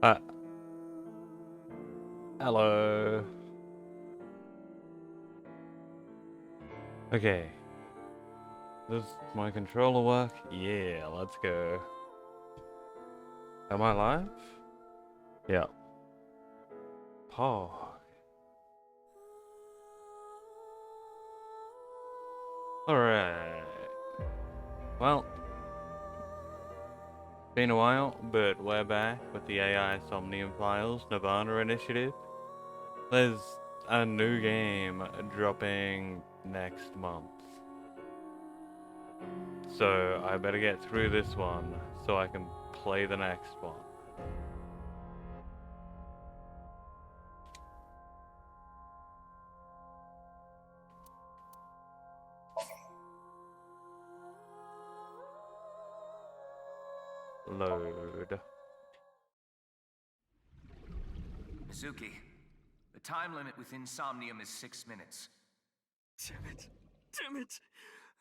Uh, Hello. Okay. Does my controller work? Yeah, let's go. Am I live? Yeah. Oh. Alright. Well, been a while, but we're back with the AI Somnium Files Nirvana Initiative. There's a new game dropping next month. So I better get through this one so I can play the next one. Load. Mizuki, the time limit with Insomnium is 6 minutes. Damn it. Damn it.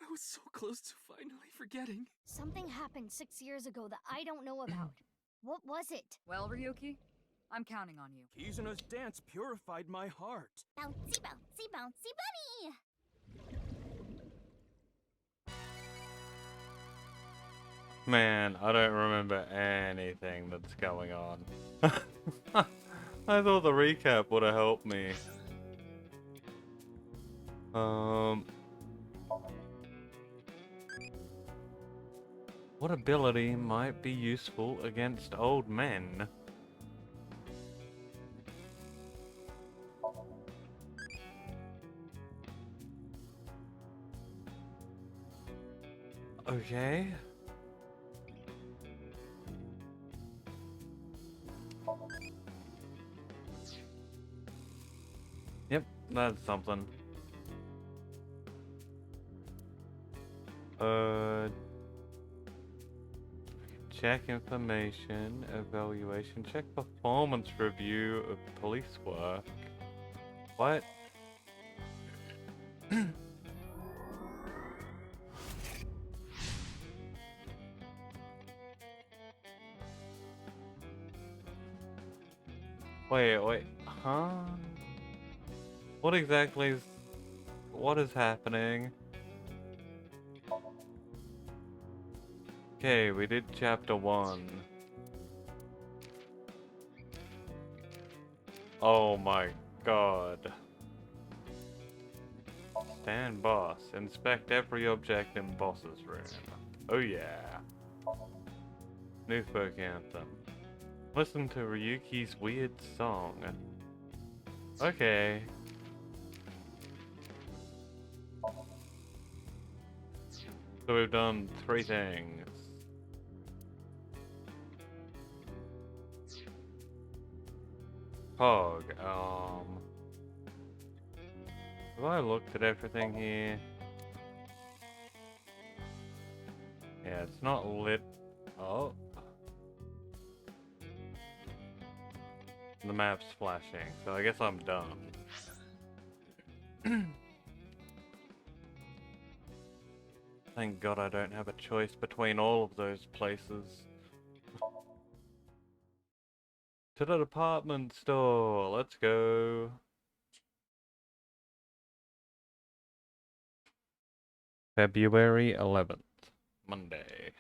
I was so close to finally forgetting. Something happened 6 years ago that I don't know about. What was it? Well, Ryuki, I'm counting on you. Kizuna's dance purified my heart. Bouncy, bouncy, bouncy bunny! Man, I don't remember anything that's going on. I thought the recap would have helped me. What ability might be useful against old men? Okay. Yep, that's something. Check information, evaluation, check performance review of police work. What? Wait, huh? What exactly is... What is happening? Okay, we did chapter 1. Oh my god. Stand boss. Inspect every object in boss's room. Oh yeah. New folk anthem. Listen to Ryuki's weird song. Okay. So we've done 3 things. Pog, have I looked at everything here? Yeah, it's not lit. Oh. The map's flashing, so I guess I'm done. Thank God I don't have a choice between all of those places. To the department store, let's go. February 11th, Monday.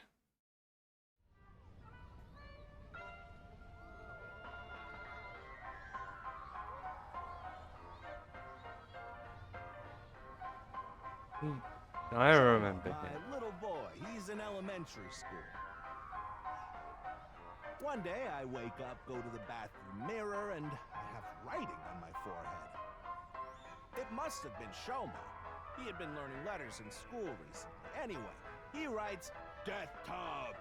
I remember him. My little boy, he's in elementary school. One day I wake up, go to the bathroom mirror, and I have writing on my forehead. It must have been Shoma. He had been learning letters in school recently. Anyway, he writes, Death Tub.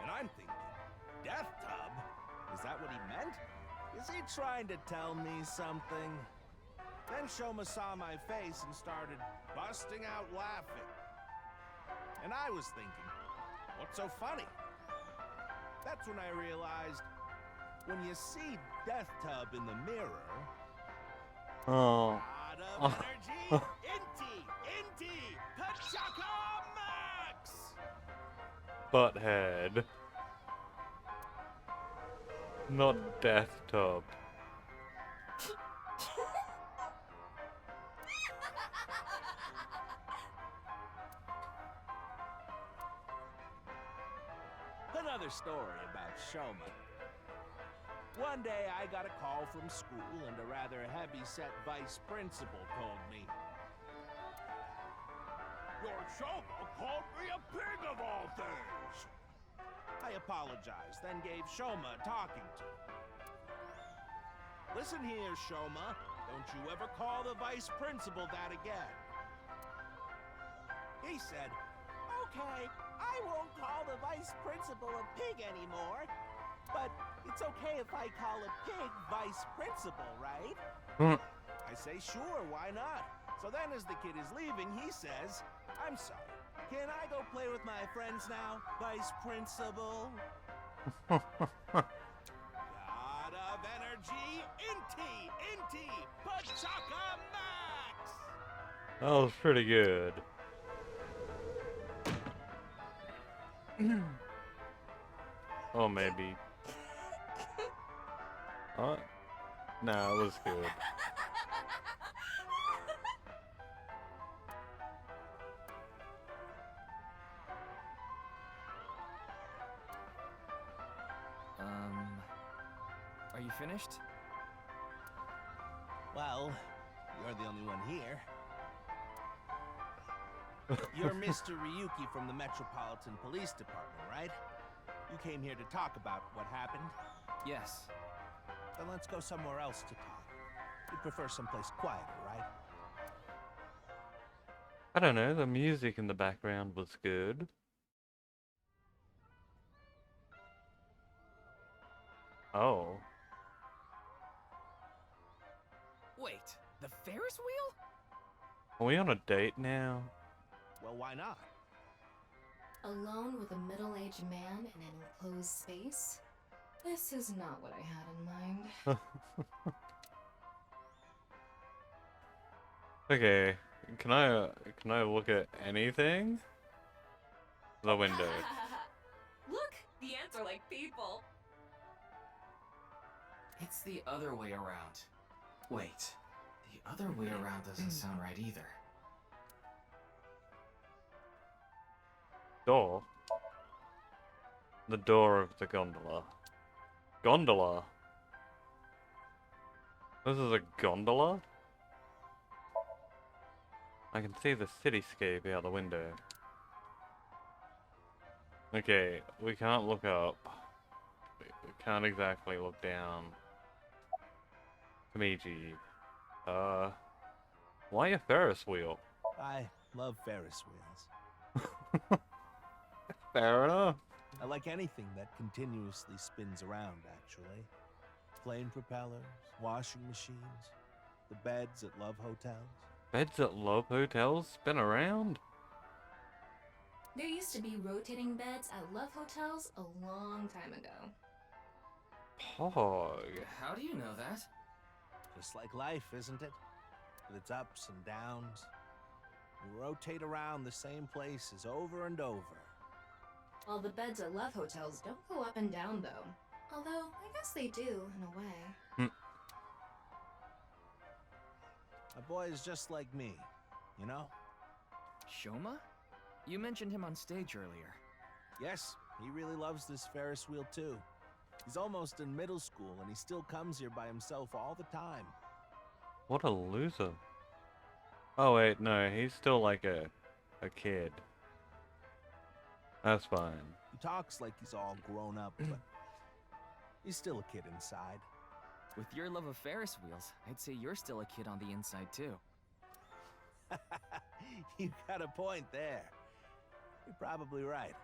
And I'm thinking, Death Tub? Is that what he meant? Is he trying to tell me something? Then Shoma saw my face and started busting out laughing. And I was thinking, what's so funny? That's when I realized, when you see Death Tub in the mirror... Oh. Lot of energy! Inti! Pachaka Max! Butthead. Not death tub. Another story about Shoma. One day I got a call from school and a rather heavy-set vice principal told me, "Your Shoma called me a pig of all things." I apologized, then gave Shoma a talking to. "Listen here, Shoma. Don't you ever call the vice principal that again." He said, "Okay, I won't call the vice principal a pig anymore. But it's okay if I call a pig vice principal, right?" I say, "Sure, why not?" So then as the kid is leaving, he says, "I'm sorry. Can I go play with my friends now, vice principal?" God of energy, Inti, Pachaka Max! That was pretty good. Oh, maybe. No, it was good. Are you finished? Well, you're the only one here. You're Mr. Ryuki from the Metropolitan Police Department, right? You came here to talk about what happened? Yes. Then let's go somewhere else to talk. You prefer someplace quieter, right? I don't know, the music in the background was good. Oh. Wait, the Ferris wheel? Are we on a date now? Well, why not? Alone with a middle-aged man in an enclosed space? This is not what I had in mind. Okay, can I look at anything? The window. Look, the ants are like people. It's the other way around. Wait, the other way around doesn't sound right either. Door? The door of the gondola. Gondola? This is a gondola? I can see the cityscape out the window. Okay, we can't look up. We can't exactly look down. Kamiji. Why a Ferris wheel? I love Ferris wheels. Fair enough. I like anything that continuously spins around, actually. Plane propellers, washing machines, the beds at love hotels. Beds at love hotels spin around? There used to be rotating beds at love hotels a long time ago. Pog. How do you know that? Just like life, isn't it? With its ups and downs. You rotate around the same places over and over. Well, the beds at love hotels don't go up and down, though. Although, I guess they do, in a way. A boy is just like me, you know? Shoma? You mentioned him on stage earlier. Yes, he really loves this Ferris wheel too. He's almost in middle school and he still comes here by himself all the time. What a loser. Oh wait, no, he's still like a kid. That's fine. He talks like he's all grown up, but he's still a kid inside. With your love of Ferris wheels, I'd say you're still a kid on the inside too. You got a point there. You're probably right.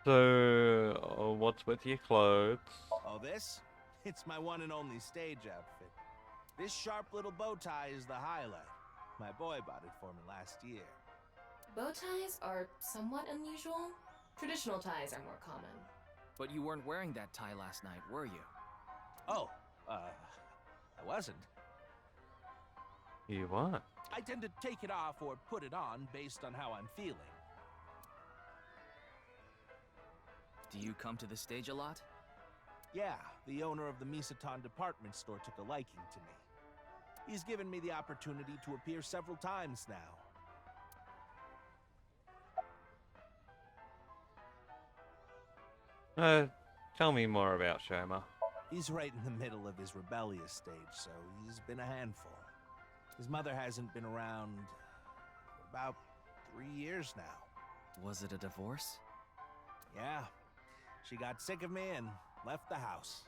So, what's with your clothes? Oh, this? It's my one and only stage outfit. This sharp little bow tie is the highlight. My boy bought it for me last year. Bow ties are somewhat unusual. Traditional ties are more common. But you weren't wearing that tie last night, were you? Oh, I wasn't. You what? I tend to take it off or put it on based on how I'm feeling. Do you come to the stage a lot? Yeah, the owner of the Misaton department store took a liking to me. He's given me the opportunity to appear several times now. Tell me more about Shoma. He's right in the middle of his rebellious stage, so he's been a handful. His mother hasn't been around for about 3 years now. Was it a divorce? Yeah, she got sick of me and left the house.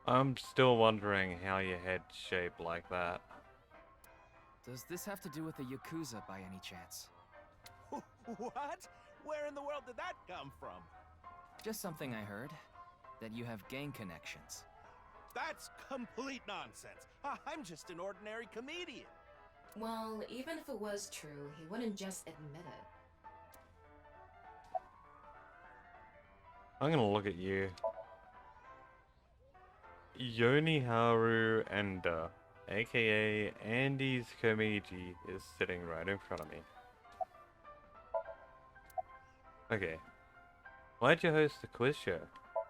I'm still wondering how your head's shaped like that. Does this have to do with the Yakuza by any chance? What? Where in the world did that come from? Just something I heard. That you have gang connections. That's complete nonsense. I'm just an ordinary comedian. Well, even if it was true, he wouldn't just admit it. I'm gonna look at you. Yoniharu Enda, aka Andy's Komiji, is sitting right in front of me. Okay. Why'd you host the quiz show?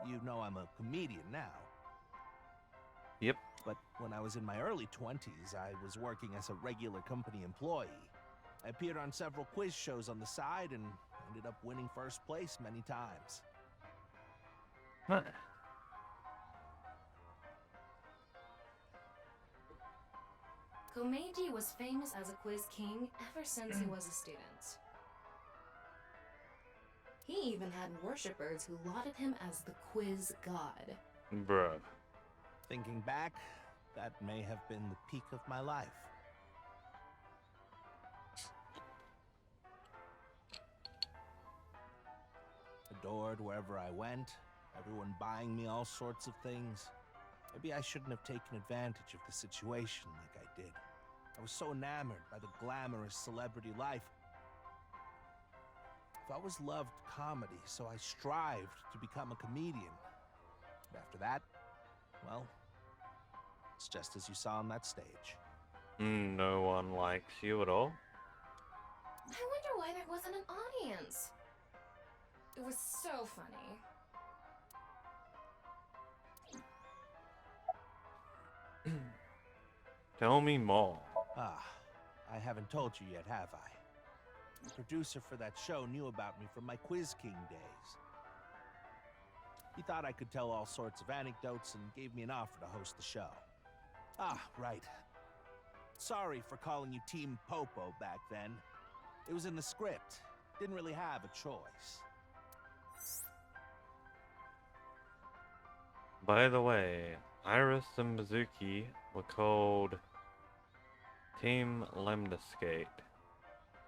You know I'm a comedian now. Yep. But when I was in my early 20s, I was working as a regular company employee. I appeared on several quiz shows on the side and ended up winning first place many times. Huh. Komeiji was famous as a quiz king ever since he was a student. He even had worshippers who lauded him as the quiz god. Bruh. Thinking back, that may have been the peak of my life. Adored wherever I went, everyone buying me all sorts of things. Maybe I shouldn't have taken advantage of the situation like I did. I was so enamored by the glamorous celebrity life. I've always loved comedy, so I strived to become a comedian. But after that, well, it's just as you saw on that stage. No one likes you at all? I wonder why there wasn't an audience. It was so funny. Tell me more. Ah, I haven't told you yet, have I? The producer for that show knew about me from my Quiz King days. He thought I could tell all sorts of anecdotes and gave me an offer to host the show. Ah, right. Sorry for calling you Team Popo back then. It was in the script. Didn't really have a choice. By the way, Iris and Mizuki were called Team Lemniscate,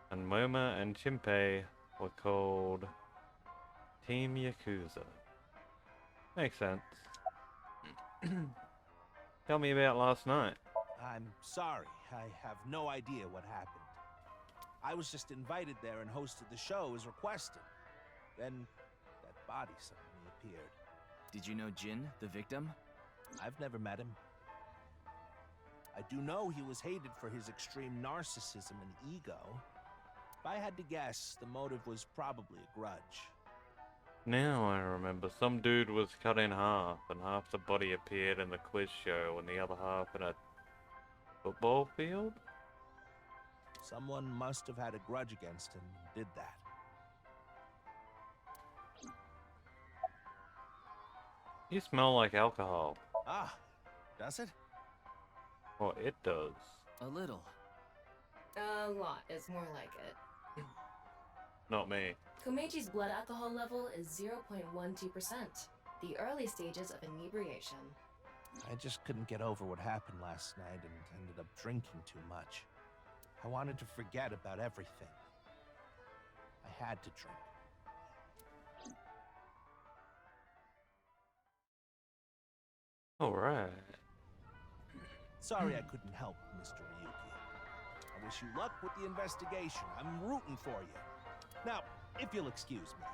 and Moma and Chimpei were called Team Yakuza. Makes sense. Tell me about last night. I'm sorry. I have no idea what happened. I was just invited there and hosted the show as requested. Then that body suddenly appeared. Did you know Jin, the victim? I've never met him. I do know he was hated for his extreme narcissism and ego. If I had to guess, the motive was probably a grudge. Now I remember, some dude was cut in half, and half the body appeared in the quiz show, and the other half in a football field? Someone must have had a grudge against him and did that. You smell like alcohol. Ah, does it? Well, it does. A little. A lot is more like it. Not me. Komeiji's blood alcohol level is 0.12%, the early stages of inebriation. I just couldn't get over what happened last night and ended up drinking too much. I wanted to forget about everything. I had to drink. Alright. Sorry I couldn't help, Mr. Ryuki. I wish you luck with the investigation. I'm rooting for you. Now, if you'll excuse me.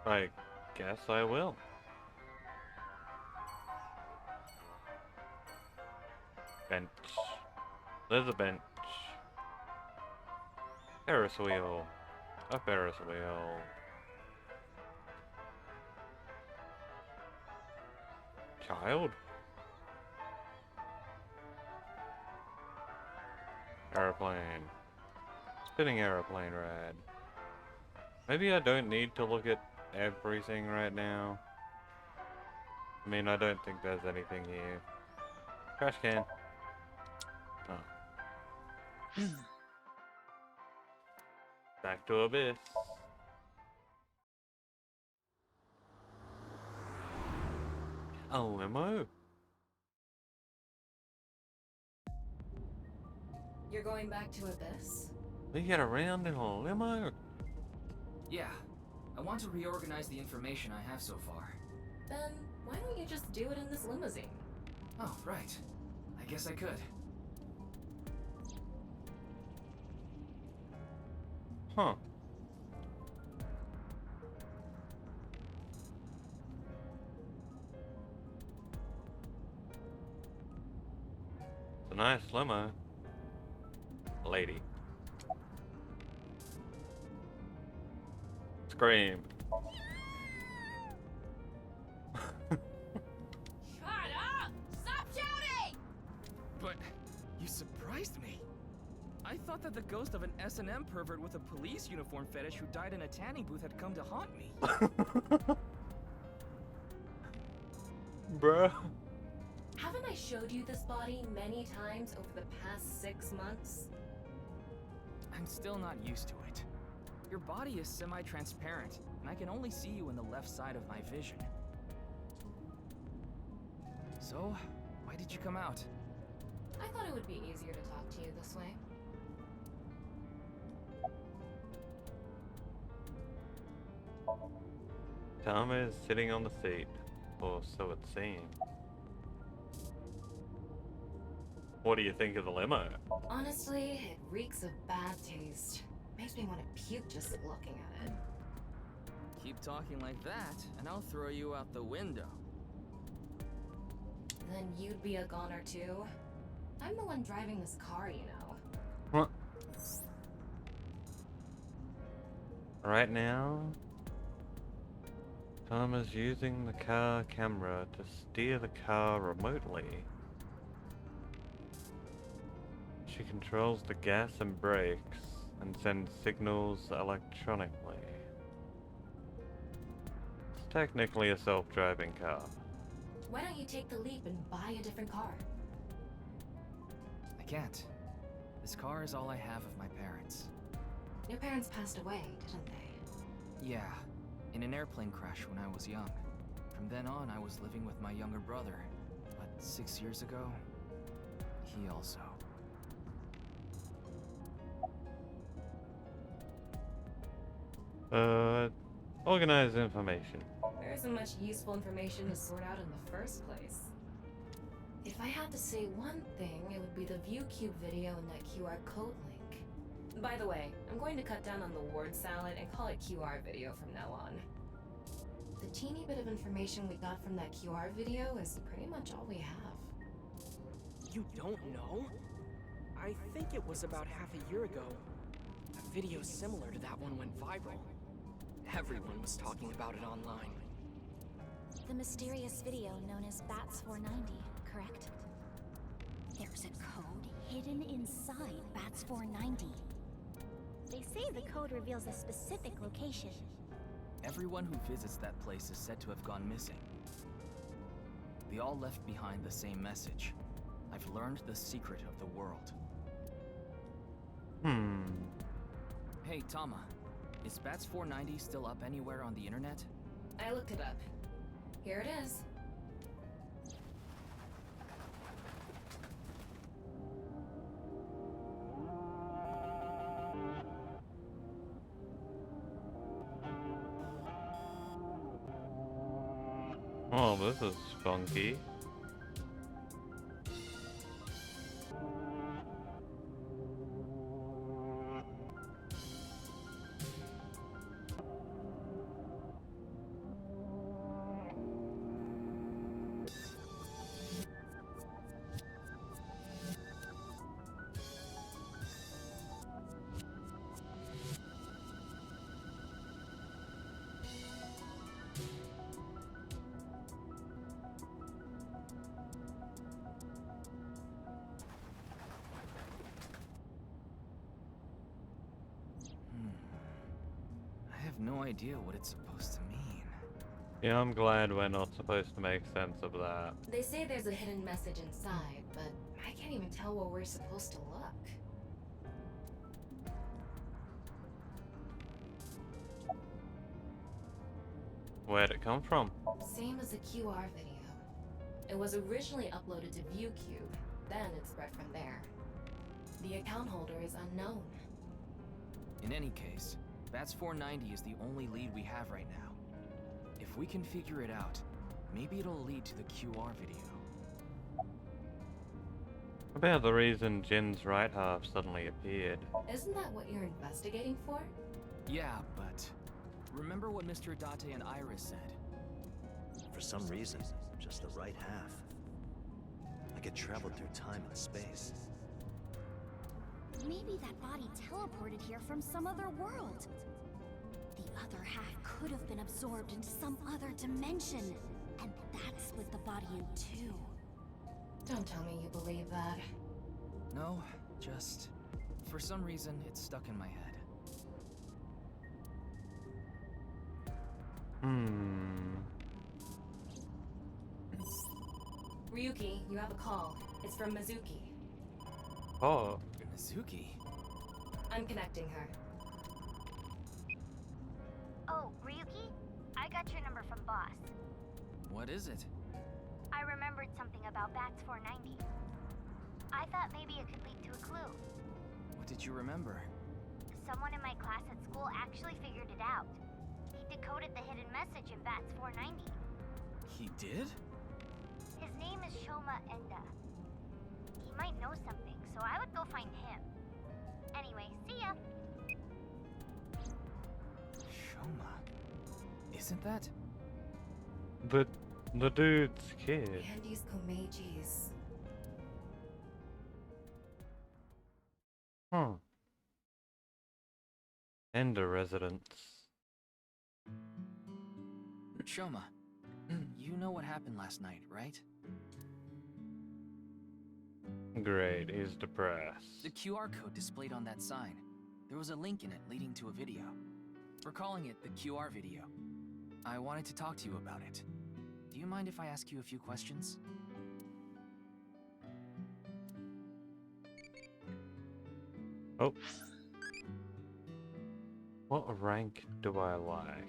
I guess I will. Bench. There's a bench. Ferris wheel. A Ferris wheel. Child? Airplane. Spinning airplane ride. Maybe I don't need to look at everything right now. I mean, I don't think there's anything here. Trash can. Oh. Back to Abyss. A limo? You're going back to Abyss? We get around in a limo? Yeah. I want to reorganize the information I have so far. Then why don't you just do it in this limousine? Oh, right. I guess I could. Huh. It's a nice limo. Lady. Scream. Shut up! Stop shouting! But you surprised me. I thought that the ghost of an S&M pervert with a police uniform fetish who died in a tanning booth had come to haunt me. Bruh. Haven't I showed you this body many times over the past 6 months? I'm still not used to it. Your body is semi-transparent, and I can only see you in the left side of my vision. So, why did you come out? I thought it would be easier to talk to you this way. Tom is sitting on the seat, or so it seems. What do you think of the limo? Honestly, it reeks of bad taste. Makes me want to puke just looking at it. Keep talking like that, and I'll throw you out the window. Then you'd be a goner too. I'm the one driving this car, you know. What? Right now, Tom is using the car camera to steer the car remotely. She controls the gas and brakes and sends signals electronically. It's technically a self-driving car. Why don't you take the leap and buy a different car? I can't. This car is all I have of my parents. Your parents passed away, didn't they? Yeah, in an airplane crash when I was young. From then on, I was living with my younger brother. But 6 years ago, he also. Organize information. There isn't much useful information to sort out in the first place. If I had to say one thing, it would be the ViewCube video and that QR code link. By the way, I'm going to cut down on the word salad and call it QR video from now on. The teeny bit of information we got from that QR video is pretty much all we have. You don't know? I think it was about half a year ago. A video similar to that one went viral. Everyone was talking about it online. The mysterious video known as Bats 490, correct? There's a code hidden inside Bats 490. They say the code reveals a specific location. Everyone who visits that place is said to have gone missing. They all left behind the same message. I've learned the secret of the world. Hey, Tama. Is Bats 490 still up anywhere on the internet? I looked it up. Here it is. Oh, this is funky. have no idea what it's supposed to mean. Yeah, I'm glad we're not supposed to make sense of that. They say there's a hidden message inside, but I can't even tell where we're supposed to look. Where'd it come from? Same as the QR video. It was originally uploaded to ViewCube, then it spread from there. The account holder is unknown. In any case, Bats 490 is the only lead we have right now. If we can figure it out, maybe it'll lead to the QR video. About the reason Jin's right half suddenly appeared. Isn't that what you're investigating for? Yeah, but remember what Mr. Adate and Iris said? For some reason, just the right half. Like it traveled through time and space. Maybe that body teleported here from some other world. The other half could have been absorbed into some other dimension. And that split the body in two. Don't tell me you believe that. No, just for some reason it's stuck in my head. Ryuki, you have a call. It's from Mizuki. Oh. Mizuki? I'm connecting her. Oh, Ryuki? I got your number from Boss. What is it? I remembered something about Bats 490. I thought maybe it could lead to a clue. What did you remember? Someone in my class at school actually figured it out. He decoded the hidden message in Bats 490. He did? His name is Shoma Enda. He might know something, so I would go find him. Anyway, see ya! Shoma. Isn't that? The dude's kid. Andy's Komeji's. Huh. Ender residence. Shoma, you know what happened last night, right? Great, he's depressed. The QR code displayed on that sign. There was a link in it leading to a video. We're calling it the QR video. I wanted to talk to you about it. Do you mind if I ask you a few questions? Oh. What rank do I like?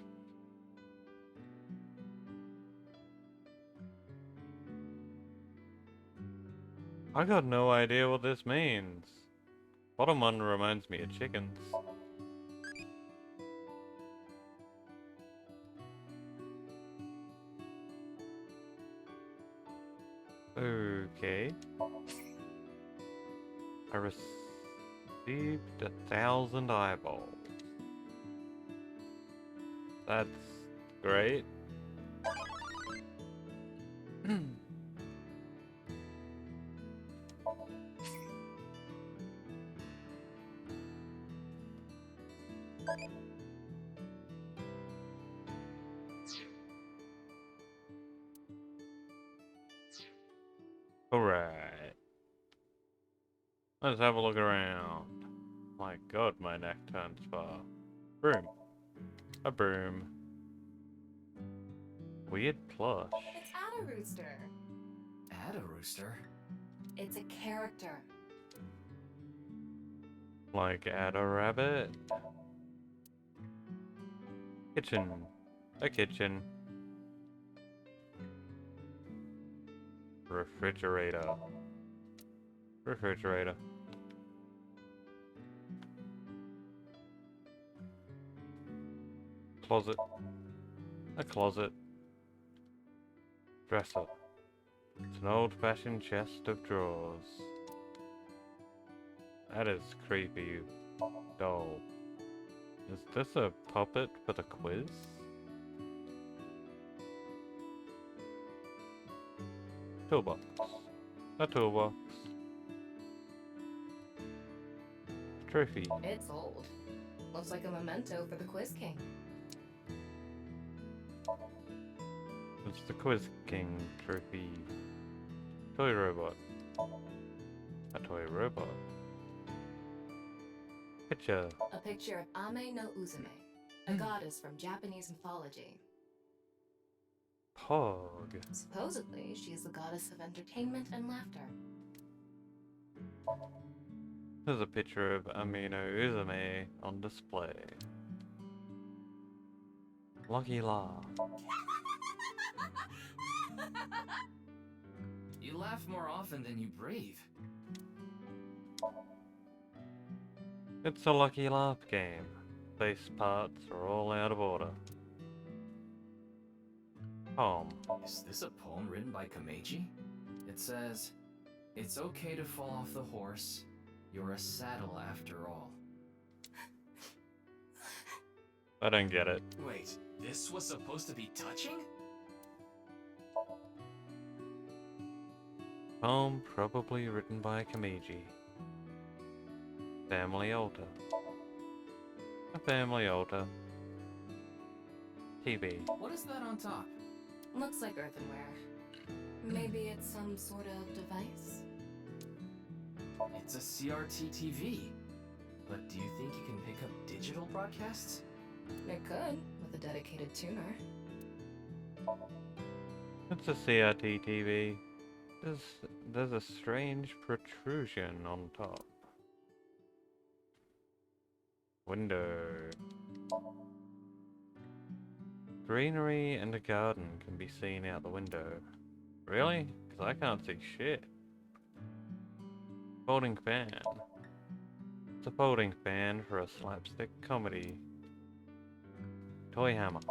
I got no idea what this means. Bottom one reminds me of chickens. Okay. I received 1,000 eyeballs. That's great. Alright. Let's have a look around. My god, my neck turns far. Broom. A broom. Weird plush. It's Ada Rooster. Ada Rooster? It's a character. Like Ada Rabbit. Kitchen. A kitchen. Refrigerator. Refrigerator. Closet. A closet. Dresser. It's an old-fashioned chest of drawers. That is creepy, doll. Is this a puppet for the quiz? Toolbox. A toolbox. Trophy. It's old. Looks like a memento for the Quiz King. It's the Quiz King trophy. Toy robot. A toy robot. Picture. A picture of Ame no Uzume. a goddess from Japanese mythology. Pog. Supposedly, she is the goddess of entertainment and laughter. There's a picture of Amino Uzume on display. Lucky La. You laugh more often than you breathe. It's a Lucky Laugh game. Face parts are all out of order. Poem. Is this a poem written by Kameji? It says, "It's okay to fall off the horse. You're a saddle after all." I don't get it. Wait, this was supposed to be touching? Poem probably written by Kamiji. Family altar. A family altar. TV. What is that on top? Looks like earthenware. Maybe it's some sort of device? It's a CRT TV. But do you think you can pick up digital broadcasts? It could, with a dedicated tuner. It's a CRT TV. There's a strange protrusion on top. Window. Greenery and a garden can be seen out the window. Really? Because I can't see shit. Folding fan. It's a folding fan for a slapstick comedy. Toy hammer.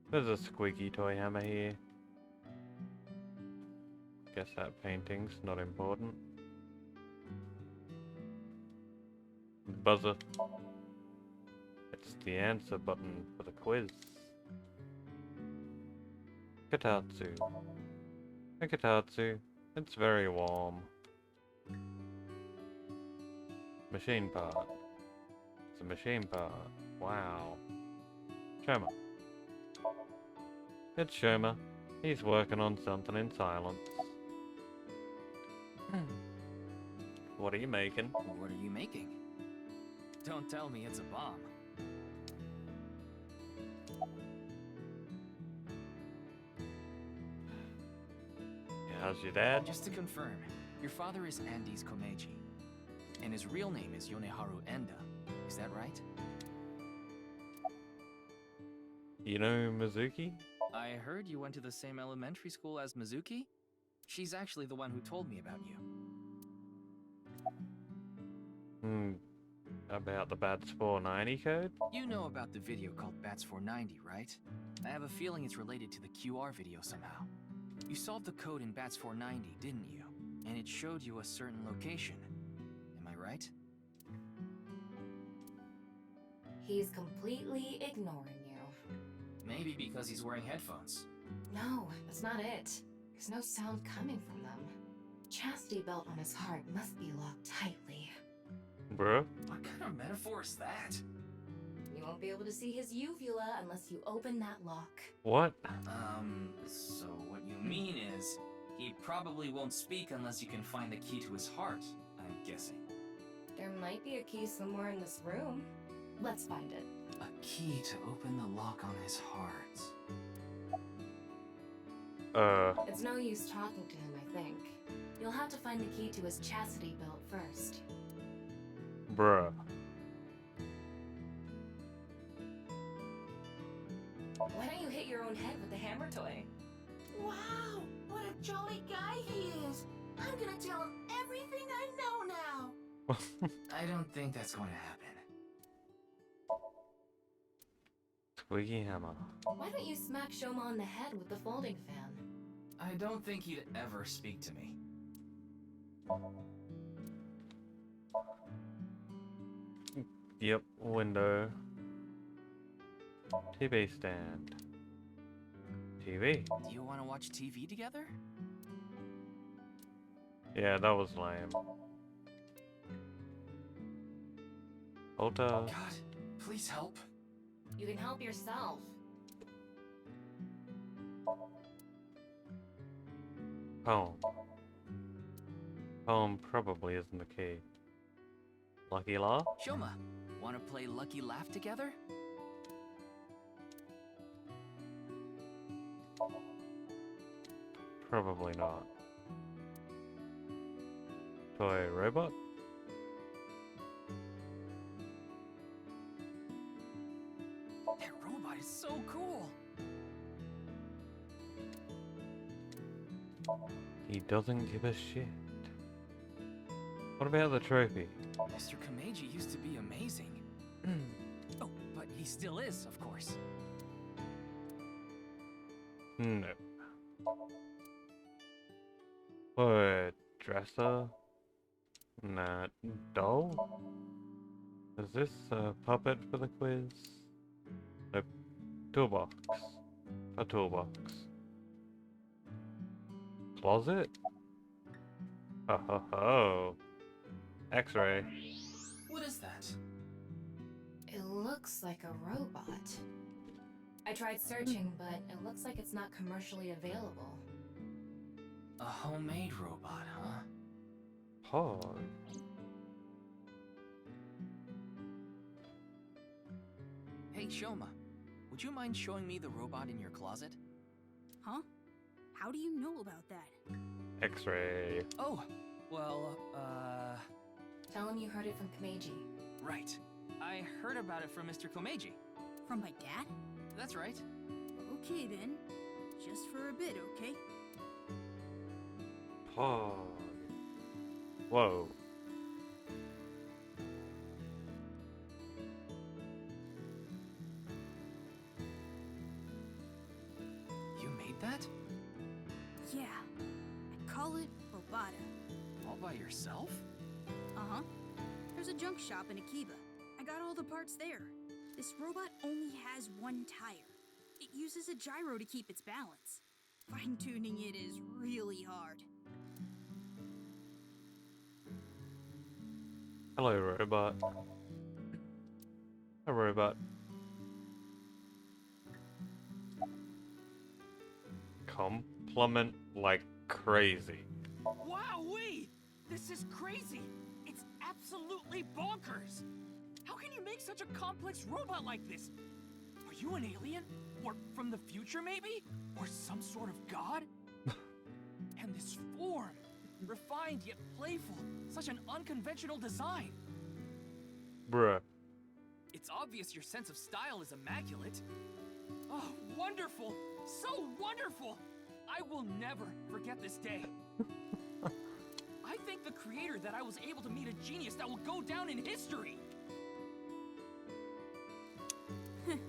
There's a squeaky toy hammer here. Guess that painting's not important. Buzzer. It's the answer button for the quiz. Katatsu. A Katatsu. It's very warm. Machine part. It's a machine part. Wow. Shoma. It's Shoma. He's working on something in silence. What are you making? What are you making? Don't tell me it's a bomb. How's your dad? Just to confirm, your father is Andes Komeiji, and his real name is Yoneharu Enda. Is that right? You know Mizuki? I heard you went to the same elementary school as Mizuki? She's actually the one who told me about you. About the Bats 490 code? You know about the video called Bats 490, right? I have a feeling it's related to the QR video somehow. You solved the code in Bats 490, didn't you? And it showed you a certain location. Am I right? He's completely ignoring you. Maybe because he's wearing headphones. No, that's not it. There's no sound coming from them. Chastity belt on his heart must be locked tightly. Bruh? What kind of metaphor is that? You won't be able to see his uvula unless you open that lock. What? So what you mean is, he probably won't speak unless you can find the key to his heart, I'm guessing. There might be a key somewhere in this room. Let's find it. A key to open the lock on his heart. It's no use talking to him, I think. You'll have to find the key to his chastity belt first. Bruh. Why don't you hit your own head with the hammer toy? Wow, what a jolly guy he is. I'm gonna tell him everything I know now. I don't think that's going to happen. Squeaky hammer. Why don't you smack Shoma on the head with the folding fan? I don't think he'd ever speak to me. Yep, window. TV stand. TV. Do you want to watch TV together? Yeah, that was lame. Altar. God, please help. You can help yourself. Poem. Poem probably isn't the key. Lucky Law? Shoma, want to play Lucky Laugh together? Probably not. Toy robot? That robot is so cool. He doesn't give a shit. What about the trophy? Mr. Komeiji used to be amazing. Oh, but he still is, of course. No. What? Dresser? Nah. Doll? Is this a puppet for the quiz? Nope. Toolbox. A toolbox. Closet? Ho ho ho. X-ray. What is that? It looks like a robot. I tried searching, but it looks like it's not commercially available. A homemade robot, huh? Pog. Hey, Shoma. Would you mind showing me the robot in your closet? Huh? How do you know about that? X-ray. Oh, well, Tell him you heard it from Komeiji. right. I heard about it from Mr. Komeiji. From my dad? That's right. Okay then. Just for a bit, okay? Pog. Whoa. You made that? Yeah. I call it Robata. All by yourself? Uh-huh. There's a junk shop in Akiba. I got all the parts there. This robot only has one tire. It uses a gyro to keep its balance. Fine-tuning it is really hard. Hello, robot. A robot. Compliment like crazy. Wowee! This is crazy! It's absolutely bonkers! How can you make such a complex robot like this? Are you an alien? Or from the future, maybe? Or some sort of god? And this form! Refined yet playful. Such an unconventional design. Bruh. It's obvious your sense of style is immaculate. Oh, wonderful! So wonderful! I will never forget this day. I thank the creator that I was able to meet a genius that will go down in history. Did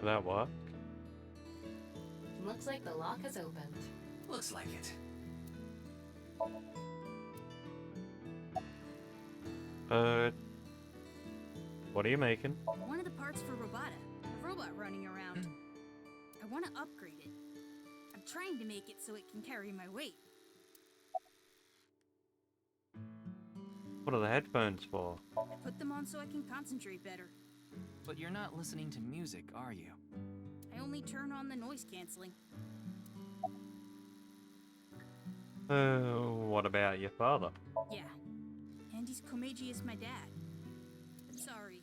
that work? Looks like the lock has opened. Looks like it. What are you making? One of the parts for Robata, the robot running around. I want to upgrade it. I'm trying to make it so it can carry my weight. What are the headphones for? I put them on so I can concentrate better. But you're not listening to music, are you? I only turn on the noise canceling. What about your father? Yeah. Andy's Komeiji is my dad. But sorry.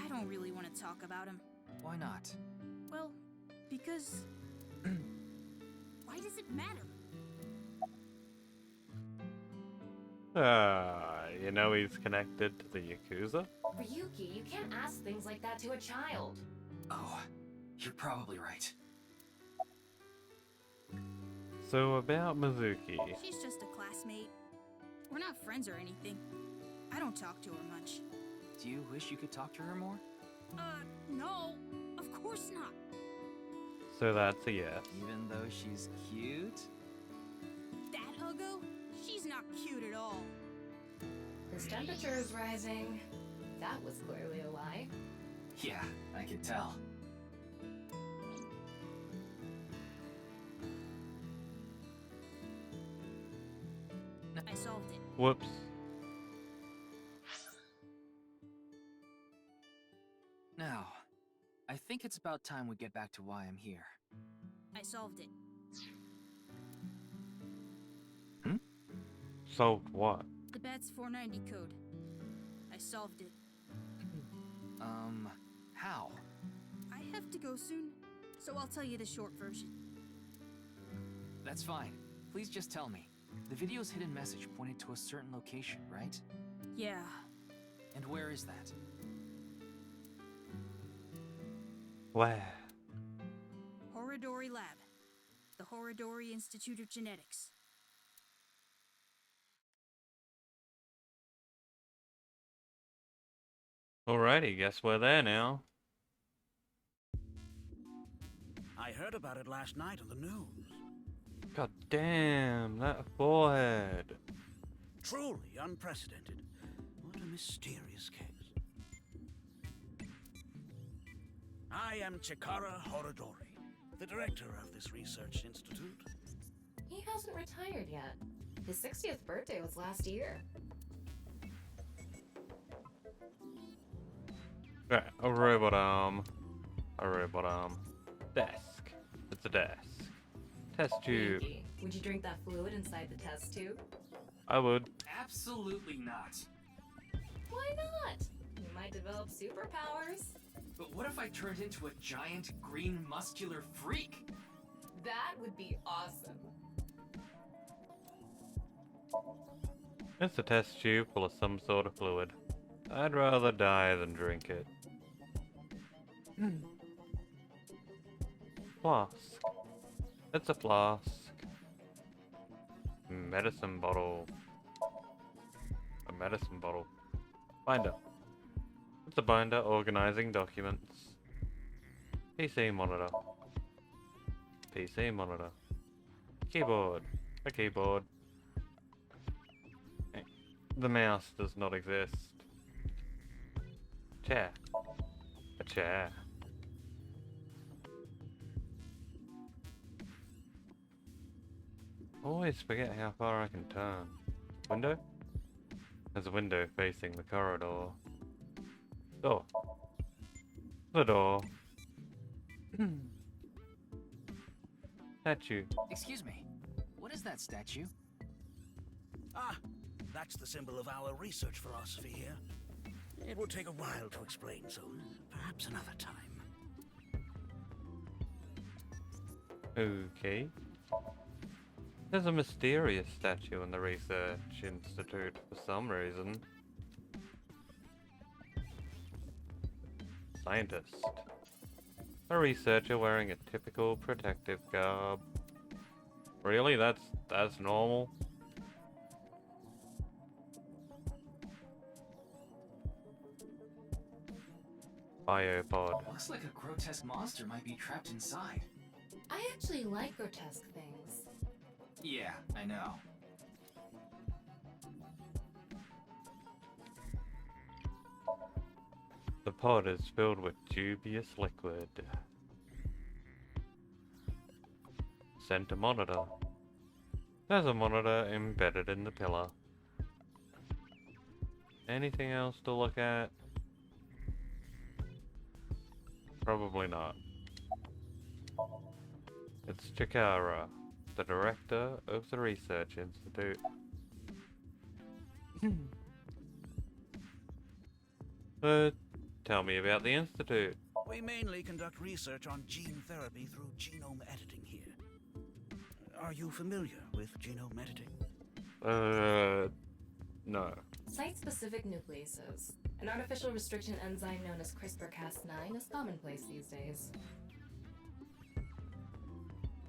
I don't really want to talk about him. Why not? Well, because... why does it matter? You know he's connected to the Yakuza? Ryuki, you can't ask things like that to a child. Oh, you're probably right. So about Mizuki. She's just a classmate. We're not friends or anything. I don't talk to her much. Do you wish you could talk to her more? No. Of course not. So that's a yes. Even though she's cute? That Huggo? She's not cute at all. His temperature is rising. That was clearly a lie. Yeah, I could tell. I solved it. Whoops. Now, I think it's about time we get back to why I'm here. I solved it. Solved what? The BATS 490 code. I solved it. How? I have to go soon, so I'll tell you the short version. That's fine. Please just tell me. The video's hidden message pointed to a certain location, right? Yeah. And where is that? Where? Horadori Lab. The Horadori Institute of Genetics. Alrighty, guess we're there now. I heard about it last night on the news. God damn, that forehead. Truly unprecedented. What a mysterious case. I am Chikara Horadori, the director of this research institute. He hasn't retired yet. His 60th birthday was last year. Right, a robot arm. A robot arm. Desk. It's a desk. Test tube. Yankee, would you drink that fluid inside the test tube? I would. Absolutely not. Why not? You might develop superpowers. But what if I turned into a giant, green, muscular freak? That would be awesome. It's a test tube full of some sort of fluid. I'd rather die than drink it. Flask. It's a flask. Medicine bottle. A medicine bottle. Binder. It's a binder organizing documents. PC monitor. PC monitor. Keyboard. A keyboard. The mouse does not exist. Chair. A chair. Always forget how far I can turn. Window? There's a window facing the corridor. Door. The door. Statue. Excuse me. What is that statue? Ah, that's the symbol of our research philosophy here. It will take a while to explain, so perhaps another time. Okay. There's a mysterious statue in the Research Institute for some reason. Scientist. A researcher wearing a typical protective garb. Really? That's normal? Biopod. Looks like a grotesque monster might be trapped inside. I actually like grotesque things. Yeah, I know. The pod is filled with dubious liquid. Center monitor. There's a monitor embedded in the pillar. Anything else to look at? Probably not. It's Chikara, the director of the Research Institute. Tell me about the Institute. We mainly conduct research on gene therapy through genome editing here. Are you familiar with genome editing? No. Site-specific nucleases. An artificial restriction enzyme known as CRISPR-Cas9 is commonplace these days.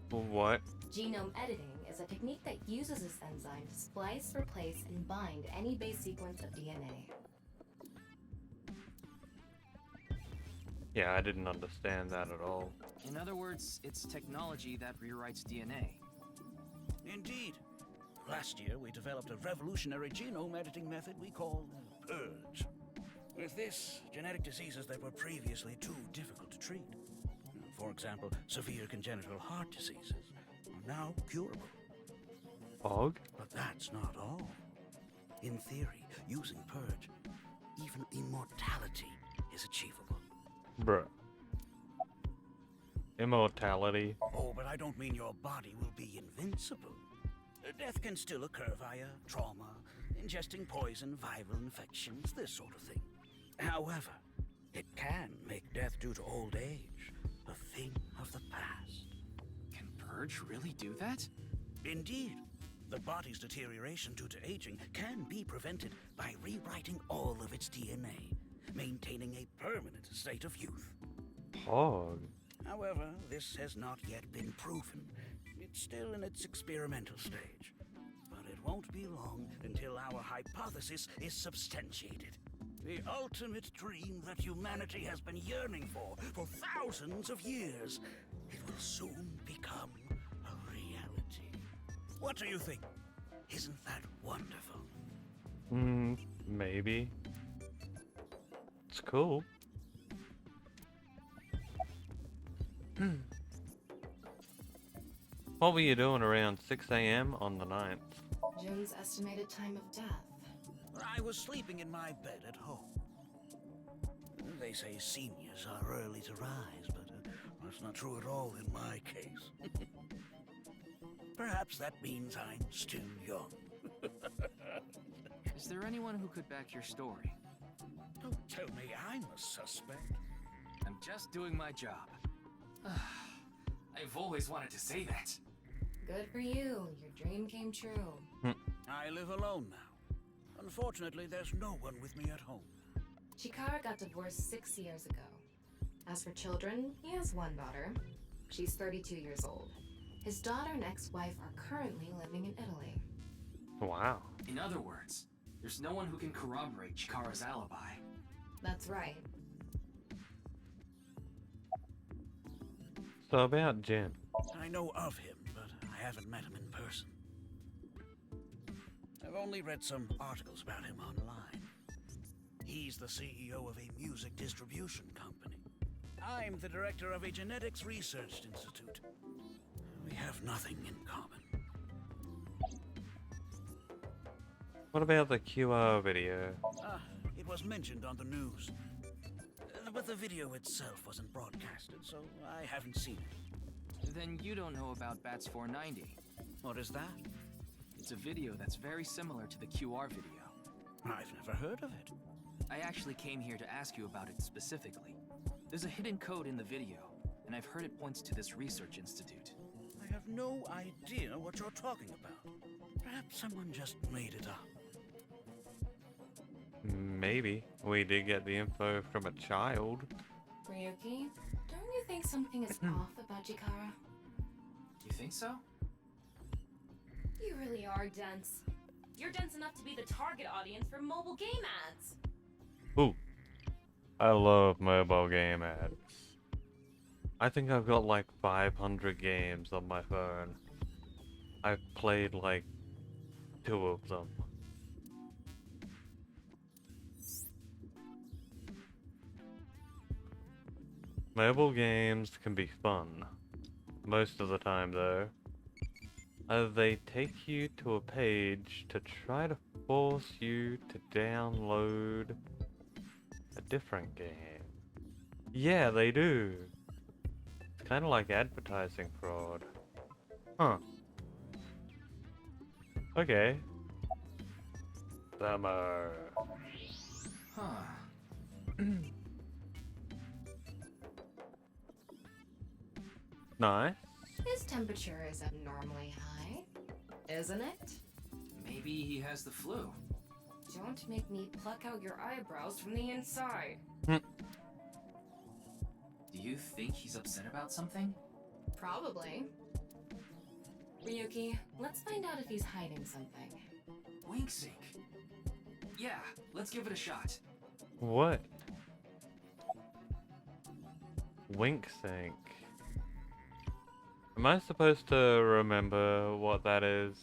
What? Genome editing is a technique that uses this enzyme to splice, replace, and bind any base sequence of DNA. Yeah, I didn't understand that at all. In other words, it's technology that rewrites DNA. Indeed. Last year, we developed a revolutionary genome editing method we call Purge. With this, genetic diseases that were previously too difficult to treat, for example, severe congenital heart diseases, are now curable. Fog? But that's not all. In theory, using Purge, even immortality is achievable. Bruh. Immortality? Oh, but I don't mean your body will be invincible. Death can still occur via trauma, ingesting poison, viral infections, this sort of thing. However, It can make death due to old age a thing of the past. Can Purge really do that? Indeed. The body's deterioration due to aging can be prevented by rewriting all of its DNA, maintaining a permanent state of youth. Pog. However, this has not yet been proven. It's still in its experimental stage. But it won't be long until our hypothesis is substantiated. The ultimate dream that humanity has been yearning for thousands of years. It will soon become a reality. What do you think? Isn't that wonderful? Maybe. It's cool. What were you doing around 6 a.m. on the 9th? June's estimated time of death. I was sleeping in my bed at home. They say seniors are early to rise, but that's not true at all in my case. Perhaps that means I'm still young. Is there anyone who could back your story? Don't tell me I'm a suspect. I'm just doing my job. I've always wanted to say that. Good for you. Your dream came true. I live alone now. Unfortunately, there's no one with me at home. Chikara got divorced 6 years ago. As for children, he has one daughter. She's 32 years old. His daughter and ex-wife are currently living in Italy. Wow. In other words, there's no one who can corroborate Chikara's alibi. That's right. So about Jin. I know of him, but I haven't met him in person. I've only read some articles about him online. He's the CEO of a music distribution company. I'm the director of a genetics research institute. We have nothing in common. What about the QR video? It was mentioned on the news. But the video itself wasn't broadcasted, so I haven't seen it. Then you don't know about Bats 490. What is that? It's a video that's very similar to the QR video. I've never heard of it. I actually came here to ask you about it specifically. There's a hidden code in the video, and I've heard it points to this research institute. I have no idea what you're talking about. Perhaps someone just made it up. Maybe. We did get the info from a child. Ryuki, don't you think something is off about Chikara? You think so? You really are dense. You're dense enough to be the target audience for mobile game ads. Ooh. I love mobile game ads. I think I've got like 500 games on my phone. I've played like 2 of them. Mobile games can be fun. Most of the time though. They take you to a page to try to force you to download a different game. Yeah, they do. It's kind of like advertising fraud. Huh. Okay. Summer. Huh. Nice. His temperature is abnormally high, isn't it? Maybe he has the flu. Don't make me pluck out your eyebrows from the inside. Do you think he's upset about something? Probably. Ryuki, let's find out if he's hiding something. Wink sync. Yeah, let's give it a shot. What? Wink sync. Am I supposed to remember what that is?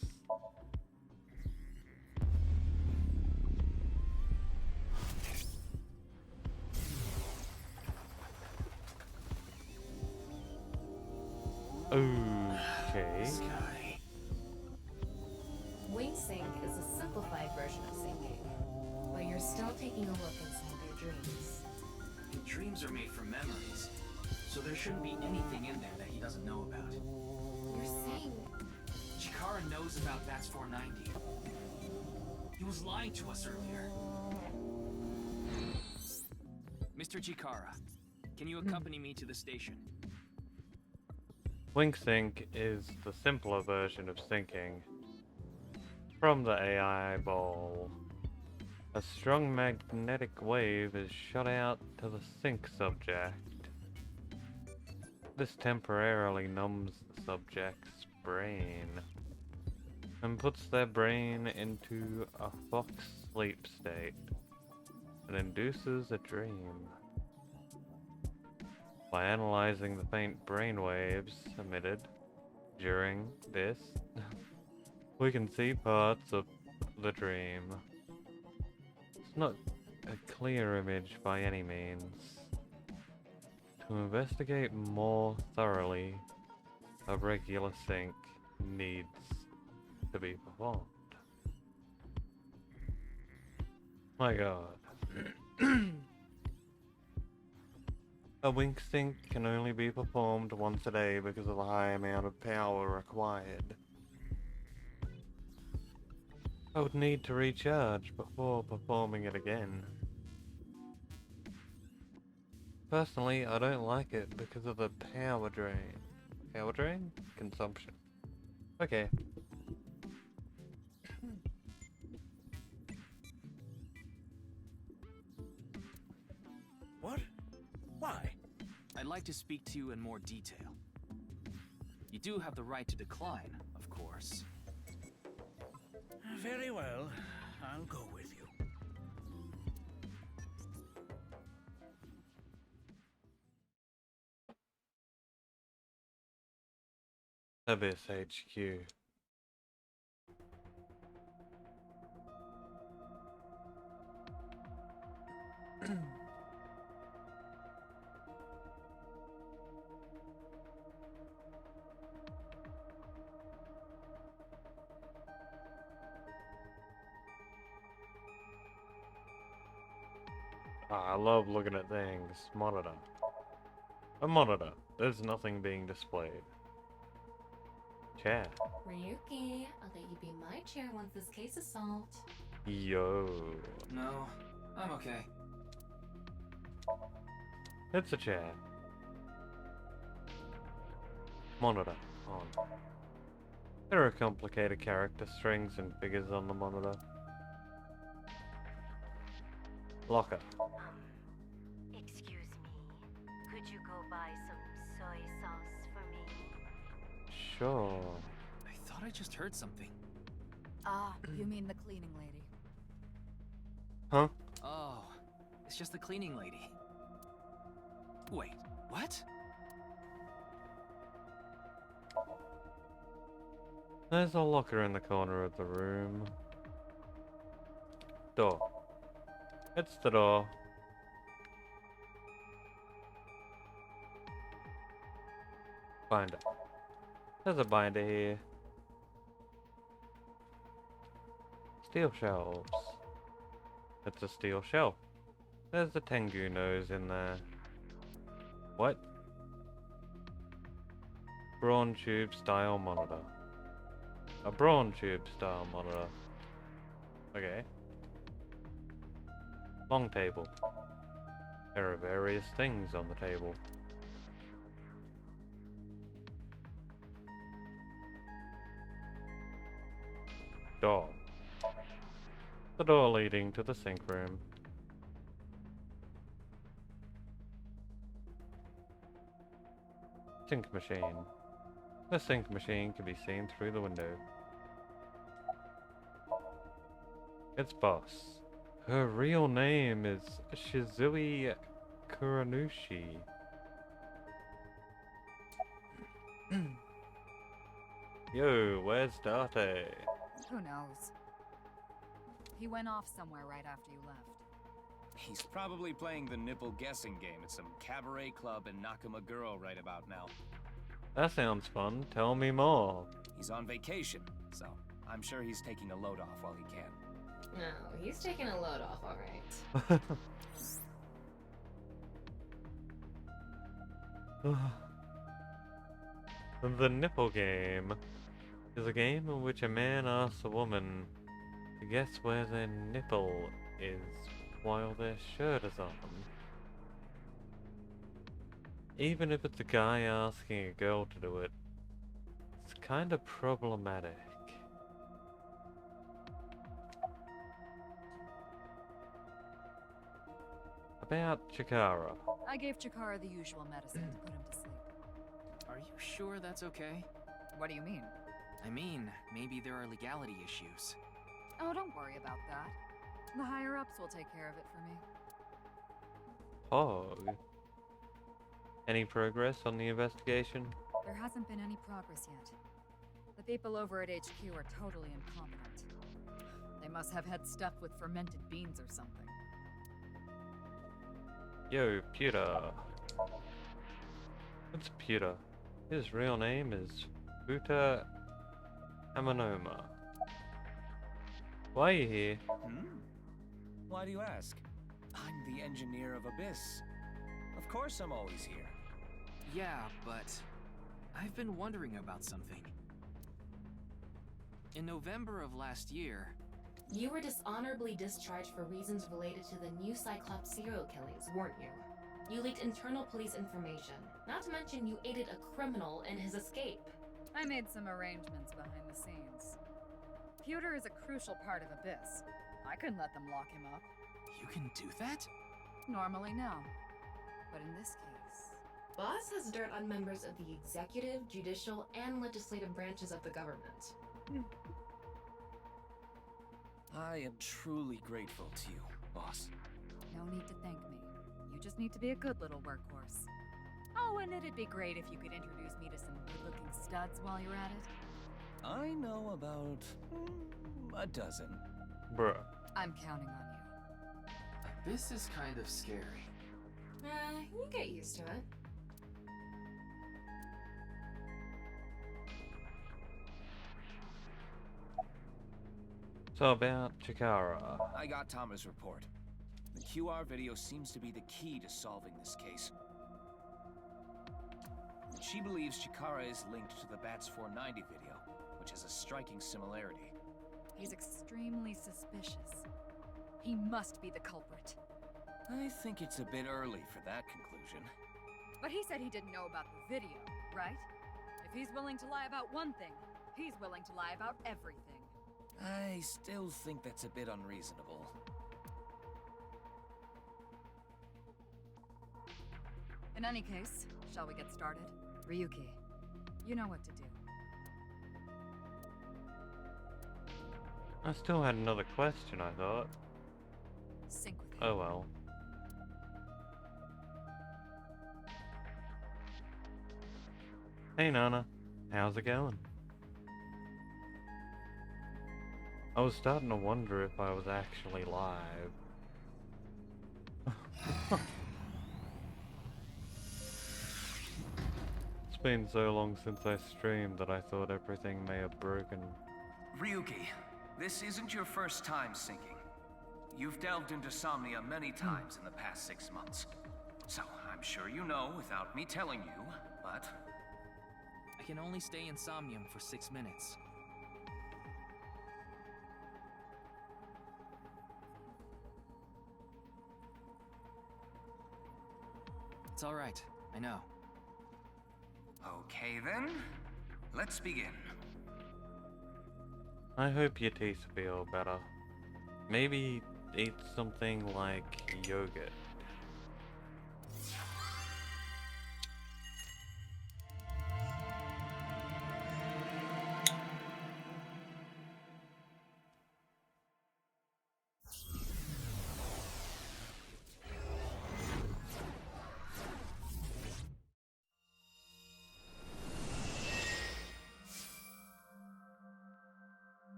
Okay. Wink sync is a simplified version of syncing, but you're still taking a look inside their dreams. And dreams are made from memories, so there shouldn't be anything in there that he doesn't know about. You're saying... Chikara knows about Bats 490. He was lying to us earlier. Mr. Chikara, can you accompany me to the station? Wink Sync is the simpler version of syncing. From the AI ball, a strong magnetic wave is shot out to the sync subject. This temporarily numbs the subject's brain and puts their brain into a fox sleep state and induces a dream. By analyzing the faint brain waves emitted during this, we can see parts of the dream. It's not a clear image by any means. To investigate more thoroughly, a regular sync needs to be performed. My god. A wink sync can only be performed once a day because of the high amount of power required. I would need to recharge before performing it again. Personally, I don't like it because of the power drain. Power drain? Consumption. Okay. What? Why? I'd like to speak to you in more detail. You do have the right to decline, of course. Very well. I'll go with you. Abyss HQ. I love looking at things. Monitor. A monitor. There's nothing being displayed. Chair. Ryuki, I'll let you be my chair once this case is solved. Yo. No, I'm okay. It's a chair. Monitor. On. There are complicated character strings and figures on the monitor. Locker. Excuse me. Could you go buy some soy sauce for me? Sure. I thought I just heard something. Ah, you mean the cleaning lady. Huh? Oh, it's just the cleaning lady. Wait, what? There's a locker in the corner of the room. Door. It's the door. Binder. There's a binder here. Steel shelves. It's a steel shelf. There's a Tengu nose in there. What? Brawn tube style monitor. A brawn tube style monitor. Okay. Long table. There are various things on the table. Door. The door leading to the sink room. Sink machine. The sink machine can be seen through the window. Its boss. Her real name is Shizui Kuranushi. Yo, where's Date? Who knows? He went off somewhere right after you left. He's probably playing the nipple guessing game at some cabaret club in Nakamaguro right about now. That sounds fun. Tell me more. He's on vacation, so I'm sure he's taking a load off while he can. No, he's taking a load off, alright. The nipple game is a game in which a man asks a woman to guess where their nipple is while their shirt is on. Even if it's a guy asking a girl to do it, it's kind of problematic. About Chikara. I gave Chikara the usual medicine to put him to sleep. Are you sure that's okay? What do you mean? I mean, maybe there are legality issues. Oh, don't worry about that. The higher-ups will take care of it for me. Pog. Any progress on the investigation? There hasn't been any progress yet. The people over at HQ are totally incompetent. They must have had stuff with fermented beans or something. Yo, Pewter. What's Pewter? His real name is Buta Amanoma. Why are you here? Why do you ask? I'm the engineer of Abyss. Of course I'm always here. Yeah, but I've been wondering about something. In November of last year... You were dishonorably discharged for reasons related to the new Cyclops serial killings, weren't you? You leaked internal police information, not to mention you aided a criminal in his escape. I made some arrangements behind the scenes. Pewter is a crucial part of Abyss. I couldn't let them lock him up. You can do that? Normally, no. But in this case... Boss has dirt on members of the executive, judicial, and legislative branches of the government. I am truly grateful to you, boss. No need to thank me. You just need to be a good little workhorse. Oh, and it'd be great if you could introduce me to some good-looking studs while you're at it. I know about a dozen. Bruh. I'm counting on you. This is kind of scary. You get used to it. So about Chikara. I got Tama's report. The QR video seems to be the key to solving this case. She believes Chikara is linked to the Bats 490 video, which has a striking similarity. He's extremely suspicious. He must be the culprit. I think it's a bit early for that conclusion. But he said he didn't know about the video, right? If he's willing to lie about one thing, he's willing to lie about everything. I still think that's a bit unreasonable. In any case, shall we get started? Ryuki, you know what to do. I still had another question, I thought. Sync with him. Oh well. Hey Nana, how's it going? I was starting to wonder if I was actually live. It's been so long since I streamed that I thought everything may have broken. Ryuki, this isn't your first time sinking. You've delved into Somnia many times in the past 6 months. So I'm sure you know without me telling you, but... I can only stay in Somnium for 6 minutes. It's all right. I know. Okay then, let's begin. I hope your teeth feel better. Maybe eat something like yogurt.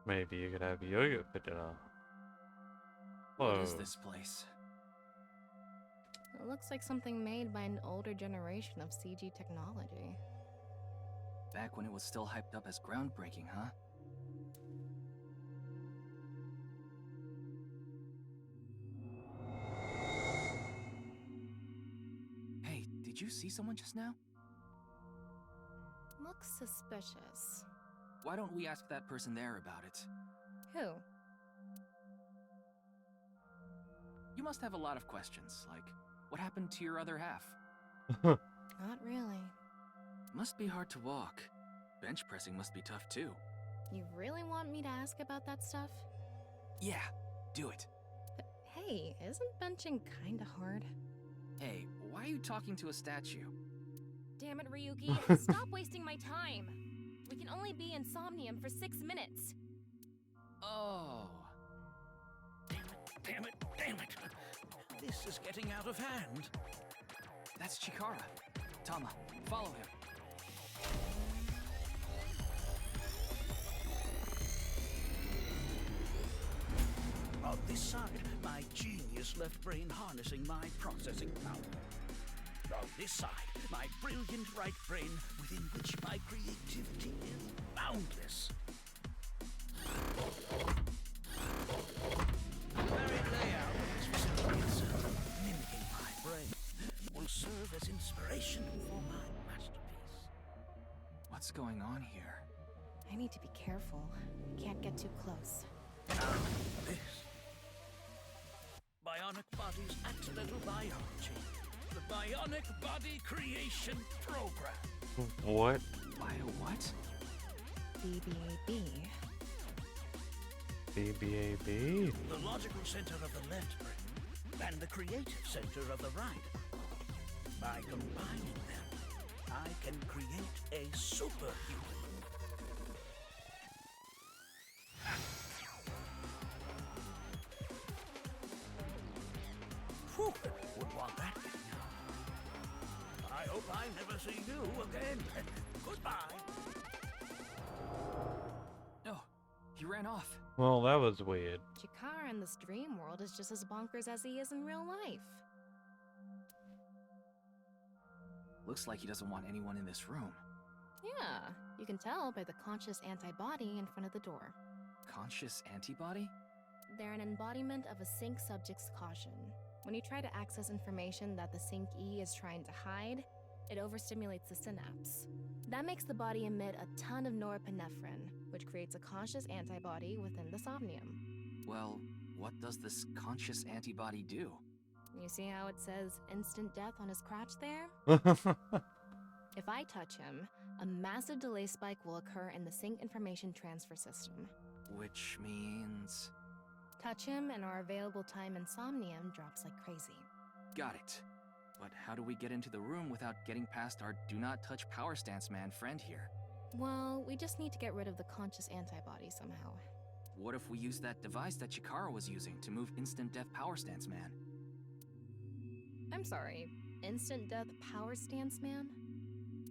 Maybe you could have yogurt for dinner. Whoa. What is this place? It looks like something made by an older generation of CG technology. Back when it was still hyped up as groundbreaking, huh? Hey, did you see someone just now? Looks suspicious. Why don't we ask that person there about it? Who? You must have a lot of questions, like, what happened to your other half? Not really. Must be hard to walk. Bench pressing must be tough too. You really want me to ask about that stuff? Yeah, do it. But hey, isn't benching kinda hard? Hey, why are you talking to a statue? Damn it, Ryuki. Stop wasting my time. We can only be in Somnium for 6 minutes. Oh. Damn it, damn it. This is getting out of hand. That's Chikara. Tama, follow him. On this side, my genius left brain harnessing my processing power. On this side, my brilliant right brain within which my creativity is boundless. The very layout of this facility itself, mimicking my brain, will serve as inspiration for my masterpiece. What's going on here? I need to be careful. Can't get too close. Now, this. Bionic Body's accidental biology. The Bionic Body Creation Program. What? Bio what? BBAB. BBAB? The logical center of the left brain and the creative center of the right. By combining them, I can create a superhuman. Whew, wouldn't want that getting out. I hope I never see you again. Goodbye. Oh, he ran off. Well, that was weird. Chikara in this dream world is just as bonkers as he is in real life. Looks like he doesn't want anyone in this room. Yeah, you can tell by the conscious antibody in front of the door. Conscious antibody? They're an embodiment of a sync subject's caution. When you try to access information that the sync E is trying to hide, it overstimulates the synapse. That makes the body emit a ton of norepinephrine, which creates a conscious antibody within the somnium. Well, what does this conscious antibody do? You see how it says instant death on his crotch there? If I touch him, a massive delay spike will occur in the sync information transfer system. Which means... Touch him and our available time in Somnium drops like crazy. Got it. But how do we get into the room without getting past our do not touch power stance man friend here? Well, we just need to get rid of the conscious antibody somehow. What if we use that device that Chikara was using to move instant death power stance man? I'm sorry, instant death power stance man?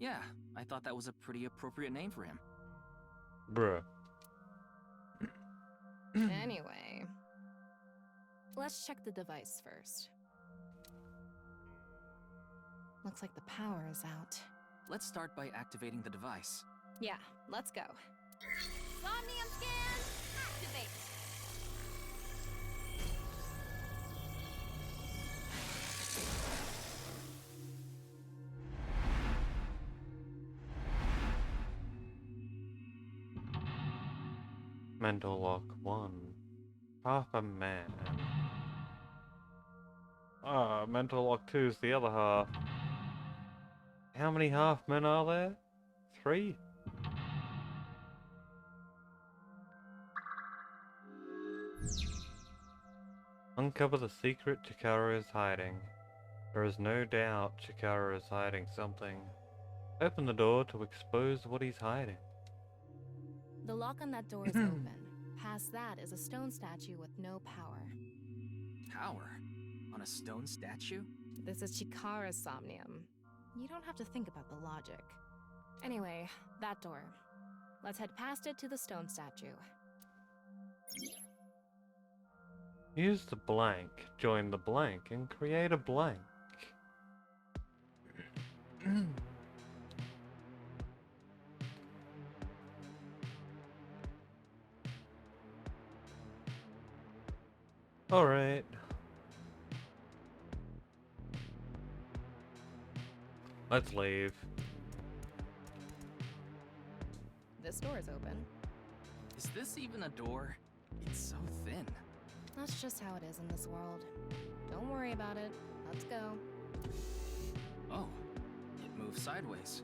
Yeah, I thought that was a pretty appropriate name for him. Bruh. Anyway, let's check the device first. Looks like the power is out. Let's start by activating the device. Yeah, let's go. Somnium scan, activate. Mental lock 1. Half a man. Mental lock 2 is the other half. How many half men are there? 3? Uncover the secret Chikara is hiding. There is no doubt Chikara is hiding something. Open the door to expose what he's hiding. The lock on that door is open. Past that is a stone statue with no power. Power? On a stone statue? This is Chikara's Somnium. You don't have to think about the logic. Anyway, that door. Let's head past it to the stone statue. Use the blank, join the blank, and create a blank. Alright. Let's leave. This door is open. Is this even a door? It's so thin. That's just how it is in this world. Don't worry about it. Let's go. Oh, it moves sideways.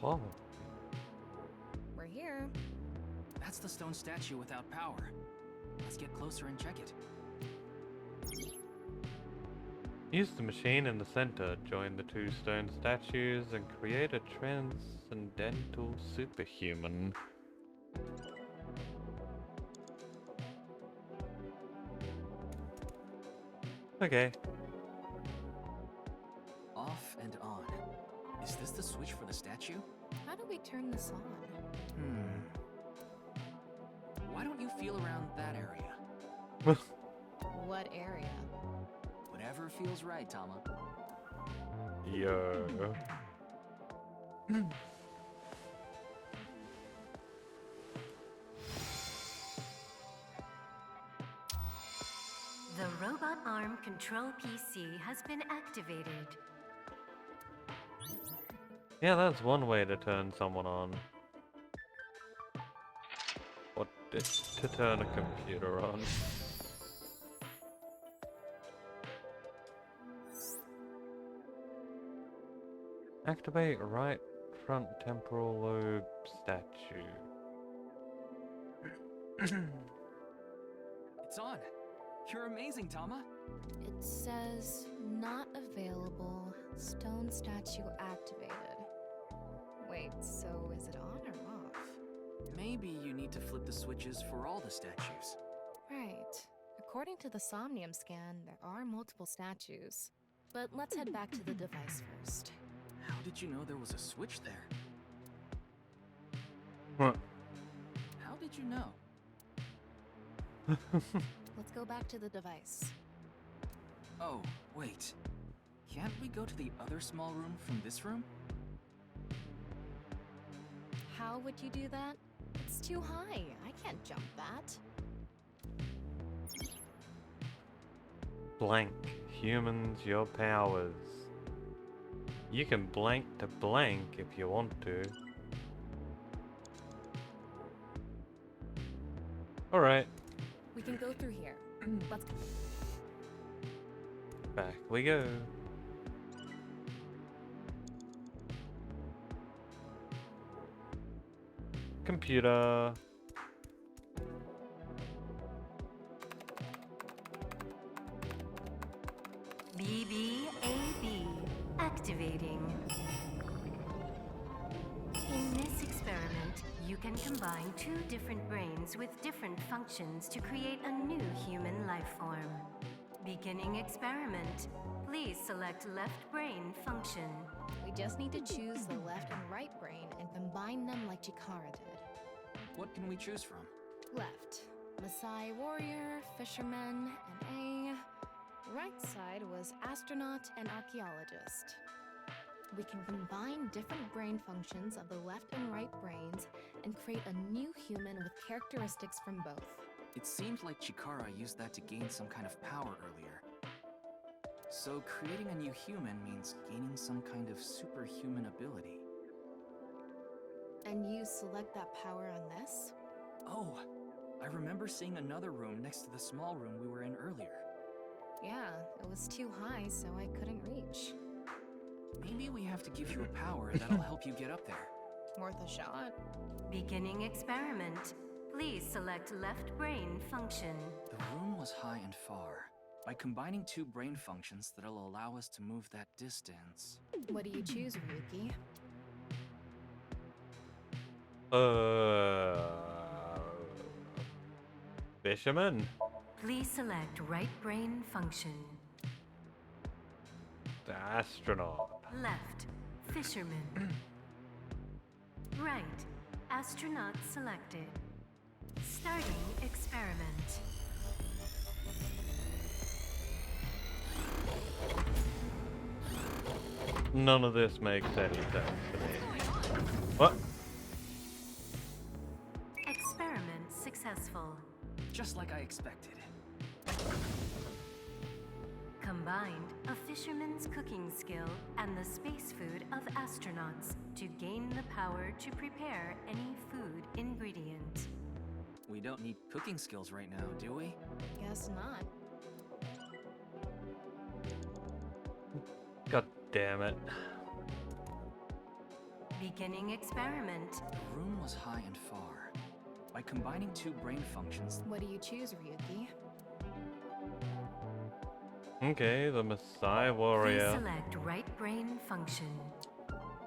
Oh. We're here. That's the stone statue without power. Let's get closer and check it. Use the machine in the center, join the two stone statues, and create a transcendental superhuman. Okay. Off and on. Is this the switch for the statue? How do we turn this on? Why don't you feel around that area? What area? Whatever feels right, Tama. Yo. The robot arm control PC has been activated. Yeah, that's one way to turn someone on. Or to turn a computer on. Activate right front temporal lobe statue. It's on. You're amazing, Tama. It says not available. Stone statue activated. Wait, so is it on or off? Maybe you need to flip the switches for all the statues. Right. According to the Somnium scan, there are multiple statues. But let's head back to the device first. How did you know there was a switch there? What? How did you know? Let's go back to the device. Oh, wait. Can't we go to the other small room from this room? How would you do that? It's too high. I can't jump that. Blank. Humans, your powers. You can blank to blank if you want to. Alright, We can go through here. Let's go. back we go. Computer. BBAB activating. In this experiment, you can combine two different brains with different functions to create a new human life form. Beginning experiment. Please select left brain function. We just need to choose the left and right brain and combine them like Chikara did. What can we choose from? Left, Maasai warrior, fisherman, and A. Right side was astronaut and archaeologist. We can combine different brain functions of the left and right brains and create a new human with characteristics from both. It seemed like Chikara used that to gain some kind of power earlier. So creating a new human means gaining some kind of superhuman ability. And you select that power on this? Oh, I remember seeing another room next to the small room we were in earlier. Yeah, it was too high, so I couldn't reach. Maybe we have to give you a power that'll help you get up there. Worth a shot. Beginning experiment. Please select left brain function. The room was high and far. By combining two brain functions that'll allow us to move that distance. What do you choose, Ryuki? Fisherman. Please select right brain function. The astronaut. Left, fisherman. Right, astronaut selected. Starting experiment. None of this makes any sense to me. What? Experiment successful. Just like I expected. Combined a fisherman's cooking skill and the space food of astronauts to gain the power to prepare any food ingredient. We don't need cooking skills right now, do we? Guess not. God damn it. Beginning experiment. The room was high and far. By combining two brain functions... What do you choose, Ryuki? Okay, the Messiah Please Warrior select right brain function.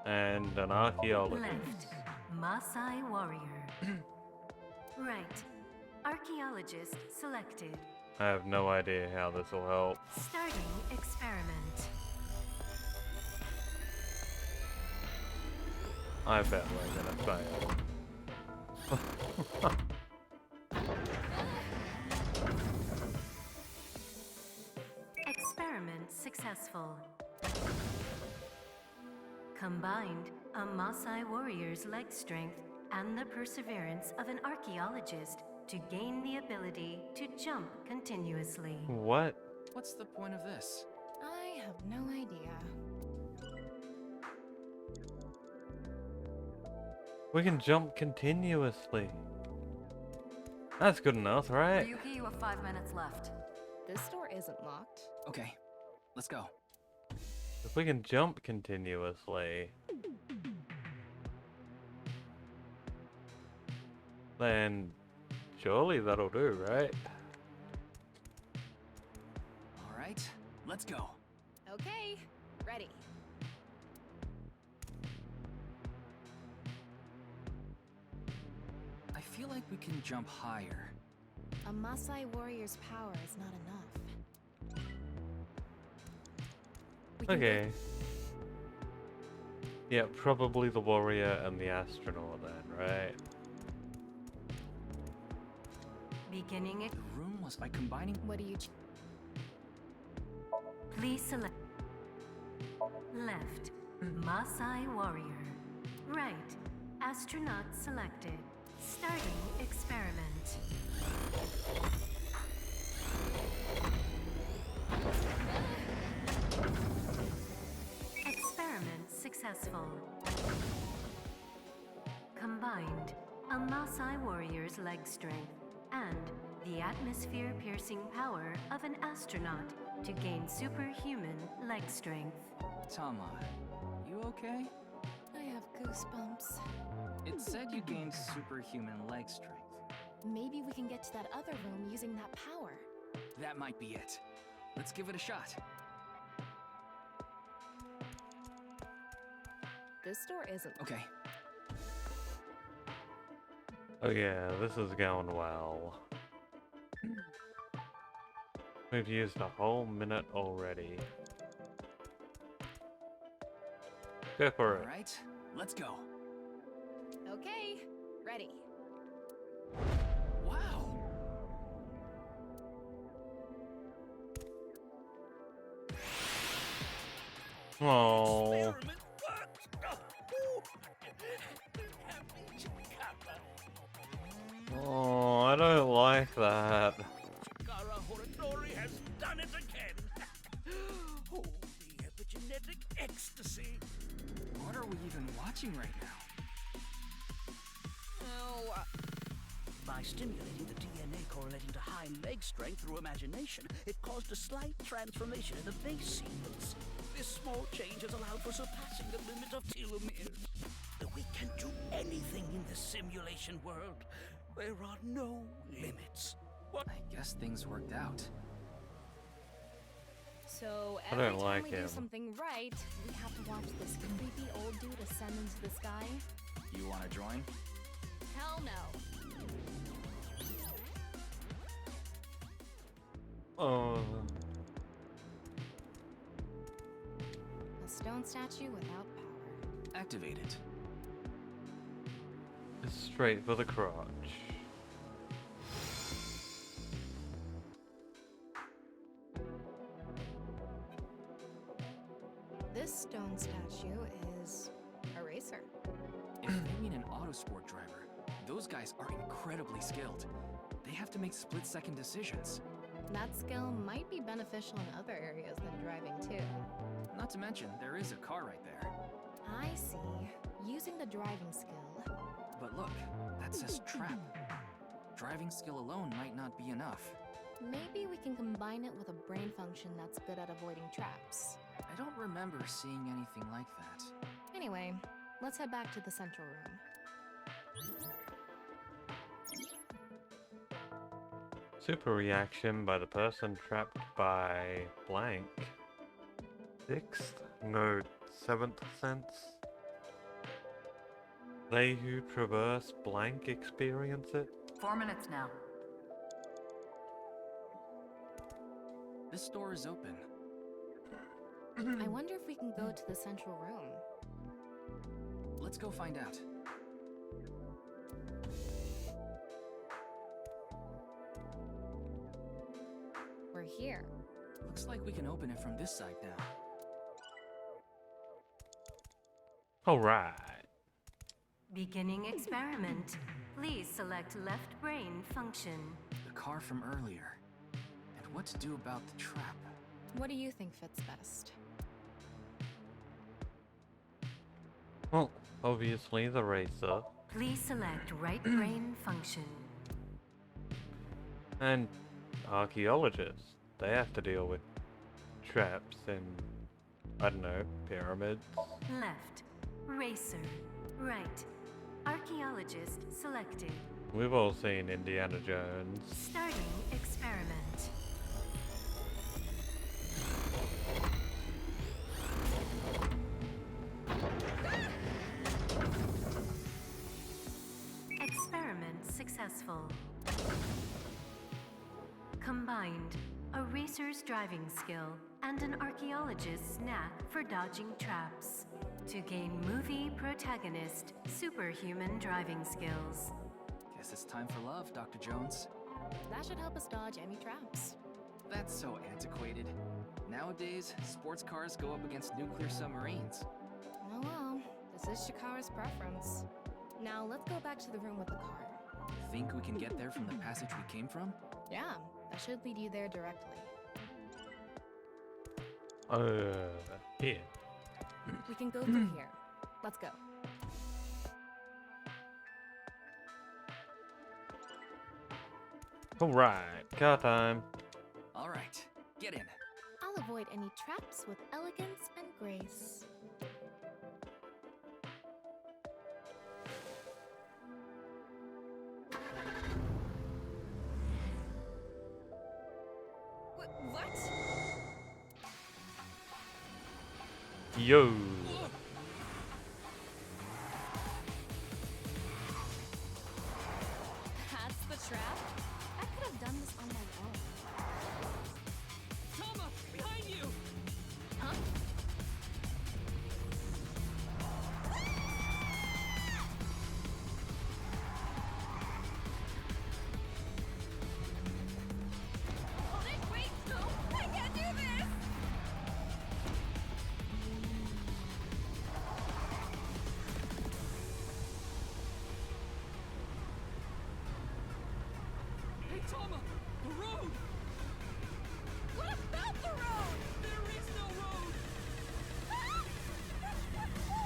and an archaeologist. Left, Maasai Warrior. Right, Archaeologist selected. I have no idea how this will help. Starting experiment. I bet we're gonna fail. Experiment successful. Combined, a Maasai warrior's leg strength and the perseverance of an archaeologist to gain the ability to jump continuously. What? What's the point of this? I have no idea. We can jump continuously. That's good enough, right? Ryuki, you have 5 minutes left. This door isn't locked. Okay, let's go. If we can jump continuously, then surely that'll do, right? All right, let's go. Okay, ready. I feel like we can jump higher. A Maasai warrior's power is not enough. We can Okay. Yeah, probably the warrior and the astronaut then, right? Beginning The room was by combining... What do you Please select. Left, Maasai Warrior. Right, Astronaut selected. Starting experiment. Experiment successful. Combined, a Maasai warrior's leg strength and the atmosphere-piercing power of an astronaut to gain superhuman leg strength. Tama, you okay? I have goosebumps. It said you gained superhuman leg strength. Maybe we can get to that other room using that power. That might be it. Let's give it a shot. This door isn't. Okay. Oh yeah, this is going well. We've used a whole minute already. Go for it. All right, let's go. Okay, ready. Wow. Oh. Oh, I don't like that. Kara Horadori has done it again. Oh, the epigenetic ecstasy. What are we even watching right now? Oh, by stimulating the DNA correlating to high leg strength through imagination, it caused a slight transformation in the base sequence. This small change has allowed for surpassing the limit of telomeres. We can do anything in the simulation world. There are no limits. What? I guess things worked out. So I every don't time like we him. do something right, we have to watch this creepy old dude ascend into the sky? You want to join? Hell no. Oh. A stone statue without power. Activate it. Straight for the crotch. This stone statue is a racer. If they mean an autosport driver, those guys are incredibly skilled. They have to make split-second decisions. That skill might be beneficial in other areas than driving too. Not to mention, there is a car right there. I see. Using the driving skill. But look, that says trap. Driving skill alone might not be enough. Maybe we can combine it with a brain function that's good at avoiding traps. I don't remember seeing anything like that. Anyway, let's head back to the central room. Super reaction by the person trapped by blank. 6th? No, 7th sense? They who traverse blank experience it? 4 minutes now. This door is open. I wonder if we can go to the central room. Let's go find out. We're here. Looks like we can open it from this side now. Alright. Beginning experiment. Please select left brain function. The car from earlier. And what to do about the trap. What do you think fits best? Well, obviously the racer. Please select right brain function. And archaeologists. They have to deal with traps and, I don't know, pyramids. Left. Racer. Right. Archaeologist selected. We've all seen Indiana Jones. Starting experiment. Experiment successful. Combined, a racer's driving skill and an archaeologist's knack for dodging traps to gain movie protagonist superhuman driving skills. Guess it's time for love, Dr. Jones. That should help us dodge any traps. That's so antiquated. Nowadays, sports cars go up against nuclear submarines. Oh well, this is Shikara's preference. Now let's go back to the room with the car. Think we can get there from the passage we came from? Yeah, that should lead you there directly. Here. We can go through here. Let's go. Alright, car time. Alright, get in. I'll avoid any traps with elegance and grace. What? Yo. That's the trap? I could have done this on my own. Tama, behind you! Huh? Hold it, wait, no! I can't do this! Hey, Tama! The road! What about the road? There is no road! Ah! What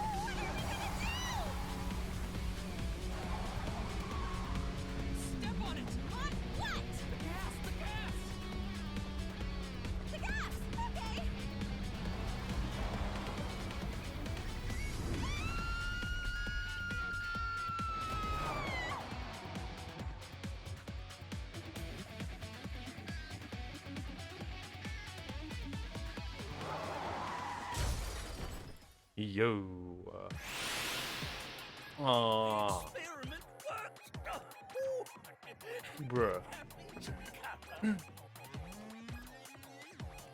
are we gonna do? Step on it! On what? The gas! The gas! The gas! Okay! Yo. Aww. Experiment worked! Bruh.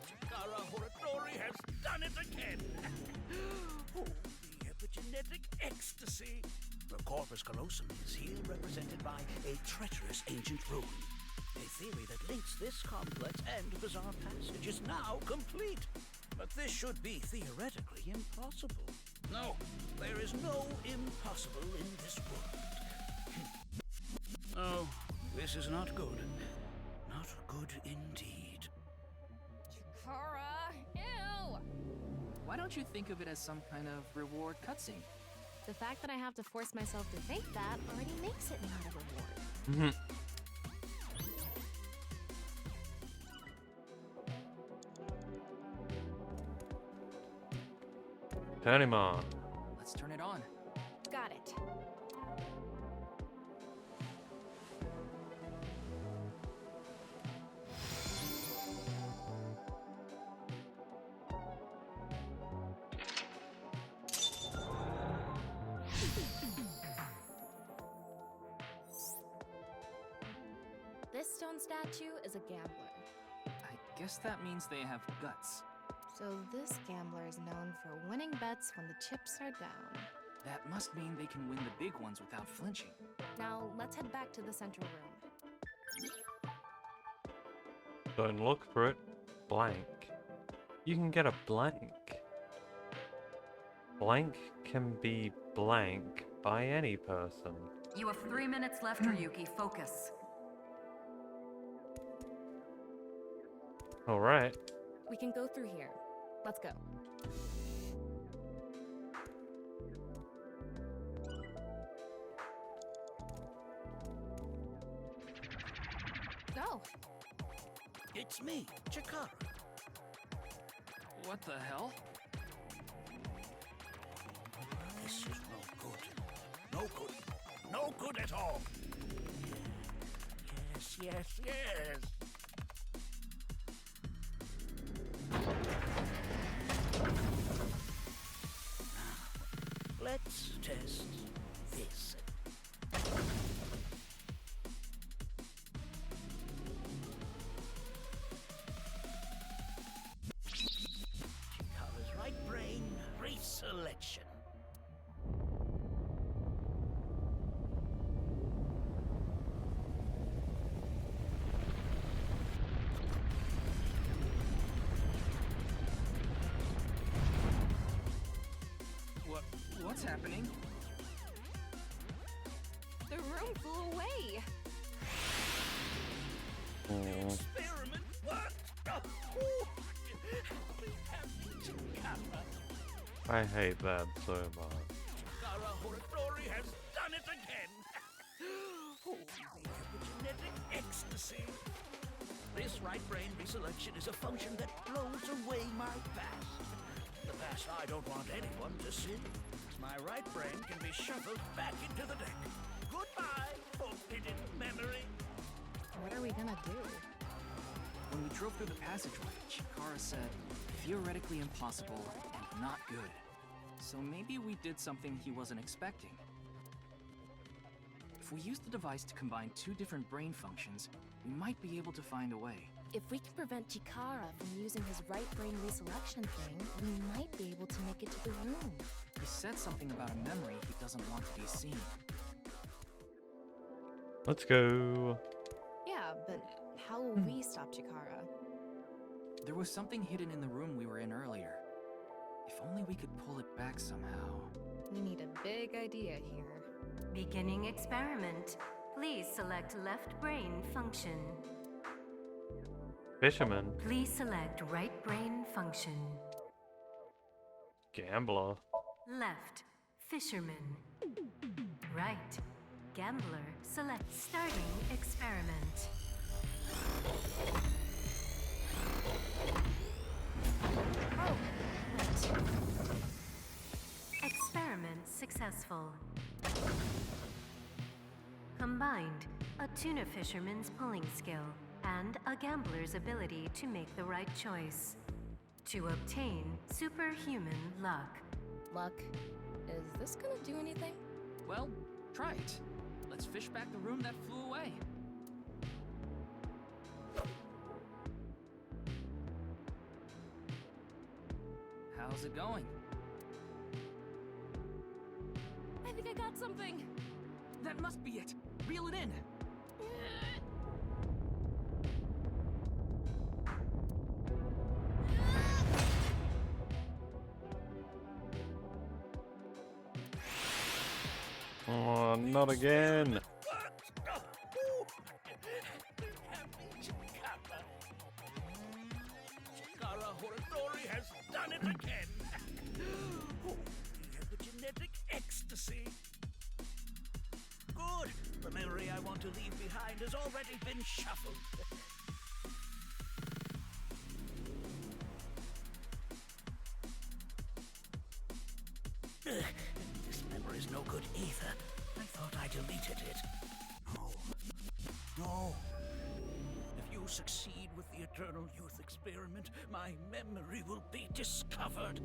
Chikara Horatori has done it again! Oh, the epigenetic ecstasy! The corpus callosum is here represented by a treacherous ancient rune. A theory that links this complex and bizarre passage is now complete. But this should be theoretically impossible. No, there is no impossible in this world. Oh, this is not good. Not good indeed. Chikara! Ew! Why don't you think of it as some kind of reward cutscene? The fact that I have to force myself to think that already makes it not a reward. Turn him on. Let's turn it on. Got it. This stone statue is a gambler. I guess that means they have guts. So this gambler is known for winning bets when the chips are down. That must mean they can win the big ones without flinching. Now, let's head back to the central room. Don't look for it. Blank. You can get a blank. Blank can be blank by any person. You have 3 minutes left, Ryuki. Focus. Alright. We can go through here. Let's go. Go. It's me, Chikara. What the hell? This is no good. No good. No good at all. Yes, yes, yes. Let's test this. Chikara's right brain reselection. What's happening? The room flew away. Oh. Experiment worked. I hate that so much. Chikara Horiflori has done it again. Oh, the genetic ecstasy. This right brain reselection is a function that blows away my past. The past I don't want anyone to see. My right brain can be shuffled back into the deck. Goodbye, forbidden memory. What are we gonna do? When we drove through the passageway, Chikara said, theoretically impossible and not good. So maybe we did something he wasn't expecting. If we use the device to combine 2 different brain functions, we might be able to find a way. If we can prevent Chikara from using his right brain reselection thing, we might be able to make it to the room. He said something about a memory he doesn't want to be seen. Let's go. Yeah, but how will we stop Chikara? There was something hidden in the room we were in earlier. If only we could pull it back somehow. We need a big idea here. Beginning experiment. Please select left brain function. Fisherman. Please select right brain function. Gambler. Left, fisherman. Right, gambler. Select starting experiment. Oh, wait. Experiment successful. Combined, a tuna fisherman's pulling skill and a gambler's ability to make the right choice. To obtain superhuman luck. Luck. Is this gonna do anything? Well, try it. Let's fish back the room that flew away. How's it going? I think I got something. That must be it. Reel it in. Oh, not again. Chikara Horiflori has done it again. Oh, the genetic ecstasy. Good. The memory I want to leave behind has already been shuffled. This memory's no good either. I thought I deleted it. No. No. If you succeed with the Eternal Youth experiment, my memory will be discovered.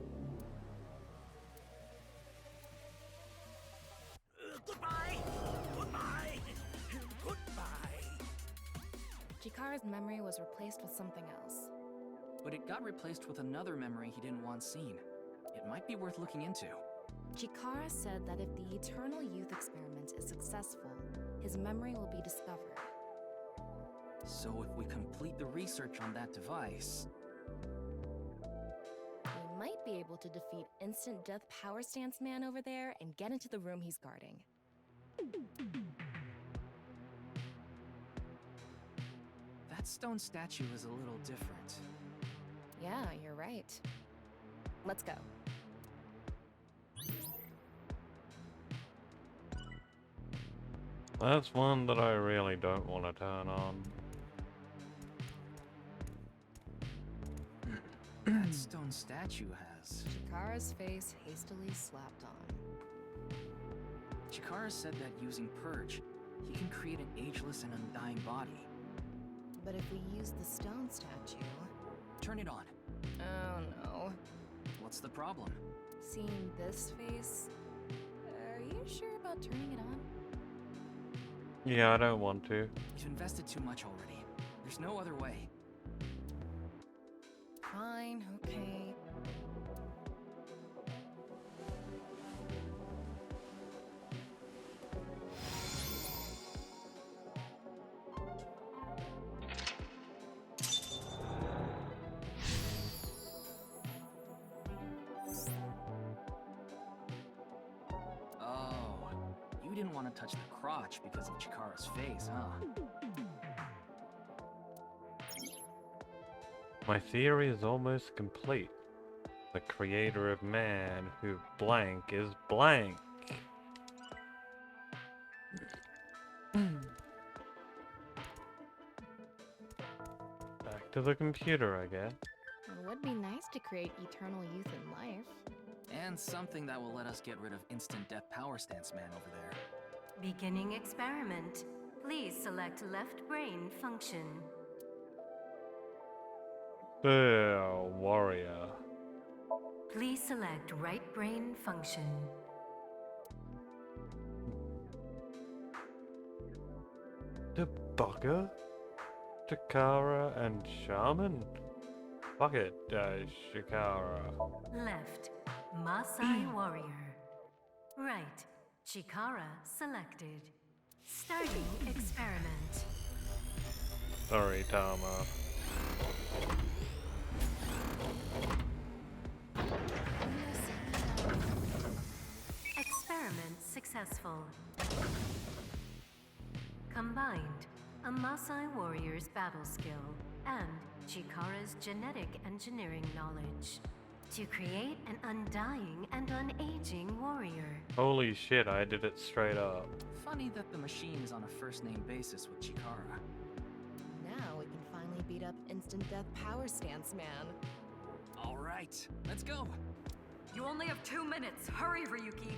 Goodbye! Goodbye! Goodbye! Chikara's memory was replaced with something else. But it got replaced with another memory he didn't want seen. It might be worth looking into. Chikara said that if the Eternal Youth experiment is successful, his memory will be discovered. So if we complete the research on that device... we might be able to defeat Instant Death Power Stance Man over there and get into the room he's guarding. That stone statue is a little different. Yeah, you're right. Let's go. That's one that I really don't want to turn on. That stone statue has... Chikara's face hastily slapped on. Chikara said that using Purge, he can create an ageless and undying body. But if we use the stone statue... Turn it on. Oh no. What's the problem? Seeing this face... Are you sure about turning it on? Yeah, I don't want to. You've invested too much already. There's no other way. Fine, okay. Oh, you didn't want to touch the crotch because of Chikara's face, huh? My theory is almost complete. The creator of man who blank is blank. Back to the computer, I guess. It would be nice to create eternal youth in life. And something that will let us get rid of Instant Death Power Stance Man over there. Beginning experiment. Please select left brain function. Warrior. Please select right brain function. Debugger? Chikara and Shaman? Fuck it, Chikara. Left, Maasai Warrior. Right, Chikara selected. Starting experiment. Sorry, Tama. Experiment successful. Combined, a Maasai warrior's battle skill and Chikara's genetic engineering knowledge to create an undying and unaging warrior. Holy shit, I did it straight up. Funny that the machine is on a first-name basis with Chikara. Now we can finally beat up Instant Death Power Stance Man. All right, let's go. You only have 2 minutes. Hurry, Ryuki.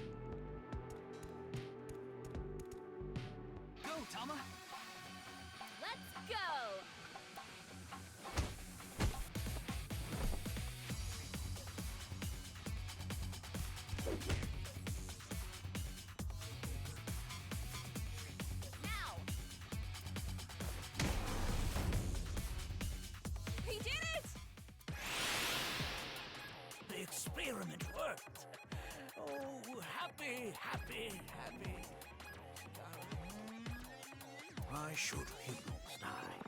Go, Tama. Let's go! Now! He did it! The experiment worked. Oh, happy, happy, happy. Why should humans die?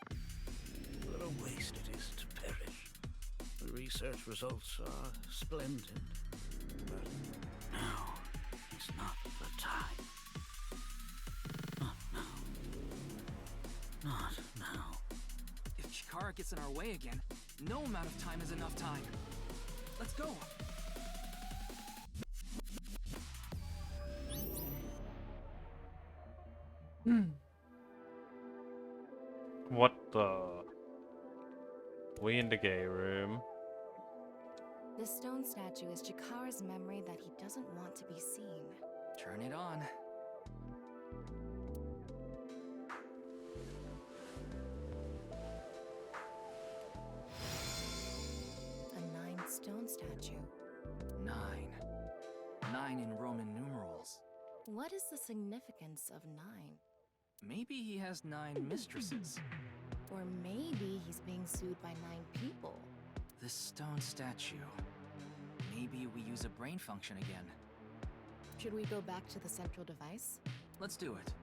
What a waste it is to perish. The research results are splendid. But now is not the time. Not now. Not now. If Chikara gets in our way again, no amount of time is enough time. Let's go. What the? We in the gay room. This stone statue is Chikara's memory that he doesn't want to be Turn it on. A 9-stone statue. 9. 9 in Roman numerals. What is the significance of 9? Maybe he has 9 mistresses. Or maybe he's being sued by 9 people. This stone statue. Maybe we use a brain function again. Should we go back to the central device? Let's do it.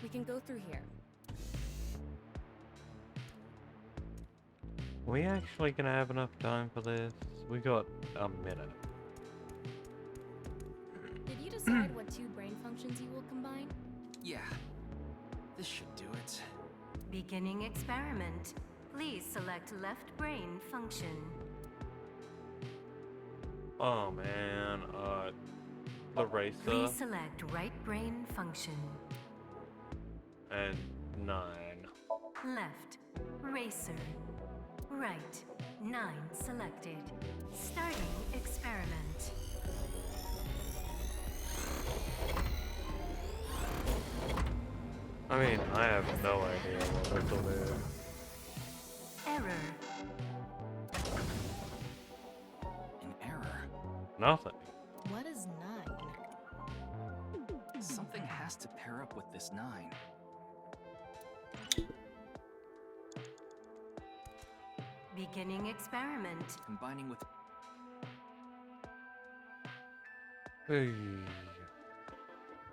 We can go through here. We actually gonna have enough time for this? We got a minute. Did you decide what 2 brain functions you will combine? Yeah. This should do it. Beginning experiment. Please select left brain function. Oh man, the racer Please select right brain function. and 9. Left. Racer. Right. 9 selected. Starting experiment. I mean, I have no idea what this will do. Error. An error. Nothing. What is 9? Something has to pair up with this 9. Beginning experiment. Combining with... Hey.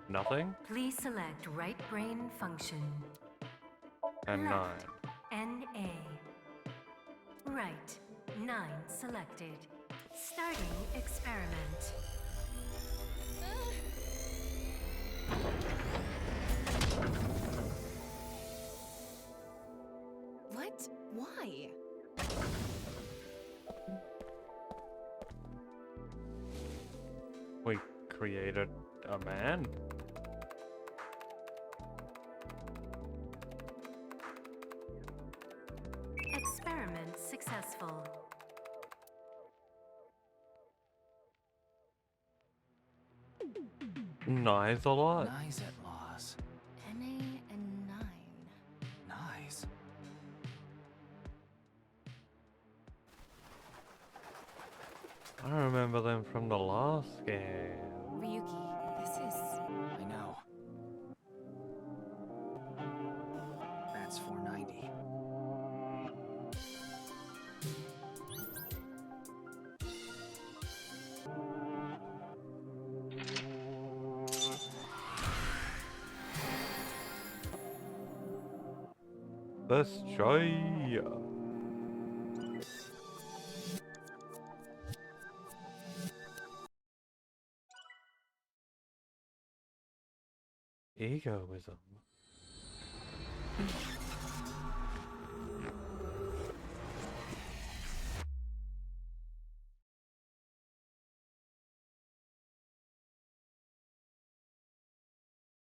Nothing? Please select right brain function. And 9. NA. Right. 9 selected. Starting experiment. What? Why? We created a man? Experiment successful. Nice a lot. Nice at laws. NA and 9. Nice. I remember them from the last game. Ryuki, this is... I know. That's 490. Let's try. Egoism.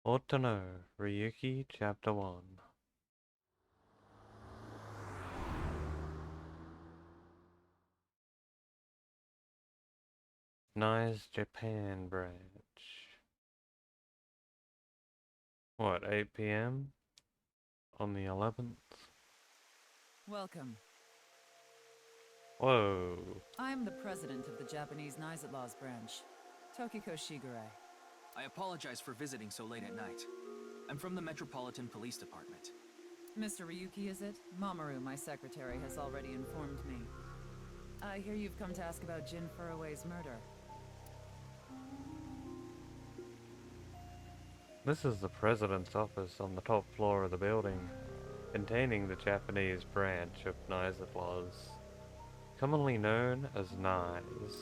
Ought to know. Ryuki, Chapter 1. Nice Japan branch. What, 8 p.m. on the 11th? Welcome. Whoa. I'm the president of the Japanese Knives Laws branch, Tokiko Shigure. I apologize for visiting so late at night. I'm from the Metropolitan Police Department. Mr. Ryuki, is it? Mamoru, my secretary, has already informed me. I hear you've come to ask about Jin Furroway's murder. This is the president's office on the top floor of the building, containing the Japanese branch of Knives Laws, commonly known as Knives.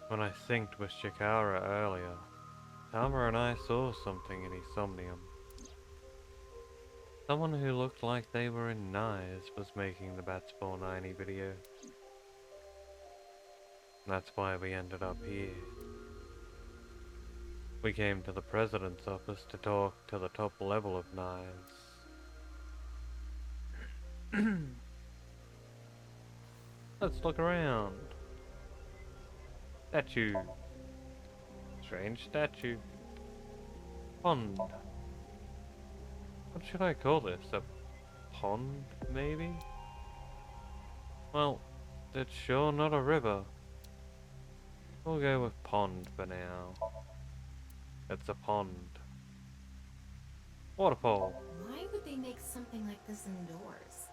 When I synced with Shikara earlier, Tama and I saw something in Insomnium. Someone who looked like they were in Knives was making the Bats 490 video. That's why we ended up here. We came to the president's office to talk to the top level of Knives. Let's look around. Statue. Strange statue. Pond. What should I call this? A pond, maybe? Well, it's sure not a river. We'll go with pond for now. It's a pond. Waterfall. Why would they make something like this indoors?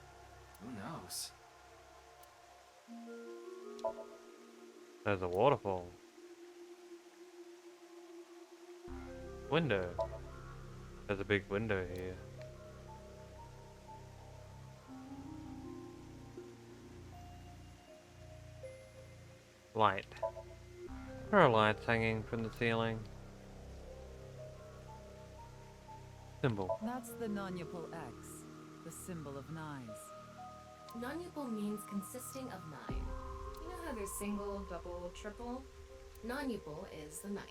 Who knows? There's a waterfall. Window. There's a big window here. Light. There are lights hanging from the ceiling. Symbol. That's the nonupal X, the symbol of knives. Non-upal means consisting of 9. You know how there's single, double, triple? Non-upal is the 9th.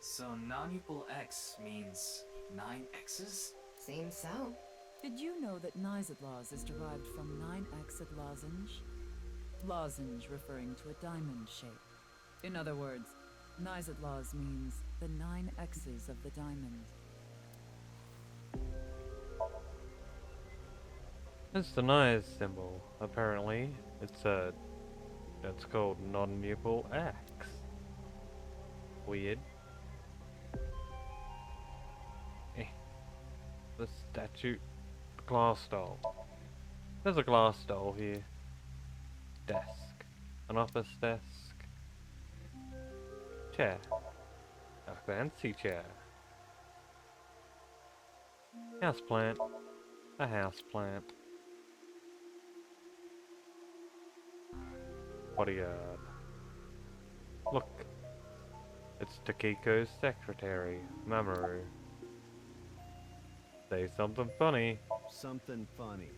So nonupal X means 9 X's? Seems so. Did you know that Nizadlaws is derived from 9-exed lozenge? Lozenge referring to a diamond shape. In other words, Nizadlaws means the 9 X's of the diamond. It's the nice symbol, apparently. It's called non-nupal X. Weird. The statue. Glass doll. There's a glass doll here. Desk. An office desk. Chair. A fancy chair. Houseplant. A houseplant. Bodyguard. Look. It's Takiko's secretary, Mamoru. Say something funny. Something funny.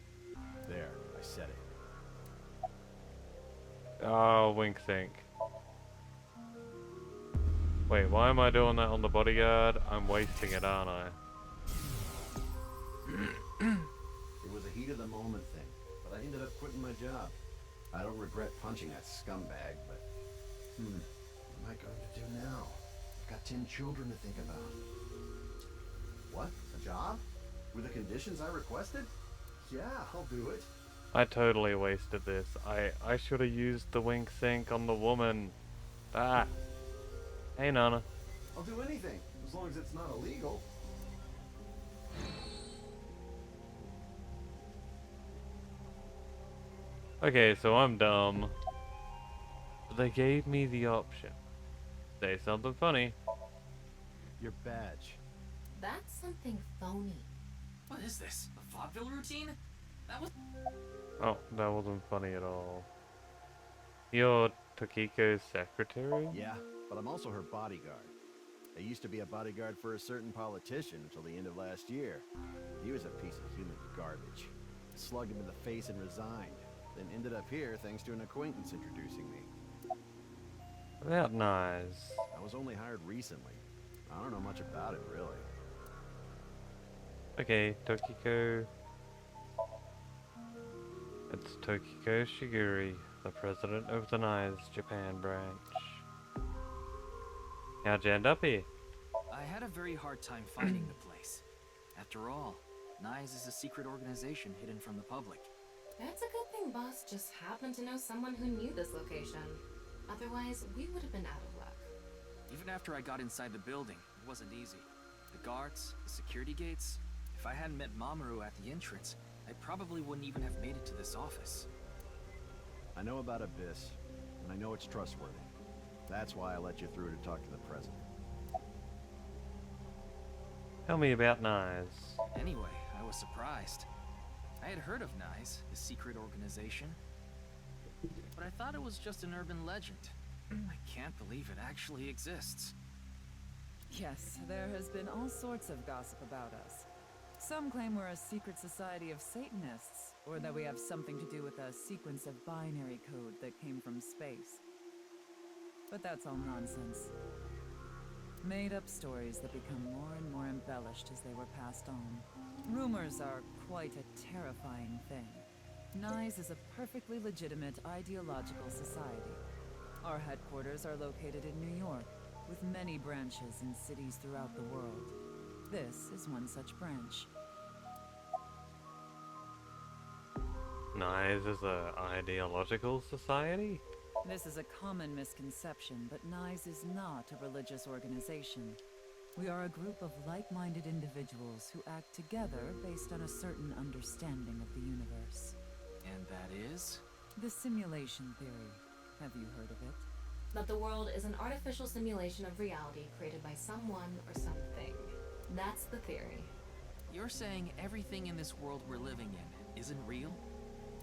There, I said it. Oh, wink sink. Wait, why am I doing that on the bodyguard? I'm wasting it, aren't I? It was a heat of the moment thing, but I ended up quitting my job. I don't regret punching that scumbag, but... what am I going to do now? I've got 10 children to think about. What? A job? With the conditions I requested? Yeah, I'll do it. I totally wasted this. I should have used the wink sink on the woman. Ah. Hey, Nana. I'll do anything, as long as it's not illegal. Okay, so I'm dumb. But they gave me the option. Say something funny. Your badge. That's something phony. What is this? A vaudeville routine? That was... Oh, that wasn't funny at all. You're Takiko's secretary? Yeah, but I'm also her bodyguard. I used to be a bodyguard for a certain politician until the end of last year. He was a piece of human garbage. I slugged him in the face and resigned. Then ended up here thanks to an acquaintance introducing me. That nice. I was only hired recently. I don't know much about it, really. Okay, Tokiko. It's Tokiko Shiguri, the president of the NICE Japan branch. How'd you end up here? I had a very hard time finding the place. After all, NICE is a secret organization hidden from the public. That's a good thing Boss just happened to know someone who knew this location. Otherwise, we would have been out of luck. Even after I got inside the building, it wasn't easy. The guards, the security gates. If I hadn't met Mamoru at the entrance, I probably wouldn't even have made it to this office. I know about Abyss, and I know it's trustworthy. That's why I let you through to talk to the president. Tell me about NICE. Anyway, I was surprised. I had heard of NICE, the secret organization, but I thought it was just an urban legend. I can't believe it actually exists. Yes, there has been all sorts of gossip about us. Some claim we're a secret society of Satanists, or that we have something to do with a sequence of binary code that came from space. But that's all nonsense. Made-up stories that become more and more embellished as they were passed on. Rumors are quite a terrifying thing. NICE is a perfectly legitimate ideological society. Our headquarters are located in New York, with many branches in cities throughout the world. This is one such branch. NICE is a ideological society? This is a common misconception, but NICE is not a religious organization. We are a group of like-minded individuals who act together based on a certain understanding of the universe. And that is? The simulation theory. Have you heard of it? That the world is an artificial simulation of reality created by someone or something. That's the theory. You're saying everything in this world we're living in isn't real?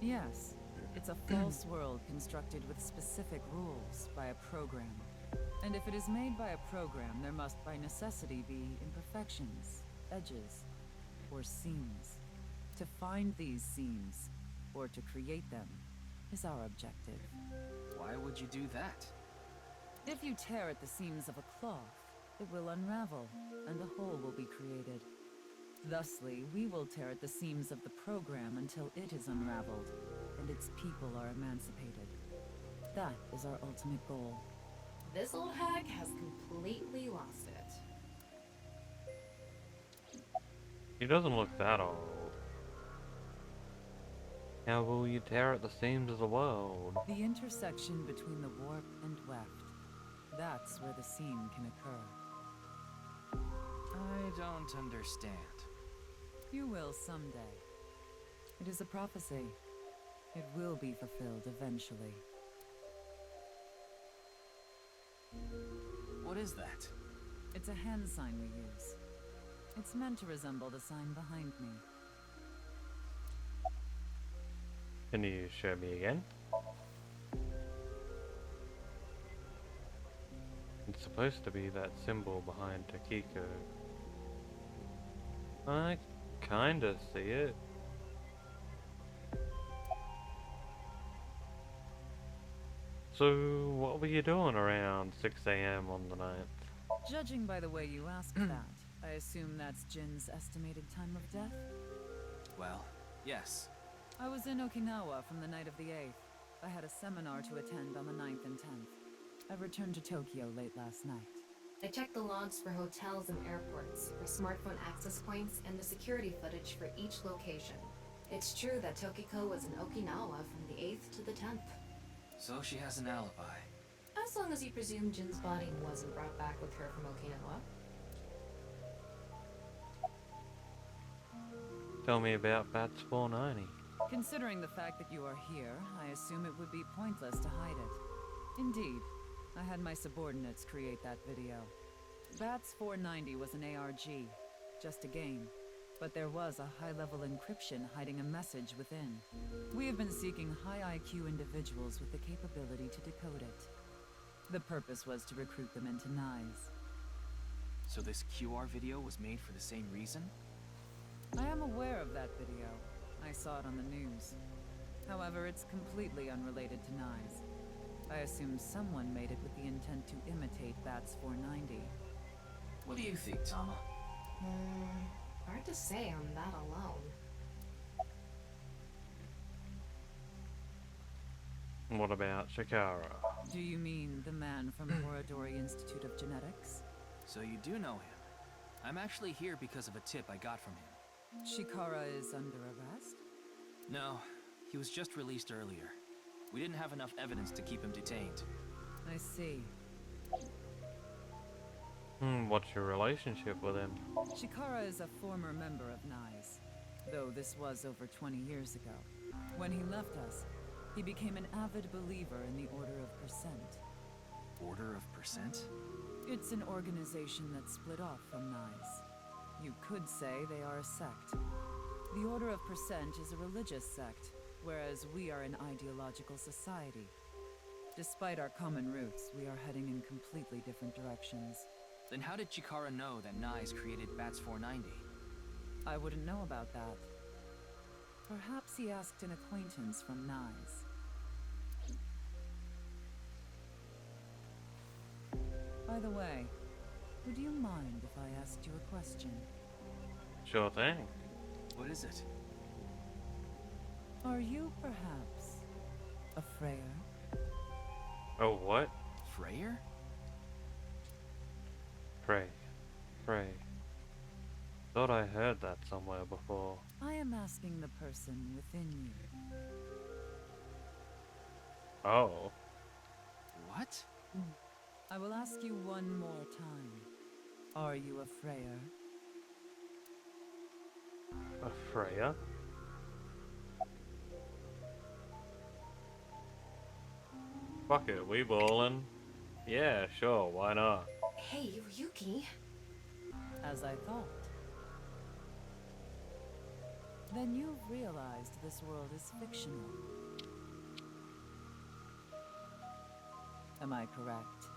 Yes. It's a false world constructed with specific rules by a program. And if it is made by a program, there must by necessity be imperfections, edges, or seams. To find these seams, or to create them, is our objective. Why would you do that? If you tear at the seams of a cloth, it will unravel, and a hole will be created. Thusly, we will tear at the seams of the program until it is unraveled, and its people are emancipated. That is our ultimate goal. This old hag has completely lost it. He doesn't look that old. How will you tear at the seams of the world? The intersection between the warp and weft. That's where the seam can occur. I don't understand. You will someday. It is a prophecy. It will be fulfilled eventually. What is that? It's a hand sign we use. It's meant to resemble the sign behind me. Can you show me again? It's supposed to be that symbol behind Takiko. I kinda see it. So, what were you doing around 6 AM on the 9th? Judging by the way you asked that, I assume that's Jin's estimated time of death? Well, yes. I was in Okinawa from the night of the 8th. I had a seminar to attend on the 9th and 10th. I returned to Tokyo late last night. I checked the logs for hotels and airports, for smartphone access points, and the security footage for each location. It's true that Tokiko was in Okinawa from the 8th to the 10th. So she has an alibi. As long as you presume Jin's body wasn't brought back with her from Okinawa. Tell me about Bats 490. Considering the fact that you are here, I assume it would be pointless to hide it. Indeed, I had my subordinates create that video. Bats 490 was an ARG, just a game. But there was a high-level encryption hiding a message within. We have been seeking high IQ individuals with the capability to decode it. The purpose was to recruit them into NICE. So this QR video was made for the same reason? I am aware of that video. I saw it on the news. However, it's completely unrelated to NICE. I assume someone made it with the intent to imitate Bats 490. What do you think, Tama? Hard to say on that alone. What about Shikara? Do you mean the man from Horodori Institute of Genetics? So you do know him. I'm actually here because of a tip I got from him. Shikara is under arrest? No, he was just released earlier. We didn't have enough evidence to keep him detained. I see. What's your relationship with him? Shikara is a former member of NICE, though this was over 20 years ago. When he left us, he became an avid believer in the Order of Percent. Order of Percent? It's an organization that split off from NICE. You could say they are a sect. The Order of Percent is a religious sect, whereas we are an ideological society. Despite our common roots, we are heading in completely different directions. Then how did Chikara know that NICE created Bats 490? I wouldn't know about that. Perhaps he asked an acquaintance from NICE. By the way, would you mind if I asked you a question? Sure thing. What is it? Are you perhaps a Freyer? Oh, what? Freyer? Frey. Frey. Thought I heard that somewhere before. I am asking the person within you. Oh. What? I will ask you one more time. Are you a Freyer? A Freya? Fuck it, we ballin'? Yeah, sure, why not? Hey, Ryuki. As I thought. Then you've realized this world is fictional. Am I correct?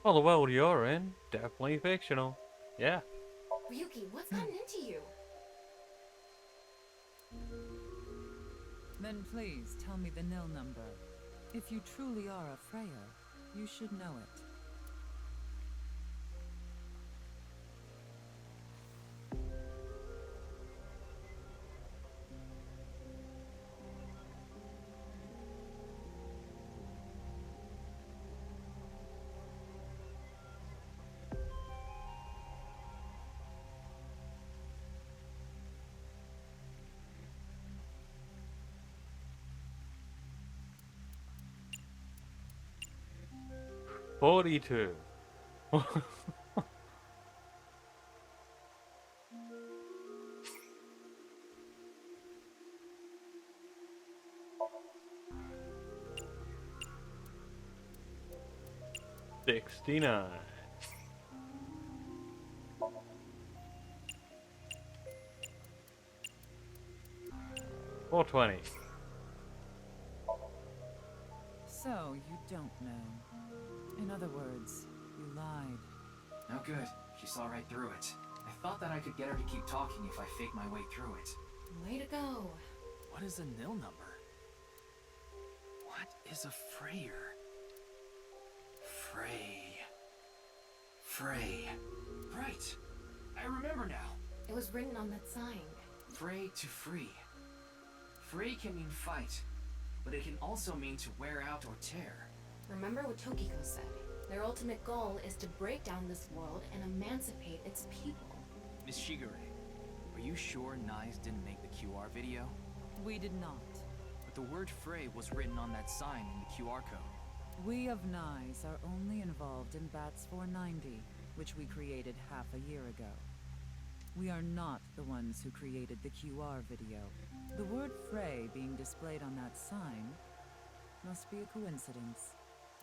Well, the world you're in, definitely fictional. Yeah. Ryuki, what's gotten into you? Then please tell me the nil number. If you truly are a Freya, you should know it. $42. $69. 420. So, you don't know. In other words, you lied. No good. She saw right through it. I thought that I could get her to keep talking if I faked my way through it. Way to go. What is a nil number? What is a Freyer? Frey. Right. I remember now. It was written on that sign. Frey to free. Free can mean fight, but it can also mean to wear out or tear. Remember what Tokiko said. Their ultimate goal is to break down this world and emancipate its people. Miss Shigure, are you sure Nyes didn't make the QR video? We did not. But the word Frey was written on that sign in the QR code. We of Nyes are only involved in Bats 490, which we created half a year ago. We are not the ones who created the QR video. The word Frey being displayed on that sign must be a coincidence.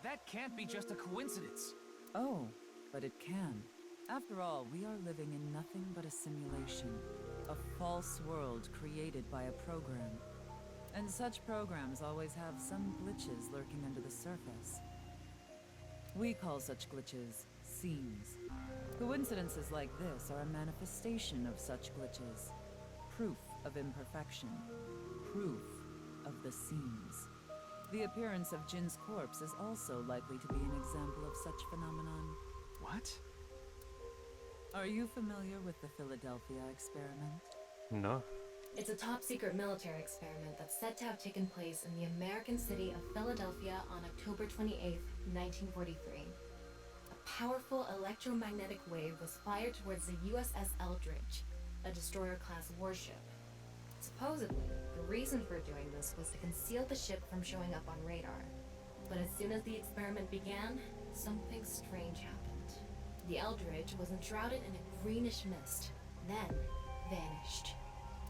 That can't be just a coincidence. Oh, but it can. After all, we are living in nothing but a simulation. A false world created by a program. And such programs always have some glitches lurking under the surface. We call such glitches seams. Coincidences like this are a manifestation of such glitches. Proof of imperfection. Proof of the seams. The appearance of Jin's corpse is also likely to be an example of such phenomenon. What? Are you familiar with the Philadelphia experiment? No. It's a top-secret military experiment that's said to have taken place in the American city of Philadelphia on October 28, 1943. A powerful electromagnetic wave was fired towards the USS Eldridge, a destroyer-class warship. Supposedly, the reason for doing this was to conceal the ship from showing up on radar. But as soon as the experiment began, something strange happened. The Eldridge was enshrouded in a greenish mist, then vanished.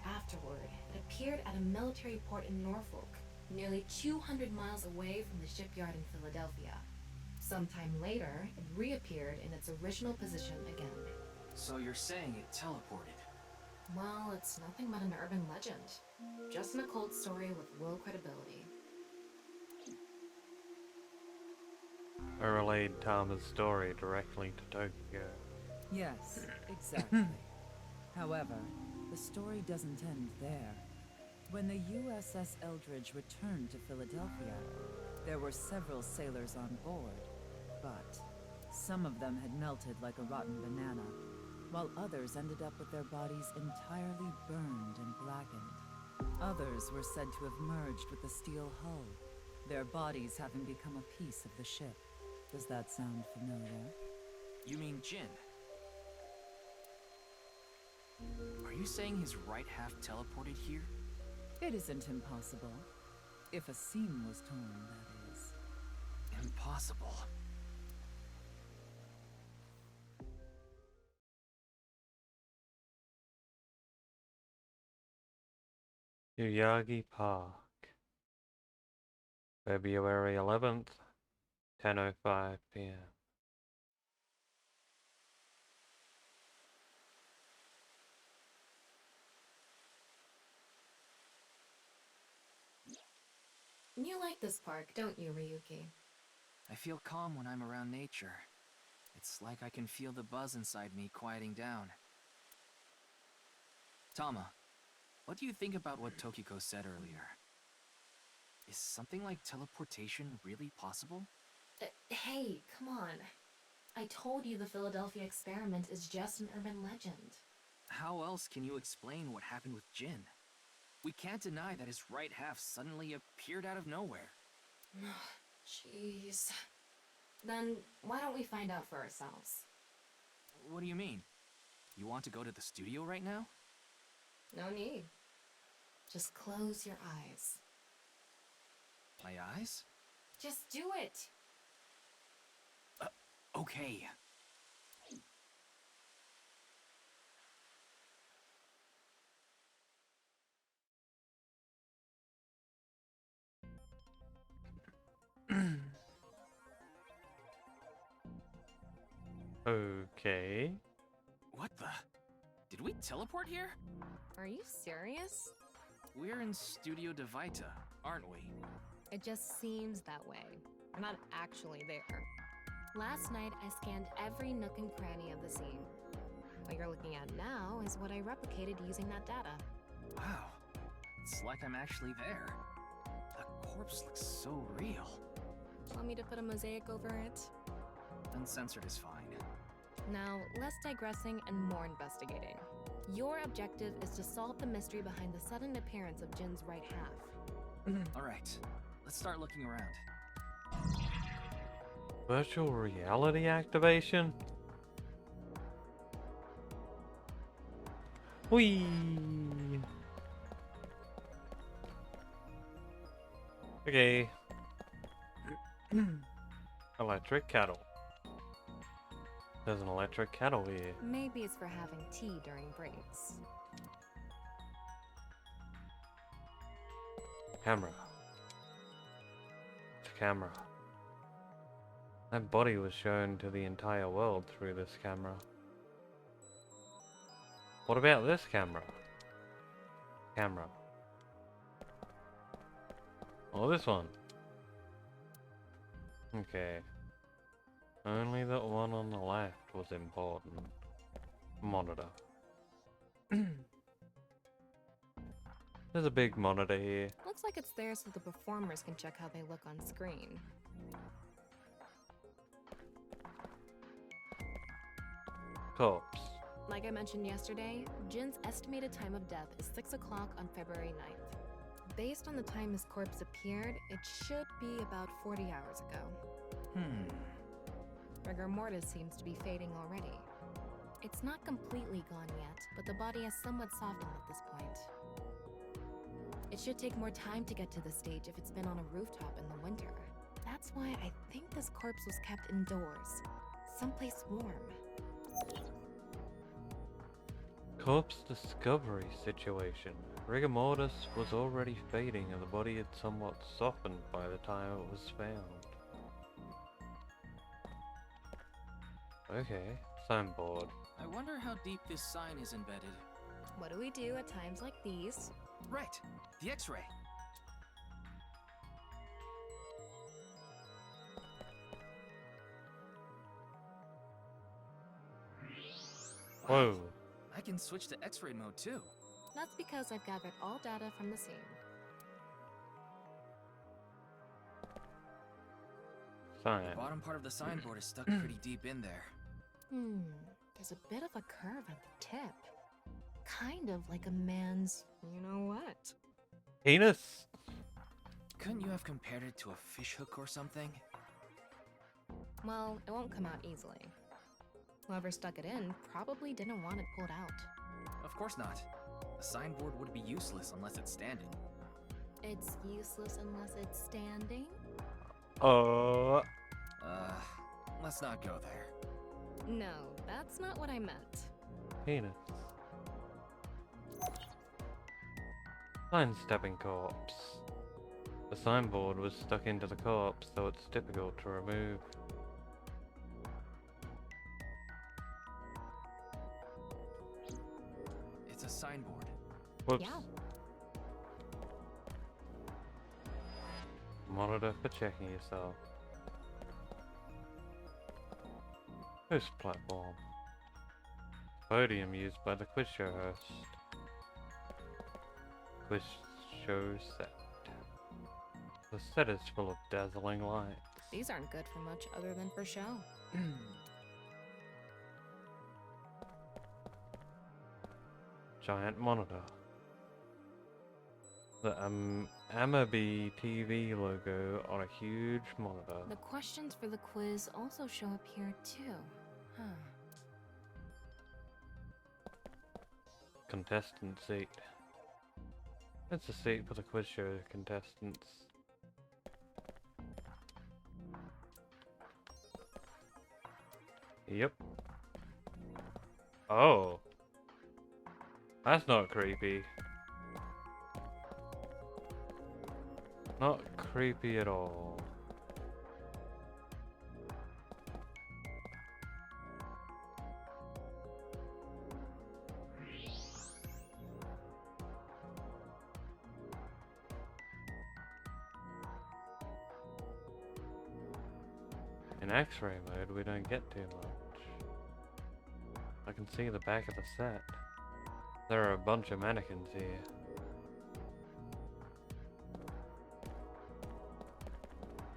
Afterward, it appeared at a military port in Norfolk, nearly 200 miles away from the shipyard in Philadelphia. Sometime later, it reappeared in its original position again. So you're saying it teleported? Well, it's nothing but an urban legend. Just an occult story with low credibility. I relayed Tama's story directly to Tokyo. Yes, exactly. However, the story doesn't end there. When the USS Eldridge returned to Philadelphia, there were several sailors on board, but some of them had melted like a rotten banana. while others ended up with their bodies entirely burned and blackened. Others were said to have merged with the steel hull, their bodies having become a piece of the ship. Does that sound familiar? You mean Jin? Are you saying his right half teleported here? It isn't impossible. If a seam was torn, that is. Impossible. Yuyagi Park. February 11th, 10:05 p.m. You like this park, don't you, Ryuki? I feel calm when I'm around nature. It's like I can feel the buzz inside me quieting down. Tama, what do you think about what Tokiko said earlier? Is something like teleportation really possible? Hey, come on. I told you the Philadelphia experiment is just an urban legend. How else can you explain what happened with Jin? We can't deny that his right half suddenly appeared out of nowhere. Jeez. Then why don't we find out for ourselves? What do you mean? You want to go to the studio right now? No need. Just close your eyes. My eyes? Just do it! Okay. Okay. What the? Did we teleport here? Are you serious? We're in Studio Devita, aren't we? It just seems that way. We're not actually there. Last night, I scanned every nook and cranny of the scene. What you're looking at now is what I replicated using that data. Wow. It's like I'm actually there. The corpse looks so real. Want me to put a mosaic over it? Uncensored is fine. Now, less digressing and more investigating. Your objective is to solve the mystery behind the sudden appearance of Jin's right half. Alright, let's start looking around. Virtual reality activation? Whee! Okay. Electric kettle. There's an electric kettle here. Maybe it's for having tea during breaks. Camera. It's a camera. That body was shown to the entire world through this camera. What about this camera? Camera. Oh, this one. Okay. Only that one on the left was important. Monitor. There's a big monitor here. Looks like it's there so the performers can check how they look on screen. Corpse. Like I mentioned yesterday, Jin's estimated time of death is 6 o'clock on February 9th. Based on the time his corpse appeared, it should be about 40 hours ago. Rigor mortis seems to be fading already. It's not completely gone yet, but the body has somewhat softened at this point. It should take more time to get to the stage if it's been on a rooftop in the winter. That's why I think this corpse was kept indoors, someplace warm. Corpse discovery situation. Rigor mortis was already fading and the body had somewhat softened by the time it was found. Okay, signboard. I wonder how deep this sign is embedded. What do we do at times like these? Right, the X-ray. Whoa. I can switch to X-ray mode too. That's because I've gathered all data from the scene. Sign. The bottom part of the signboard is stuck pretty deep in there. There's a bit of a curve at the tip. Kind of like a man's, you know what? Penis? Couldn't you have compared it to a fishhook or something? Well, it won't come out easily. Whoever stuck it in probably didn't want it pulled out. Of course not. A signboard would be useless unless it's standing. It's useless unless it's standing? Let's not go there. No, that's not what I meant. Penis. Sign-stabbing corpse. The signboard was stuck into the corpse, so it's difficult to remove. It's a signboard. Whoops. Yeah. Monitor for checking yourself. Host platform. Podium used by the quiz show host. Quiz show set. The set is full of dazzling lights. These aren't good for much other than for show. Giant monitor. The Amabi TV logo on a huge monitor. The questions for the quiz also show up here too. Huh. Contestant seat. That's a seat for the quiz show contestants. Yep. Oh. That's not creepy. Not creepy at all. In X-ray mode, we don't get too much. I can see the back of the set. There are a bunch of mannequins here.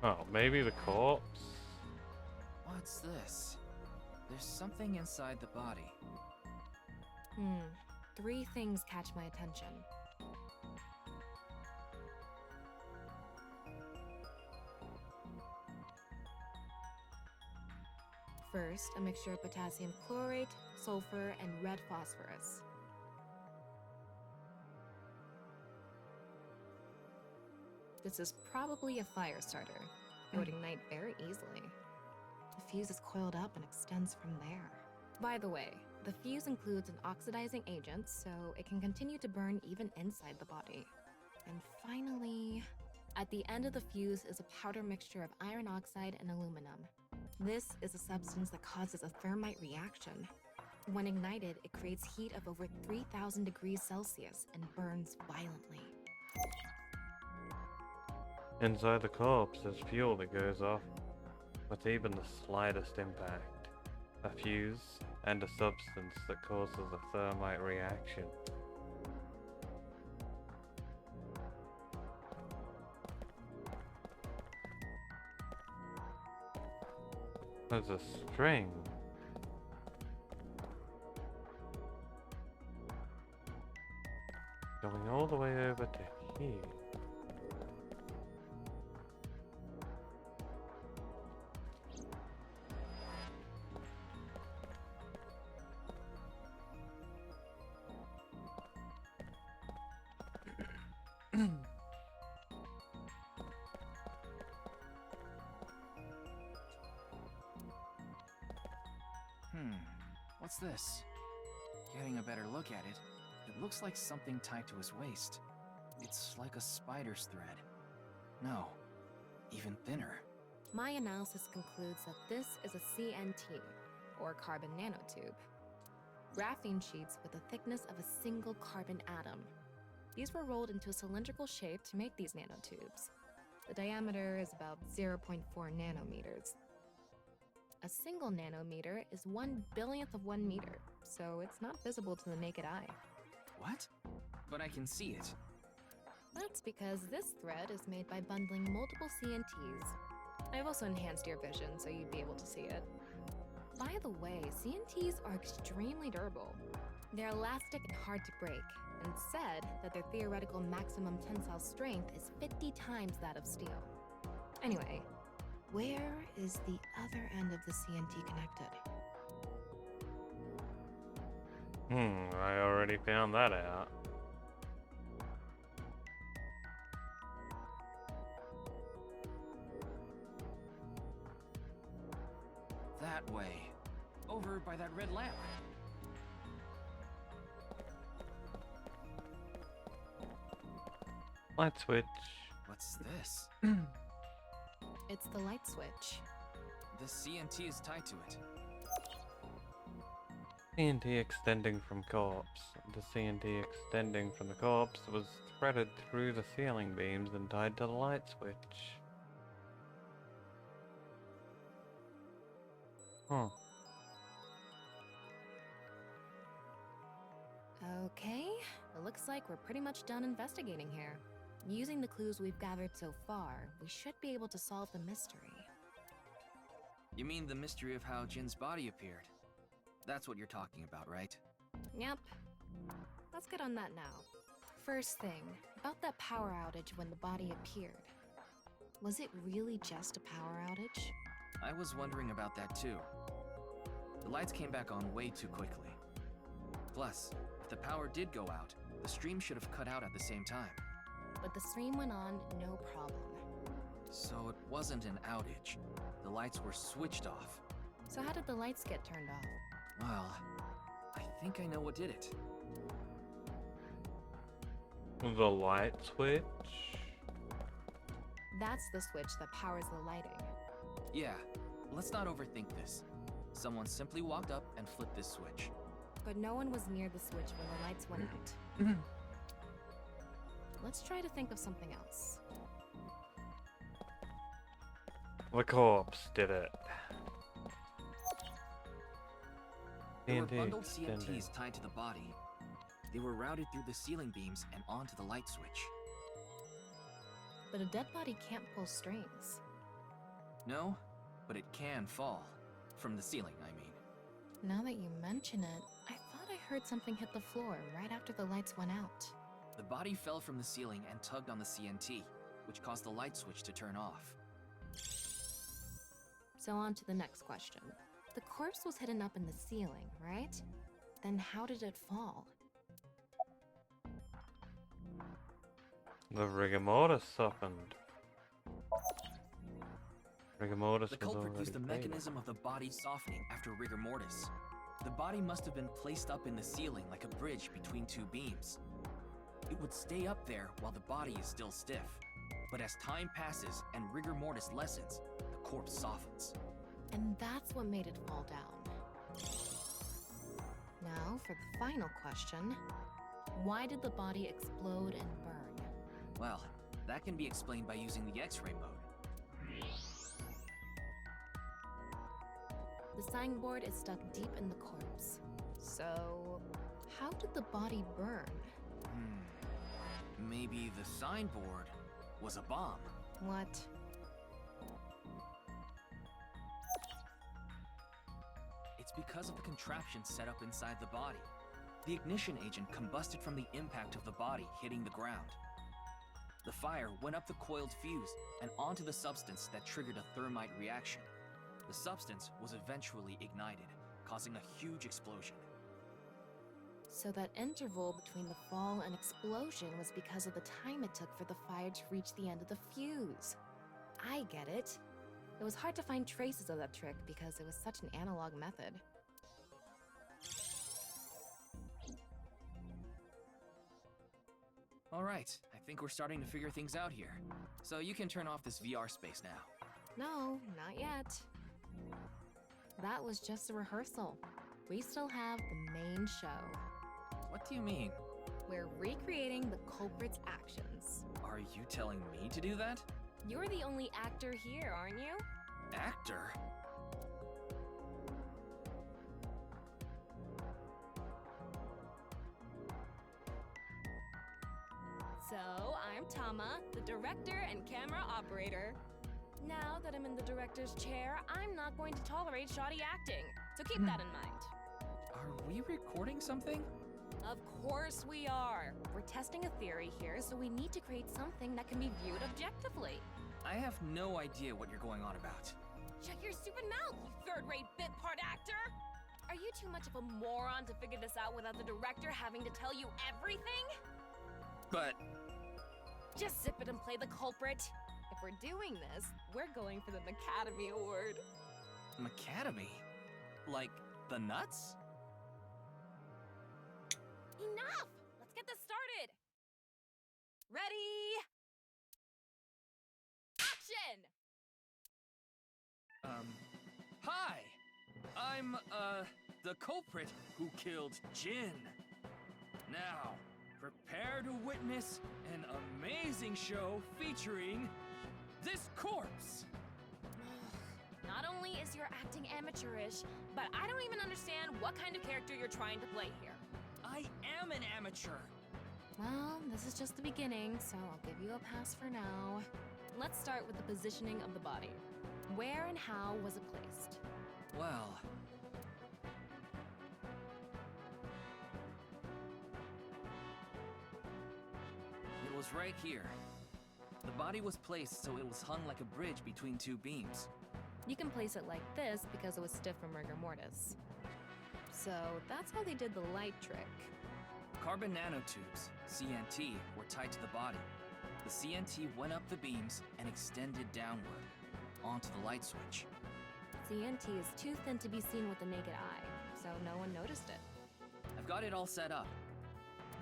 Oh, maybe the corpse? What's this? There's something inside the body. 3 things catch my attention. First, a mixture of potassium chlorate, sulfur, and red phosphorus. This is probably a fire starter. It would ignite very easily. The fuse is coiled up and extends from there. By the way, the fuse includes an oxidizing agent, so it can continue to burn even inside the body. And finally, at the end of the fuse is a powder mixture of iron oxide and aluminum. This is a substance that causes a thermite reaction. When ignited, it creates heat of over 3,000 degrees Celsius and burns violently. Inside the corpse, there's fuel that goes off with even the slightest impact. A fuse and a substance that causes a thermite reaction. There's a string. Going all the way over to here. What's this? Getting a better look at it, it looks like something tied to his waist. It's like a spider's thread. No, even thinner. My analysis concludes that this is a CNT, or carbon nanotube. Graphene sheets with the thickness of a single carbon atom. These were rolled into a cylindrical shape to make these nanotubes. The diameter is about 0.4 nanometers. A single nanometer is 1/1000th of 1 meter, so it's not visible to the naked eye. What? But I can see it. That's because this thread is made by bundling multiple CNTs. I've also enhanced your vision so you'd be able to see it. By the way, CNTs are extremely durable. They're elastic and hard to break, and it's said that their theoretical maximum tensile strength is 50 times that of steel. Anyway, where is the other end of the CNT connected? I already found that out. That way. Over by that red lamp. Light switch. What's this? It's the light switch. The CNT is tied to it. CNT extending from corpse. The CNT extending from the corpse was threaded through the ceiling beams and tied to the light switch. Huh. Okay, it looks like we're pretty much done investigating here. Using the clues we've gathered so far, we should be able to solve the mystery. You mean the mystery of how Jin's body appeared? That's what you're talking about, right? Yep. Let's get on that now. First thing, about that power outage when the body appeared. Was it really just a power outage? I was wondering about that too. The lights came back on way too quickly. Plus, if the power did go out, the stream should have cut out at the same time. But the stream went on, no problem. So it wasn't an outage. The lights were switched off. So how did the lights get turned off? Well, I think I know what did it. The light switch? That's the switch that powers the lighting. Yeah, let's not overthink this. Someone simply walked up and flipped this switch. But no one was near the switch when the lights went out. Let's try to think of something else. The corpse did it. There were CNT bundled extending. CNTs tied to the body. They were routed through the ceiling beams and onto the light switch. But a dead body can't pull strings. No, but it can fall. From the ceiling, I mean. Now that you mention it, I thought I heard something hit the floor right after the lights went out. The body fell from the ceiling and tugged on the CNT, which caused the light switch to turn off. So on to the next question. The corpse was hidden up in the ceiling, right? Then how did it fall? The rigor mortis softened. Rigor mortis The was culprit already used the fading. mechanism of the body softening after rigor mortis. The body must have been placed up in the ceiling like a bridge between two beams. It would stay up there while the body is still stiff. But as time passes and rigor mortis lessens, the corpse softens. And that's what made it fall down. Now for the final question. Why did the body explode and burn? Well, that can be explained by using the X-ray mode. The signboard is stuck deep in the corpse. So, how did the body burn? Maybe the signboard was a bomb. What? It's because of the contraption set up inside the body. The ignition agent combusted from the impact of the body hitting the ground. The fire went up the coiled fuse and onto the substance that triggered a thermite reaction. The substance was eventually ignited, causing a huge explosion. So that interval between the fall and explosion was because of the time it took for the fire to reach the end of the fuse. I get it. It was hard to find traces of that trick because it was such an analog method. All right, I think we're starting to figure things out here. So you can turn off this VR space now. No, not yet. That was just a rehearsal. We still have the main show. What do you mean? We're recreating the culprit's actions. Are you telling me to do that? You're the only actor here, aren't you? Actor? So, I'm Tama, the director and camera operator. Now that I'm in the director's chair, I'm not going to tolerate shoddy acting. so keep that in mind. Are we recording something? Of course we are. We're testing a theory here, so we need to create something that can be viewed objectively. I have no idea what you're going on about. Shut your stupid mouth, you third-rate bit part actor! Are you too much of a moron to figure this out without the director having to tell you everything? But... Just zip it and play the culprit. If we're doing this, we're going for the Academy Award. Macadamy? Like, the nuts? Enough! Let's get this started! Ready? Action! Hi! I'm, the culprit who killed Jin. Now, prepare to witness an amazing show featuring this corpse. Not only is your acting amateurish, but I don't even understand what kind of character you're trying to play here. I am an amateur. Well, this is just the beginning, so I'll give you a pass for now. Let's start with the positioning of the body. Where and how was it placed? Well... it was right here. The body was placed so it was hung like a bridge between two beams. You can place it like this because it was stiff from rigor mortis. So that's how they did the light trick. Carbon nanotubes, CNT, were tied to the body. The CNT went up the beams and extended downward, onto the light switch. CNT is too thin to be seen with the naked eye, so no one noticed it. I've got it all set up.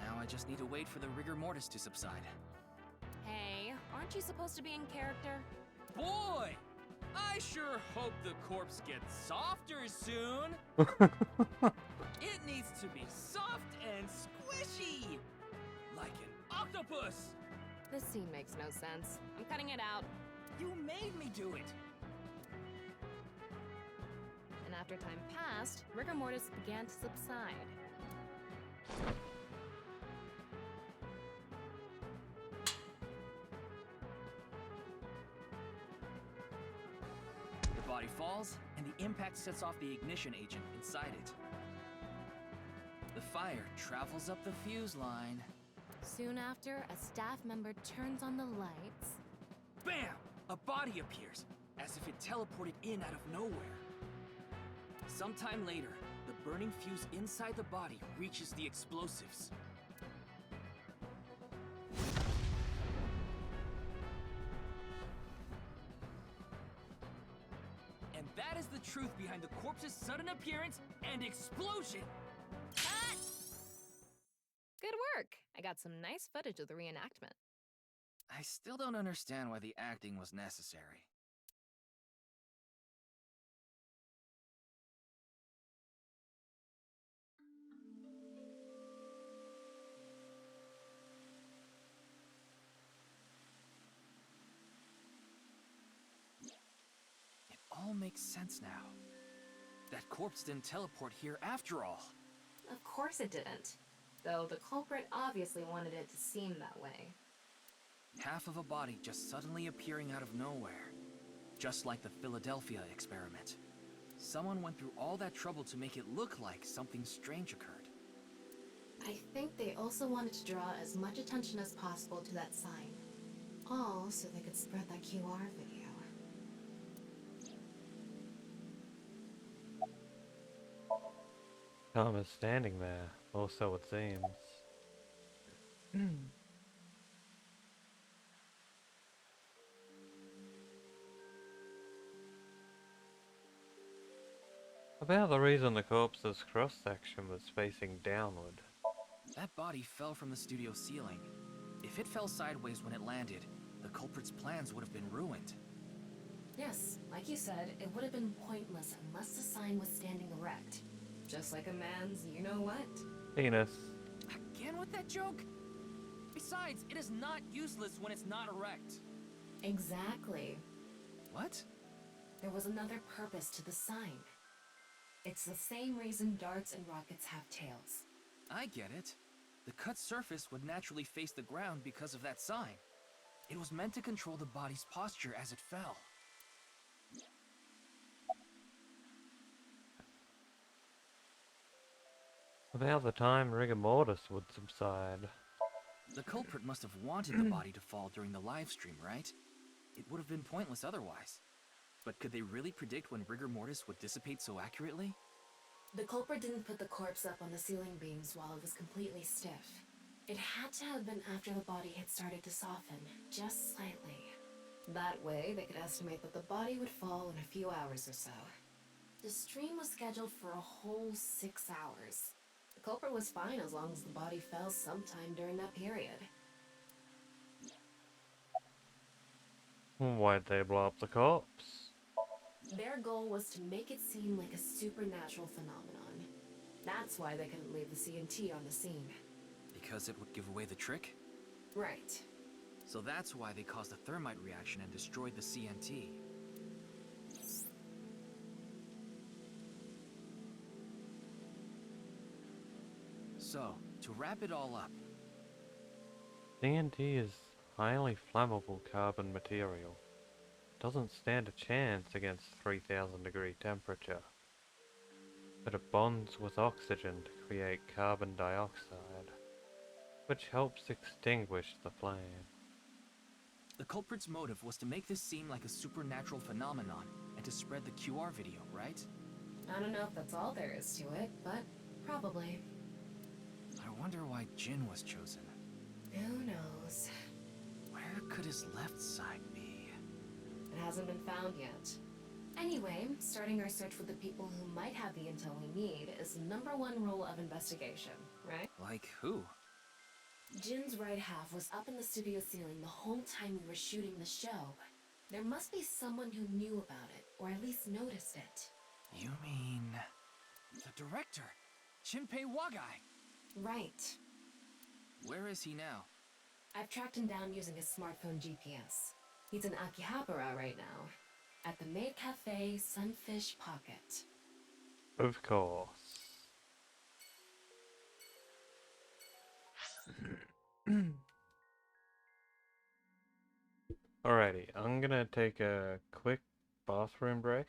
Now I just need to wait for the rigor mortis to subside. Hey, aren't you supposed to be in character? Boy! I sure hope the corpse gets softer soon! It needs to be soft and squishy! Like an octopus! This scene makes no sense. I'm cutting it out. You made me do it! And after time passed, rigor mortis began to subside. The body falls, and the impact sets off the ignition agent inside it. The fire travels up the fuse line. Soon after, a staff member turns on the lights. Bam! A body appears, as if it teleported in out of nowhere. Sometime later, the burning fuse inside the body reaches the explosives. And that is the truth behind the corpse's sudden appearance and explosion! Cut! Good work! I got some nice footage of the reenactment. I still don't understand why the acting was necessary. It all makes sense now. That corpse didn't teleport here after all. Of course it didn't. Though the culprit obviously wanted it to seem that way. Half of a body just suddenly appearing out of nowhere. Just like the Philadelphia experiment. Someone went through all that trouble to make it look like something strange occurred. I think they also wanted to draw as much attention as possible to that sign. All so they could spread that QR video. Tom is standing there, or so it seems. About the reason the corpse's cross-section was facing downward. That body fell from the studio ceiling. If it fell sideways when it landed, the culprit's plans would have been ruined. Yes, like you said, it would have been pointless unless the sign was standing erect. Just like a man's you-know-what. Penis. Again with that joke? Besides, it is not useless when it's not erect. Exactly. What? There was another purpose to the sign. It's the same reason darts and rockets have tails. I get it. The cut surface would naturally face the ground because of that sign. It was meant to control the body's posture as it fell. About the time rigor mortis would subside. The culprit must have wanted the body to fall during the live stream, right? It would have been pointless otherwise. But could they really predict when rigor mortis would dissipate so accurately? The culprit didn't put the corpse up on the ceiling beams while it was completely stiff. It had to have been after the body had started to soften, just slightly. That way, they could estimate that the body would fall in a few hours or so. The stream was scheduled for a whole 6 hours. The culprit was fine as long as the body fell sometime during that period. Why'd they blow up the corpse? Their goal was to make it seem like a supernatural phenomenon. That's why they couldn't leave the CNT on the scene. Because it would give away the trick? Right. So that's why they caused a thermite reaction and destroyed the CNT. So, to wrap it all up. TNT is highly flammable carbon material. Doesn't stand a chance against 3000 degree temperature. But it bonds with oxygen to create carbon dioxide, which helps extinguish the flame. The culprit's motive was to make this seem like a supernatural phenomenon and to spread the QR video, right? I don't know if that's all there is to it, but probably. I wonder why Jin was chosen. Who knows? Where could his left side be? It hasn't been found yet. Anyway, starting our search with the people who might have the intel we need is the #1 rule of investigation, right? Like who? Jin's right half was up in the studio ceiling the whole time we were shooting the show. There must be someone who knew about it, or at least noticed it. You mean... the director, Shinpei Wagai. Right. Where is he now? I've tracked him down using his smartphone GPS. He's in Akihabara right now, at the Maid Cafe Sunfish Pocket. Of course. Alrighty, I'm gonna take a quick bathroom break.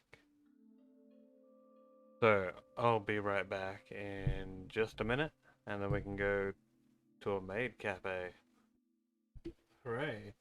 So, I'll be right back in just a minute, and then we can go to a maid cafe. Hooray.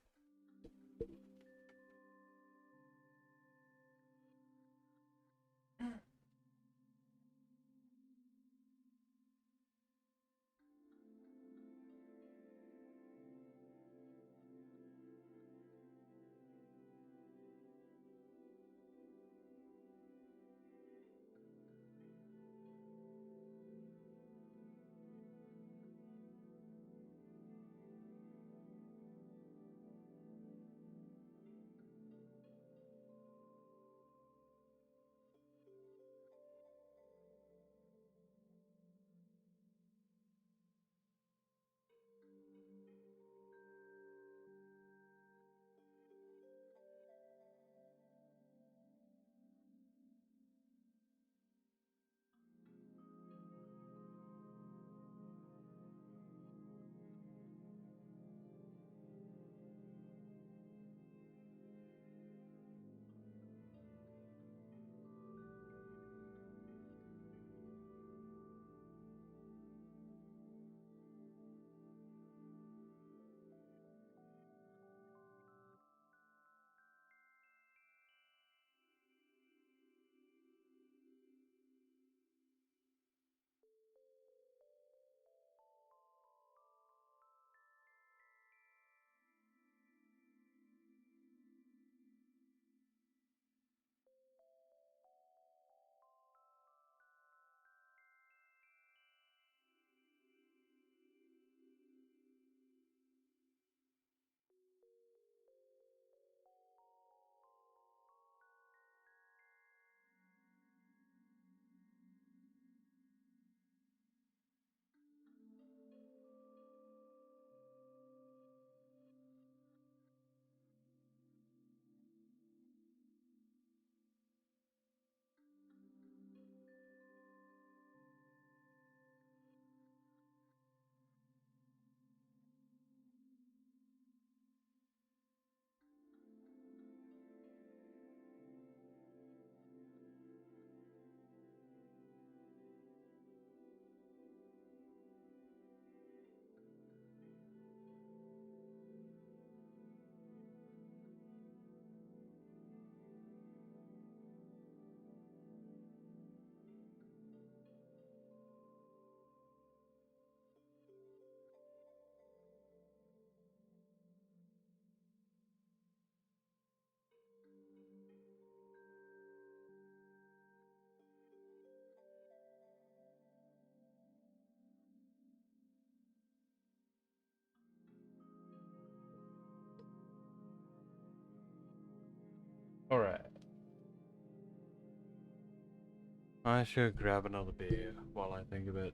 I should grab another beer while I think of it.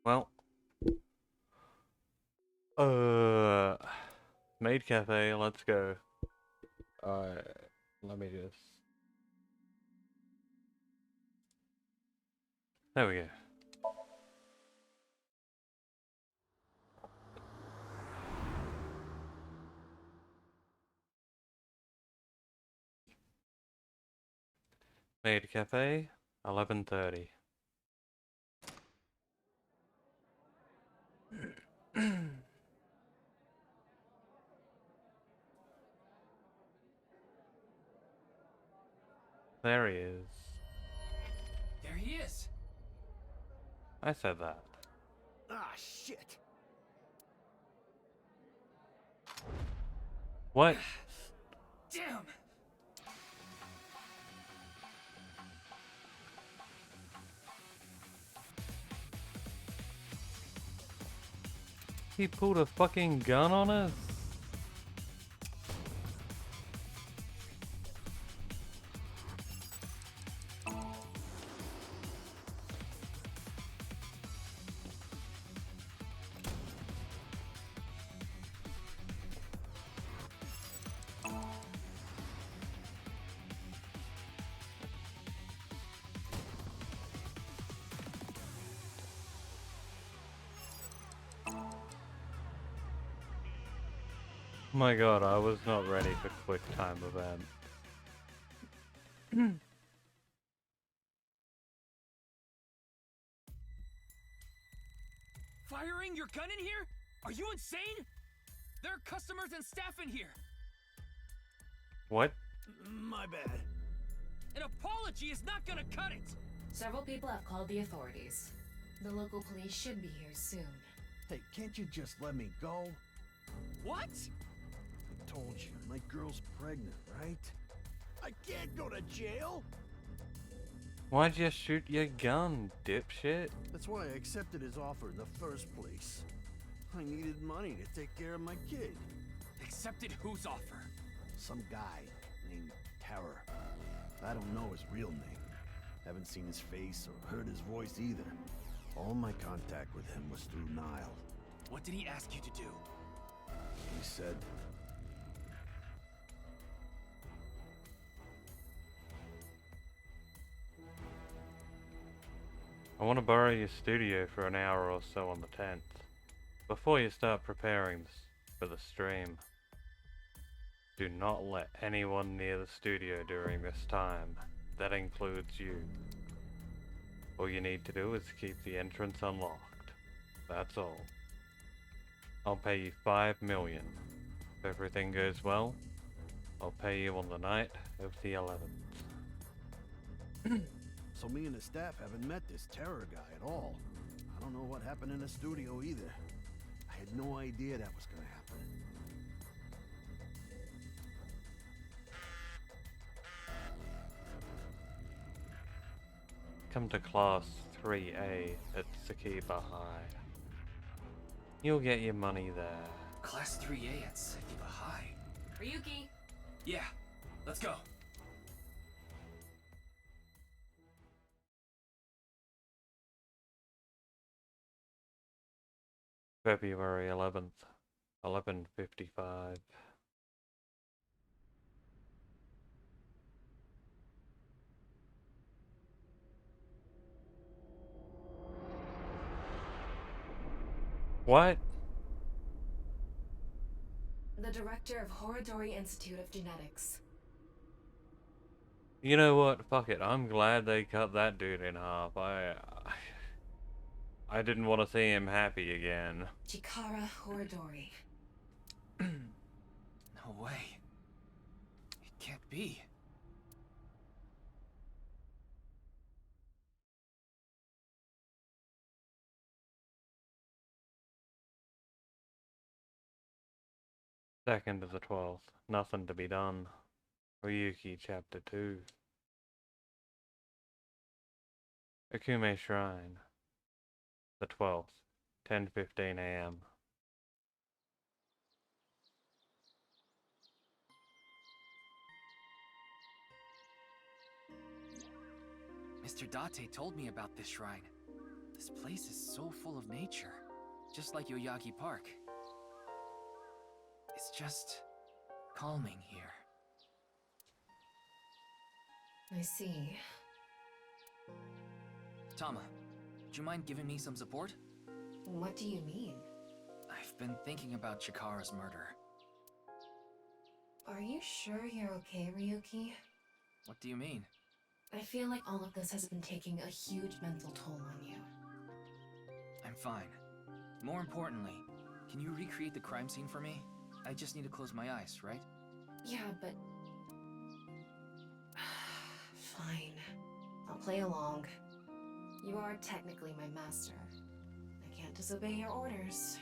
Well, Maid Cafe, let's go. Let me just. There we go. Maid Cafe, 11:30. There he is. There he is. I said that. Ah, shit. What? Damn. He pulled a fucking gun on us? My god, I was not ready for quick time event. Firing your gun in here? Are you insane? There are customers and staff in here. What? My bad. An apology is not gonna cut it. Several people have called the authorities. The local police should be here soon. Hey, can't you just let me go? What? I told you, my girl's pregnant, right? I can't go to jail! Why'd you shoot your gun, dipshit? That's why I accepted his offer in the first place. I needed money to take care of my kid. Accepted whose offer? Some guy named Terror. I don't know his real name. Haven't seen his face or heard his voice either. All my contact with him was through Nile. What did he ask you to do? He said, I want to borrow your studio for an hour or so on the 10th. Before you start preparing for the stream. Do not let anyone near the studio during this time. That includes you. All you need to do is keep the entrance unlocked. That's all. I'll pay you 5 million. If everything goes well, I'll pay you on the night of the 11th. so me and the staff haven't met this Terror guy at all. I don't know what happened in the studio either. I had no idea that was gonna happen. Come to Class 3A at Sakiba High. You'll get your money there. Class 3A at Sakiba High. Ryuki! Yeah, let's go. February 11th, 11:55. What? The director of Horodori Institute of Genetics. You know what? Fuck it. I'm glad they cut that dude in half. I didn't want to see him happy again. Chikara Horodori. No way. It can't be. Second of the 12th. Nothing to be done. Ryuki Chapter 2. Akume Shrine. The 12th. 10:15 AM. Mr. Date told me about this shrine. This place is so full of nature, just like Yoyagi Park. It's just calming here. I see. Tama, would you mind giving me some support? What do you mean? I've been thinking about Chikara's murder. Are you sure you're okay, Ryuki? What do you mean? I feel like all of this has been taking a huge mental toll on you. I'm fine. More importantly, can you recreate the crime scene for me? I just need to close my eyes, right? Yeah, but... Fine. I'll play along. You are technically my master. I can't disobey your orders.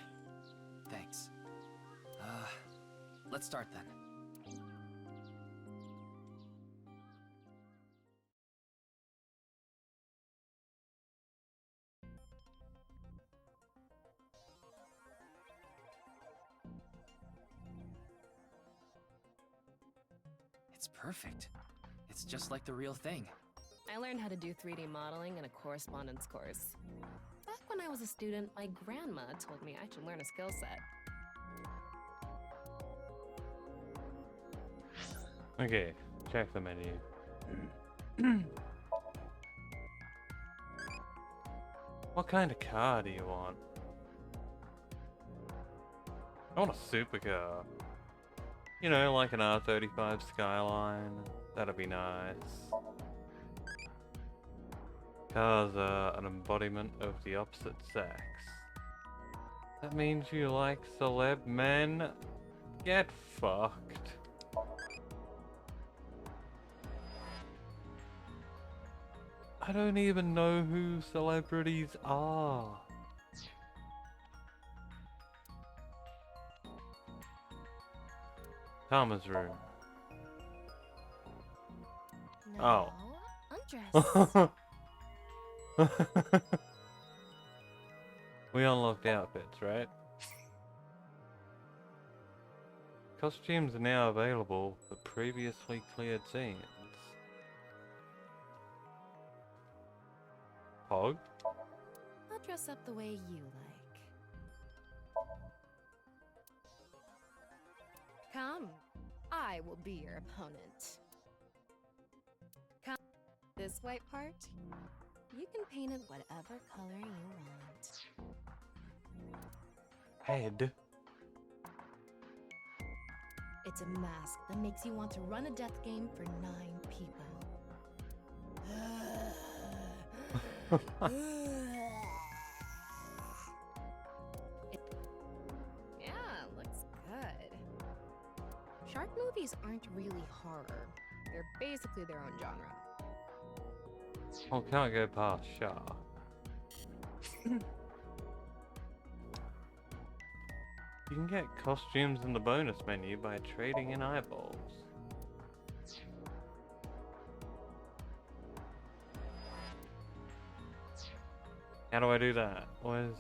Thanks. Let's start then. It's perfect. It's just like the real thing. I learned how to do 3D modeling in a correspondence course. Back when I was a student, my grandma told me I should learn a skill set. Okay, check the menu. What kind of car do you want? I want a supercar. You know, like an R35 Skyline. That'd be nice. Cars are an embodiment of the opposite sex. That means you like celeb men? Get fucked. I don't even know who celebrities are. Tama's room. No, Oh. We unlocked outfits, right? Costumes are now available for previously cleared scenes. Pog? I'll dress up the way you like. Come, I will be your opponent. Come, this white part, you can paint it whatever color you want. Head. It's a mask that makes you want to run a death game for 9 people. Yeah, looks good. Shark movies aren't really horror. They're basically their own genre. Oh, can't go past Shark. You can get costumes in the bonus menu by trading in eyeballs. How do I do that? Where's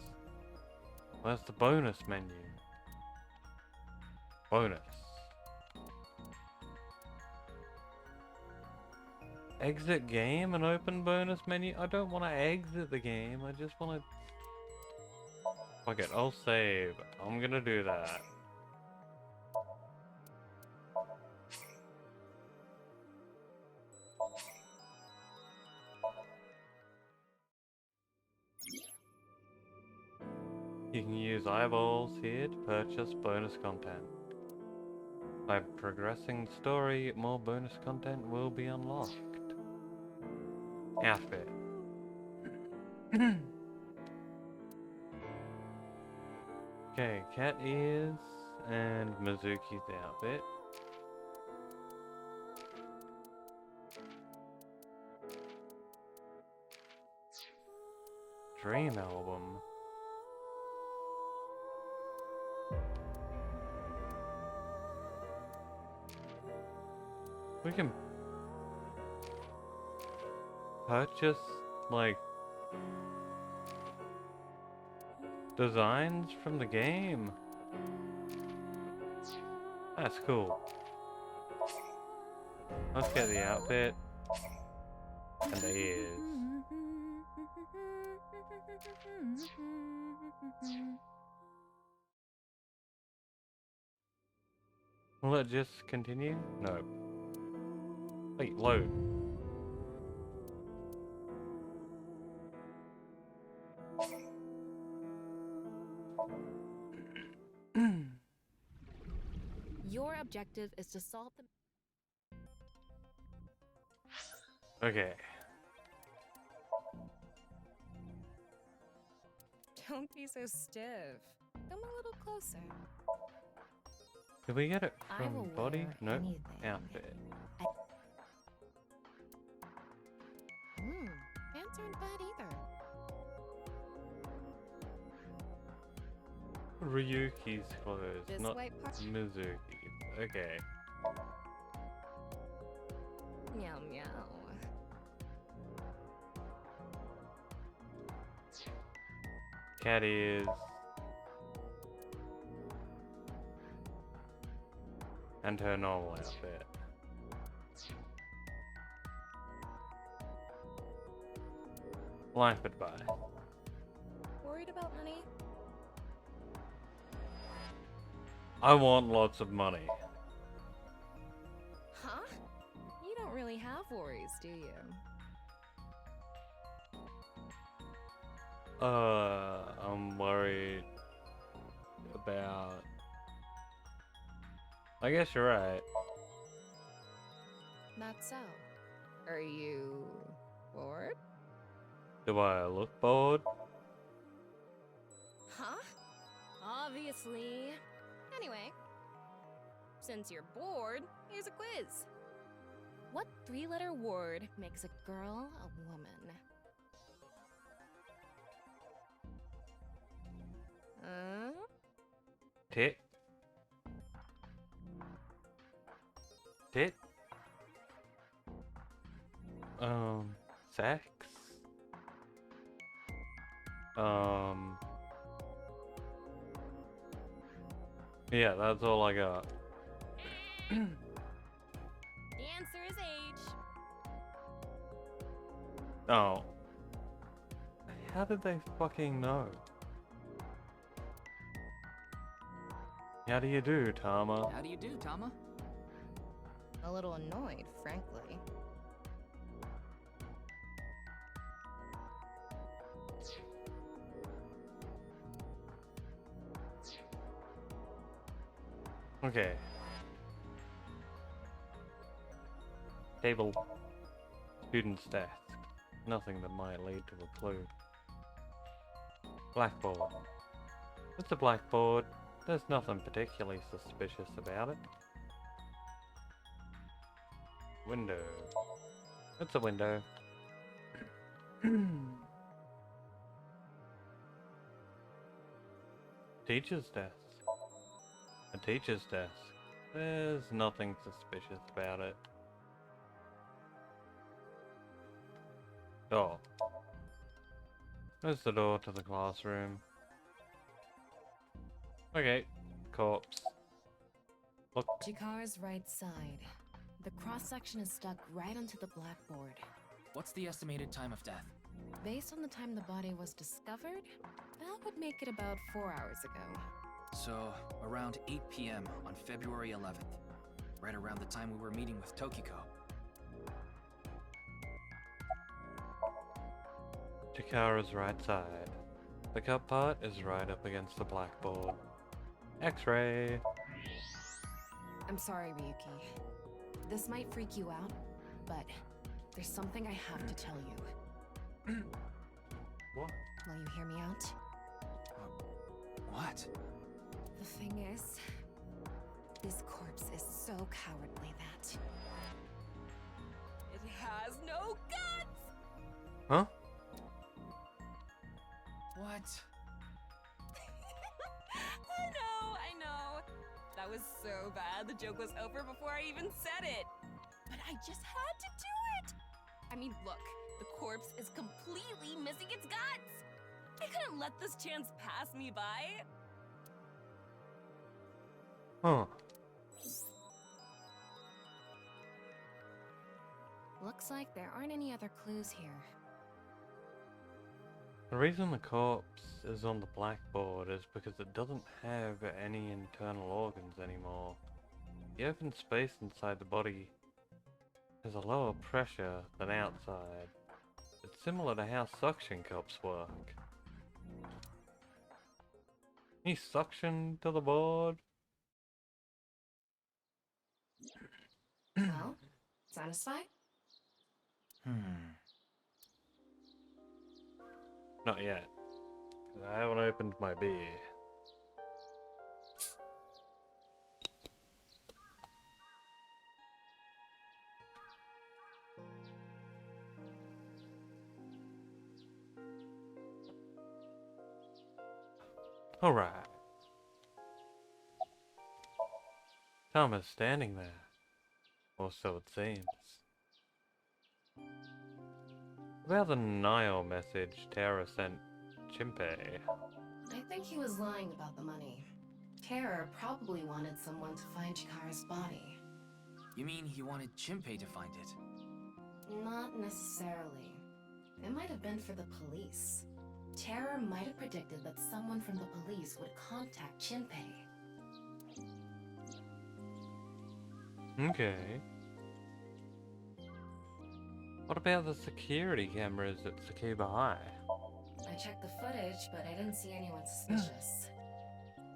the bonus menu? Bonus. Exit game and open bonus menu? I don't want to exit the game, I just want to... Fuck it, I'll save. I'm gonna do that. You can use eyeballs here to purchase bonus content. By progressing the story, more bonus content will be unlocked. Outfit. Okay, cat ears And Mizuki's outfit. Dream album. We can purchase, like, designs from the game. That's cool. Let's get the outfit and the ears. Will it just continue? No. Wait, load. Your objective is to solve the... Okay. Don't be so stiff. Come a little closer. Did we get it I will from body? wear No. anything. Outfit. Pants aren't bad either. Ryuki's clothes, This not white part- Mizuki's. Okay. Meow meow. Cat ears. And her normal outfit. Life advice. Worried about money? I want lots of money. Huh? You don't really have worries, do you? I'm worried about... I guess you're right. Not so. Are you bored? Do I look bored? Huh? Obviously. Anyway, since you're bored, here's a quiz. What three-letter word makes a girl a woman? Tit. Tit. Sex. Yeah, that's all I got. The answer is age. Oh. How did they fucking know? How do you do, Tama? How do you do, Tama? A little annoyed, frankly. Okay. Table. Student's desk. Nothing that might lead to a clue. Blackboard. It's a blackboard. There's nothing particularly suspicious about it. Window. It's a window. Teacher's desk. A teacher's desk. There's nothing suspicious about it. Door. There's the door to the classroom. Okay. Corpse. Look. Chikara's right side. The cross-section is stuck right onto the blackboard. What's the estimated time of death? Based on the time the body was discovered, that would make it about 4 hours ago. So, around 8 p.m. on February 11th. Right around the time we were meeting with Tokiko. Chikara's right side. The cup part is right up against the blackboard. X-ray. I'm sorry, Ryuki. This might freak you out, but there's something I have to tell you. What? Will you hear me out? What? The thing is, This corpse is so cowardly that It has no guts! Huh? What? I know. That was so bad the joke was over before I even said it. But I just had to do it! I mean, look, the corpse is completely missing its guts! I couldn't let this chance pass me by. Huh. Looks like there aren't any other clues here. The reason the corpse is on the blackboard is because it doesn't have any internal organs anymore. The open space inside the body has a lower pressure than outside. It's similar to how suction cups work. Can you suction to the board? Well, satisfied? Not yet. 'Cause I haven't opened my beer. Alright. Tom is standing there. Or so it seems. About the Nile message Tara sent Chimpei. I think he was lying about the money. Terror probably wanted someone to find Chikara's body. You mean he wanted Chimpei to find it? Not necessarily. It might have been for the police. Terror might have predicted that someone from the police would contact Chimpei. Okay. What about the security cameras at Tsukuba High? I checked the footage, but I didn't see anyone suspicious.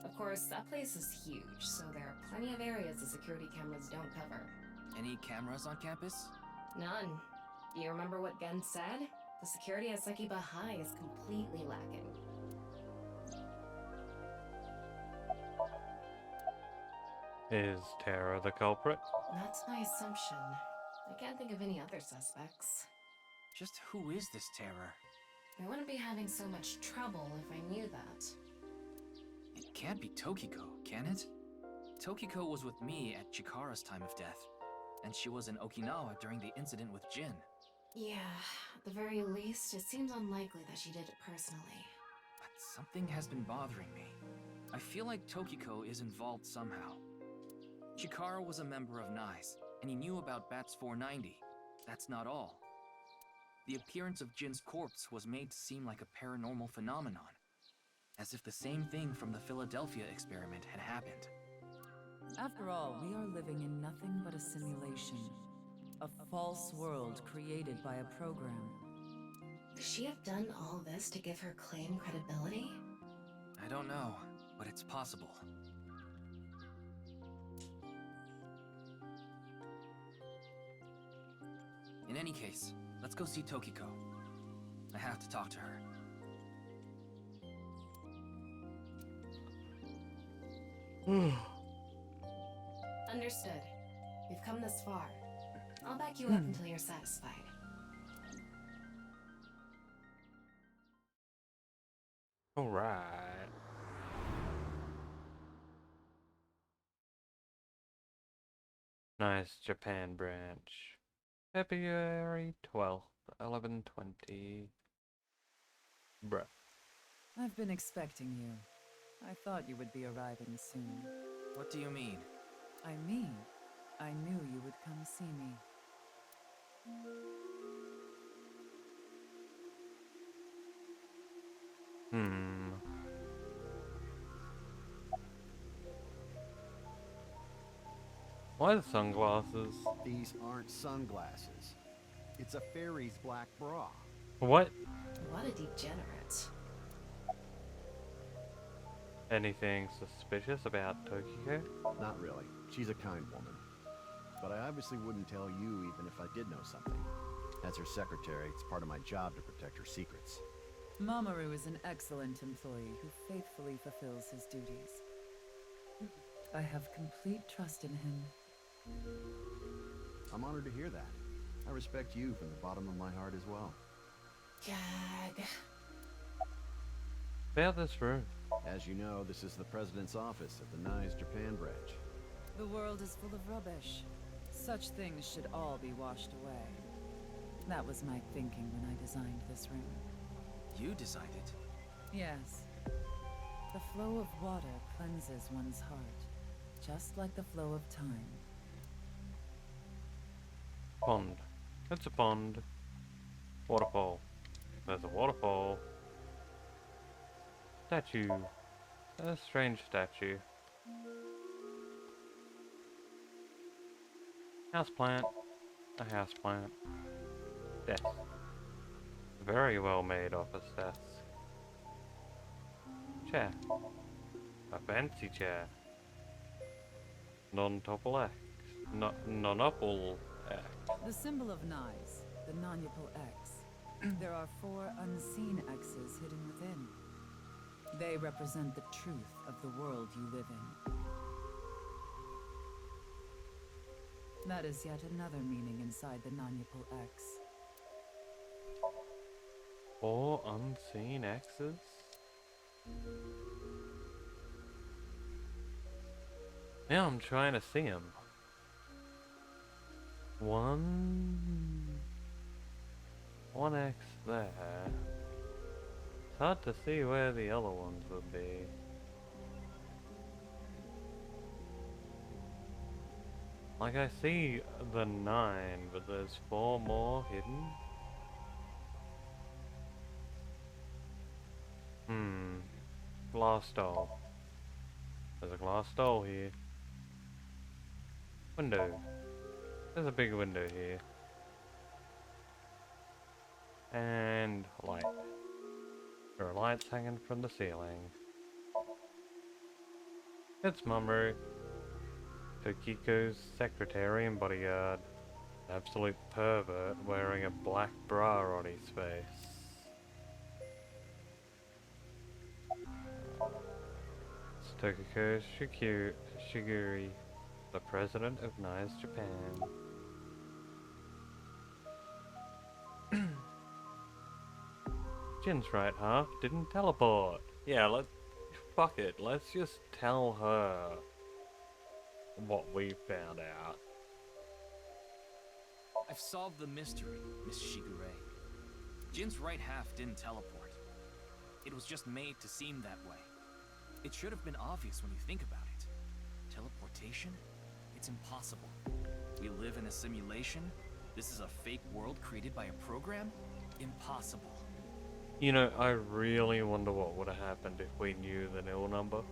Of course, that place is huge, so there are plenty of areas the security cameras don't cover. Any cameras on campus? None. Do you remember what Gen said? The security at Sekiba High is completely lacking. Is Tara the culprit? That's my assumption. I can't think of any other suspects. Just who is this terror? I wouldn't be having so much trouble if I knew that. It can't be Tokiko, can it? Tokiko was with me at Chikara's time of death, and she was in Okinawa during the incident with Jin. Yeah, at the very least, it seems unlikely that she did it personally. But something has been bothering me. I feel like Tokiko is involved somehow. Chikara was a member of NICE, and he knew about Bats 490. That's not all. The appearance of Jin's corpse was made to seem like a paranormal phenomenon, as if the same thing from the Philadelphia experiment had happened. After all, we are living in nothing but a simulation. A false world created by a program. Could she have done all this to give her claim credibility? I don't know, but it's possible. In any case, let's go see Tokiko. I have to talk to her. Understood. We've come this far. I'll back you up until you're satisfied. Alright. Nice Japan branch. February 12th, 11:20. Bruh. I've been expecting you. I thought you would be arriving soon. What do you mean? I mean, I knew you would come see me. Why the sunglasses? These aren't sunglasses. It's a fairy's black bra. What? What a degenerate. Anything suspicious about Tokiko? Not really. She's a kind woman. But I obviously wouldn't tell you even if I did know something. As her secretary, it's part of my job to protect her secrets. Mamoru is an excellent employee who faithfully fulfills his duties. I have complete trust in him. I'm honored to hear that. I respect you from the bottom of my heart as well. Gag. About this room. As you know, this is the President's office at the NICE Japan branch. The world is full of rubbish. Such things should all be washed away. That was my thinking when I designed this room. You designed it? Yes. The flow of water cleanses one's heart, just like the flow of time. Pond. It's a pond. Waterfall. There's a waterfall. Statue. A strange statue. Houseplant. A houseplant. Desk. Very well made office desk. Chair. A fancy chair. Non-topple X. Non-upple X. The symbol of NICE, the non-upple X. There are 4 unseen X's hidden within. They represent the truth of the world you live in. That is yet another meaning inside the non-upple X. 4 unseen X's? Now I'm trying to see him. One X there. It's hard to see where the other ones would be. Like I see the 9, but there's 4 more hidden. Glass doll. There's a glass doll here. Window. There's a big window here. And light. There are lights hanging from the ceiling. It's Mamoru, Tokiko's secretary and bodyguard. Absolute pervert wearing a black bra on his face. It's Tokiko Shiguri, the president of NICE Japan. Jin's right half didn't teleport. Yeah, fuck it. Let's just tell her what we found out. I've solved the mystery, Miss Shigure. Jin's right half didn't teleport. It was just made to seem that way. It should have been obvious when you think about it. Teleportation? It's impossible. We live in a simulation? This is a fake world created by a program? Impossible. You know, I really wonder what would have happened if we knew the nil number.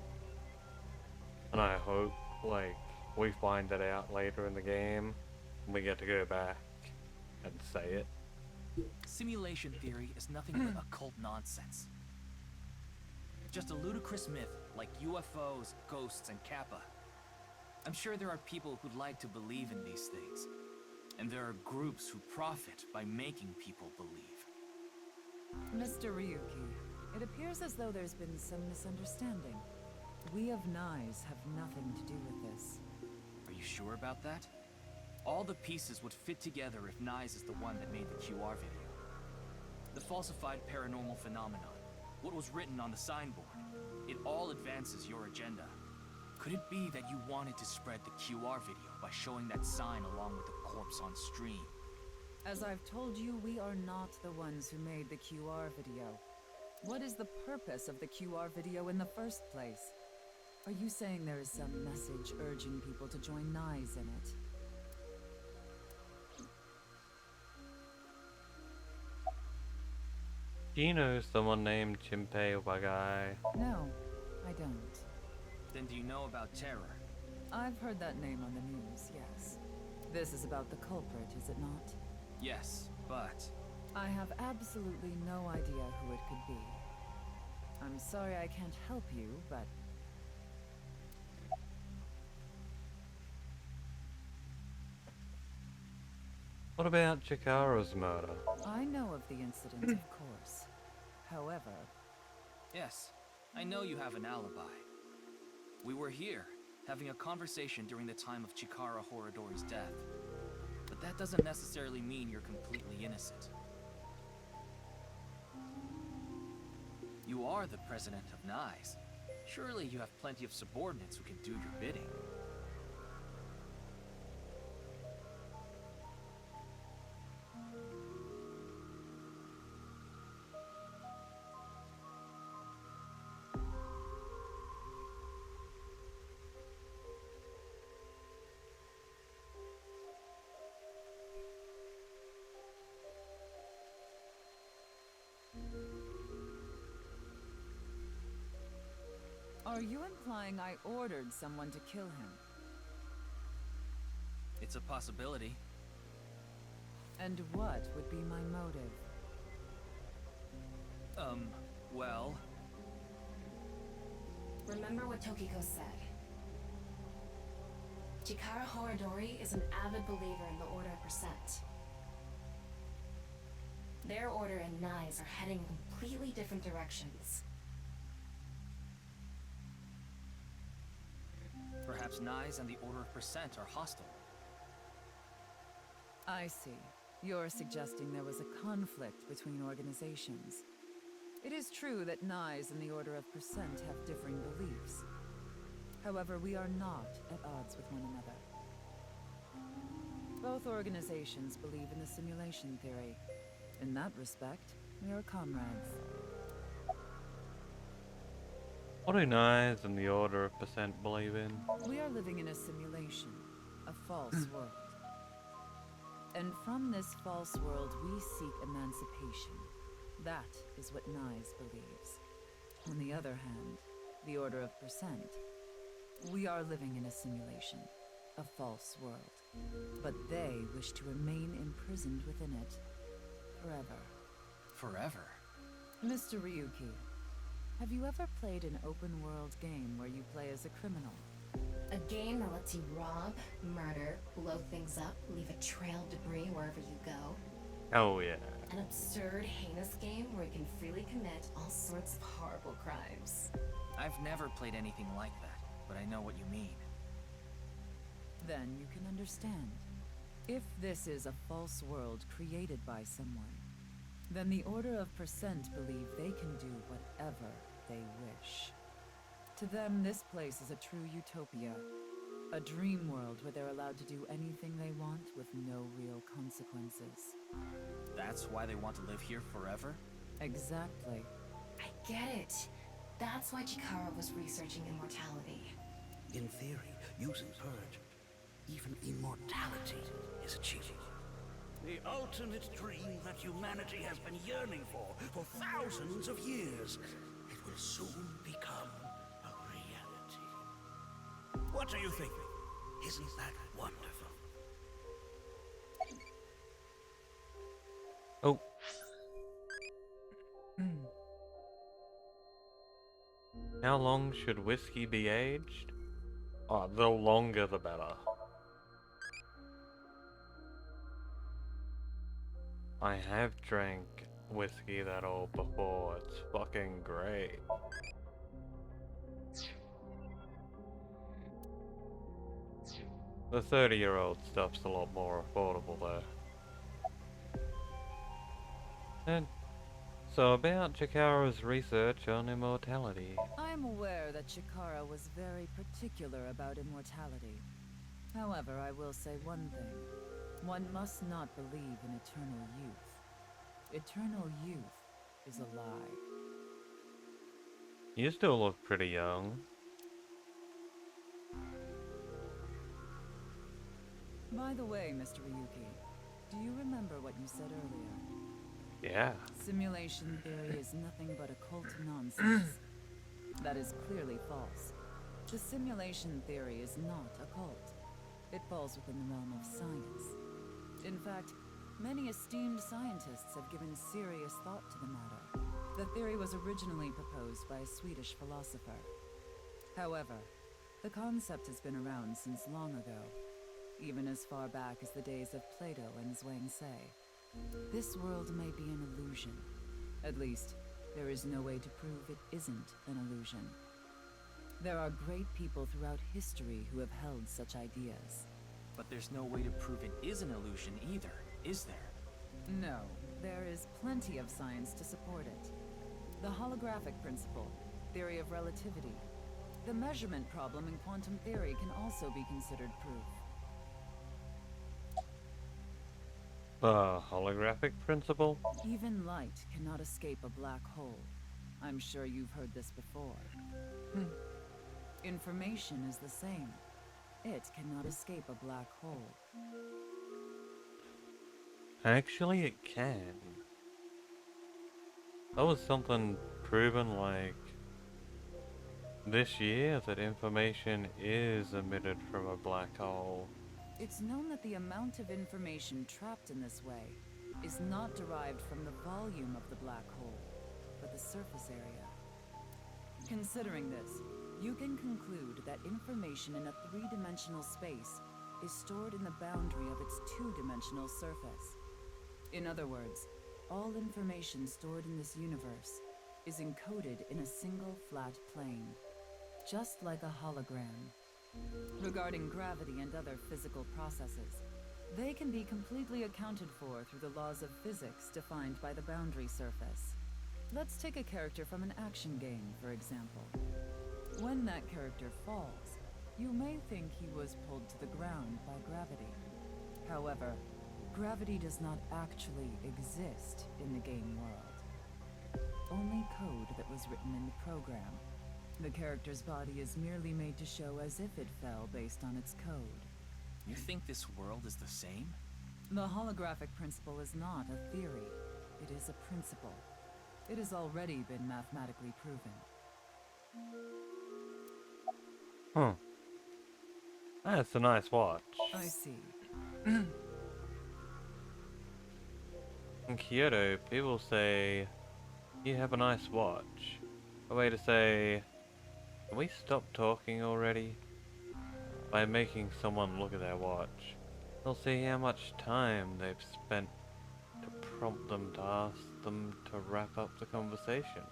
And I hope, like, we find it out later in the game, and we get to go back and say it. Simulation theory is nothing but occult nonsense. Just a ludicrous myth like UFOs, ghosts, and Kappa. I'm sure there are people who'd like to believe in these things. And there are groups who profit by making people believe. Mr. Ryuki, it appears as though there's been some misunderstanding. We of NICE have nothing to do with this. Are you sure about that? All the pieces would fit together if NICE is the one that made the QR video. The falsified paranormal phenomenon, what was written on the signboard, it all advances your agenda. Could it be that you wanted to spread the QR video by showing that sign along with the corpse on stream? As I've told you, we are not the ones who made the QR video. What is the purpose of the QR video in the first place? Are you saying there is some message urging people to join NICE in it? Gino's someone named Chimpei Wagai. No, I don't. Then do you know about Terror? I've heard that name on the news, yes. This is about the culprit, is it not? Yes, but... I have absolutely no idea who it could be. I'm sorry I can't help you, but... What about Chikaro's murder? I know of the incident, of course. However... Yes, I know you have an alibi. We were here, having a conversation during the time of Chikara Horadori's death. But that doesn't necessarily mean you're completely innocent. You are the president of NICE. Surely you have plenty of subordinates who can do your bidding. Are you implying I ordered someone to kill him? It's a possibility. And what would be my motive? Well... Remember what Tokiko said. Chikara Horadori is an avid believer in the Order of Percent. Their order and NICE are heading in completely different directions. Perhaps NICE and the Order of Percent are hostile. I see. You're suggesting there was a conflict between organizations. It is true that NICE and the Order of Percent have differing beliefs. However, we are not at odds with one another. Both organizations believe in the simulation theory. In that respect, we are comrades. What do NICE and the Order of Percent believe in? We are living in a simulation, a false world. And from this false world, we seek emancipation. That is what NICE believes. On the other hand, the Order of Percent, we are living in a simulation, a false world. But they wish to remain imprisoned within it, forever. Forever? Mr. Ryuki, have you ever played an open-world game where you play as a criminal? A game that lets you rob, murder, blow things up, leave a trail of debris wherever you go. Oh yeah. An absurd, heinous game where you can freely commit all sorts of horrible crimes. I've never played anything like that, but I know what you mean. Then you can understand. If this is a false world created by someone, then the Order of Percent believe they can do whatever they wish. To them, this place is a true utopia. A dream world where they're allowed to do anything they want with no real consequences. That's why they want to live here forever? Exactly. I get it. That's why Chikara was researching immortality. In theory, using Purge, even immortality is achievable. The ultimate dream that humanity has been yearning for thousands of years. It will soon become a reality. What do you think? Isn't that wonderful? Oh. How long should whiskey be aged? Oh, the longer the better. I have drank whiskey that old before. It's fucking great. The 30-year-old stuff's a lot more affordable though. And so about Chikara's research on immortality. I am aware that Chikara was very particular about immortality. However, I will say one thing. One must not believe in eternal youth. Eternal youth is a lie. You still look pretty young. By the way, Mr. Ryuki, do you remember what you said earlier? Yeah. Simulation theory is nothing but occult nonsense. That is clearly false. The simulation theory is not occult. It falls within the realm of science. In fact, many esteemed scientists have given serious thought to the matter. The theory was originally proposed by a Swedish philosopher. However, the concept has been around since long ago, even as far back as the days of Plato and Zhuangzi. This world may be an illusion. At least, there is no way to prove it isn't an illusion. There are great people throughout history who have held such ideas. But there's no way to prove it is an illusion either, is there? No, there is plenty of science to support it. The holographic principle, theory of relativity. The measurement problem in quantum theory can also be considered proof. The holographic principle? Even light cannot escape a black hole. I'm sure you've heard this before. Information is the same. It cannot escape a black hole. Actually, it can. That was something proven like this year, that information is emitted from a black hole. It's known that the amount of information trapped in this way is not derived from the volume of the black hole, but the surface area. Considering this, you can conclude that information in a three-dimensional space is stored in the boundary of its two-dimensional surface. In other words, all information stored in this universe is encoded in a single flat plane, just like a hologram. Regarding gravity and other physical processes, they can be completely accounted for through the laws of physics defined by the boundary surface. Let's take a character from an action game, for example. When that character falls, you may think he was pulled to the ground by gravity. However, gravity does not actually exist in the game world. Only code that was written in the program. The character's body is merely made to show as if it fell based on its code. You think this world is the same? The holographic principle is not a theory. It is a principle. It has already been mathematically proven. Huh. That's a nice watch. I see. In Kyoto, people say, "You have a nice watch." A way to say, "Can we stop talking already?" By making someone look at their watch, they'll see how much time they've spent to prompt them to ask them to wrap up the conversation.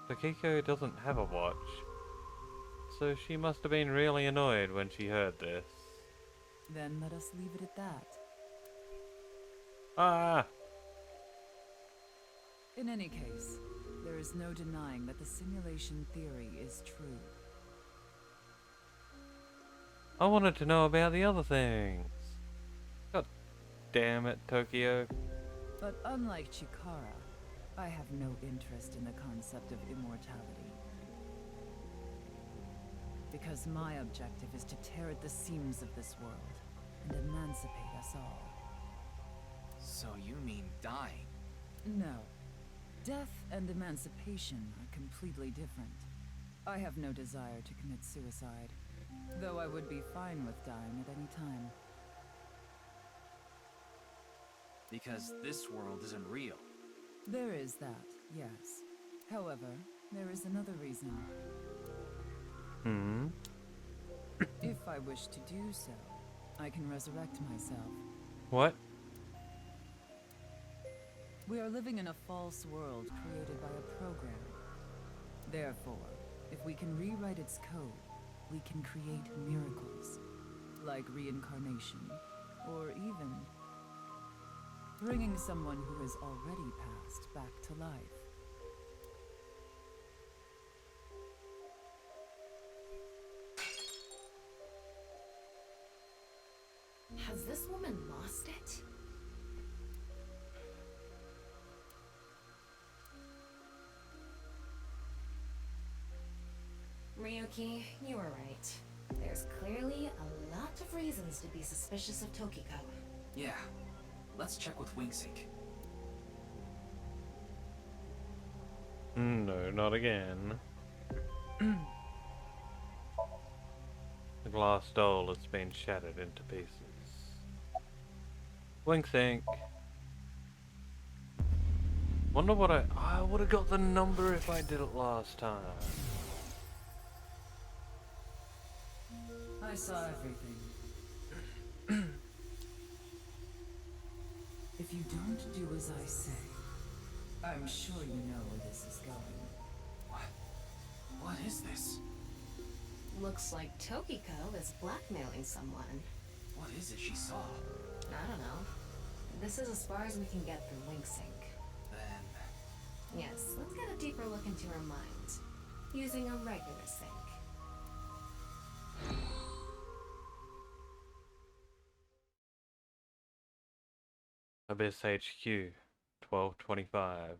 So Kiko doesn't have a watch, so she must have been really annoyed when she heard this. Then let us leave it at that. Ah! In any case, there is no denying that the simulation theory is true. I wanted to know about the other things. God damn it, Tokyo. But unlike Chikara, I have no interest in the concept of immortality. Because my objective is to tear at the seams of this world and emancipate us all. So you mean dying? No. Death and emancipation are completely different. I have no desire to commit suicide, though I would be fine with dying at any time. Because this world isn't real. There is that, yes. However, there is another reason. If I wish to do so, I can resurrect myself. What? We are living in a false world created by a program. Therefore, if we can rewrite its code, we can create miracles, like reincarnation, or even bringing someone who has already passed back to life. Has this woman lost it? Ryuki, you were right. There's clearly a lot of reasons to be suspicious of Tokiko. Yeah. Let's check with WingSync. No, not again. The glass doll has been shattered into pieces. WingSync. Wonder what I would have got the number if I did it last time. I saw everything. If you don't do as I say, I'm sure you know where this is going. What is this? Looks like Tokiko is blackmailing someone. What is it she saw? I don't know. This is as far as we can get through LinkSync. Then... Yes, let's get a deeper look into her mind, using a regular sync. Abyss HQ, 1225.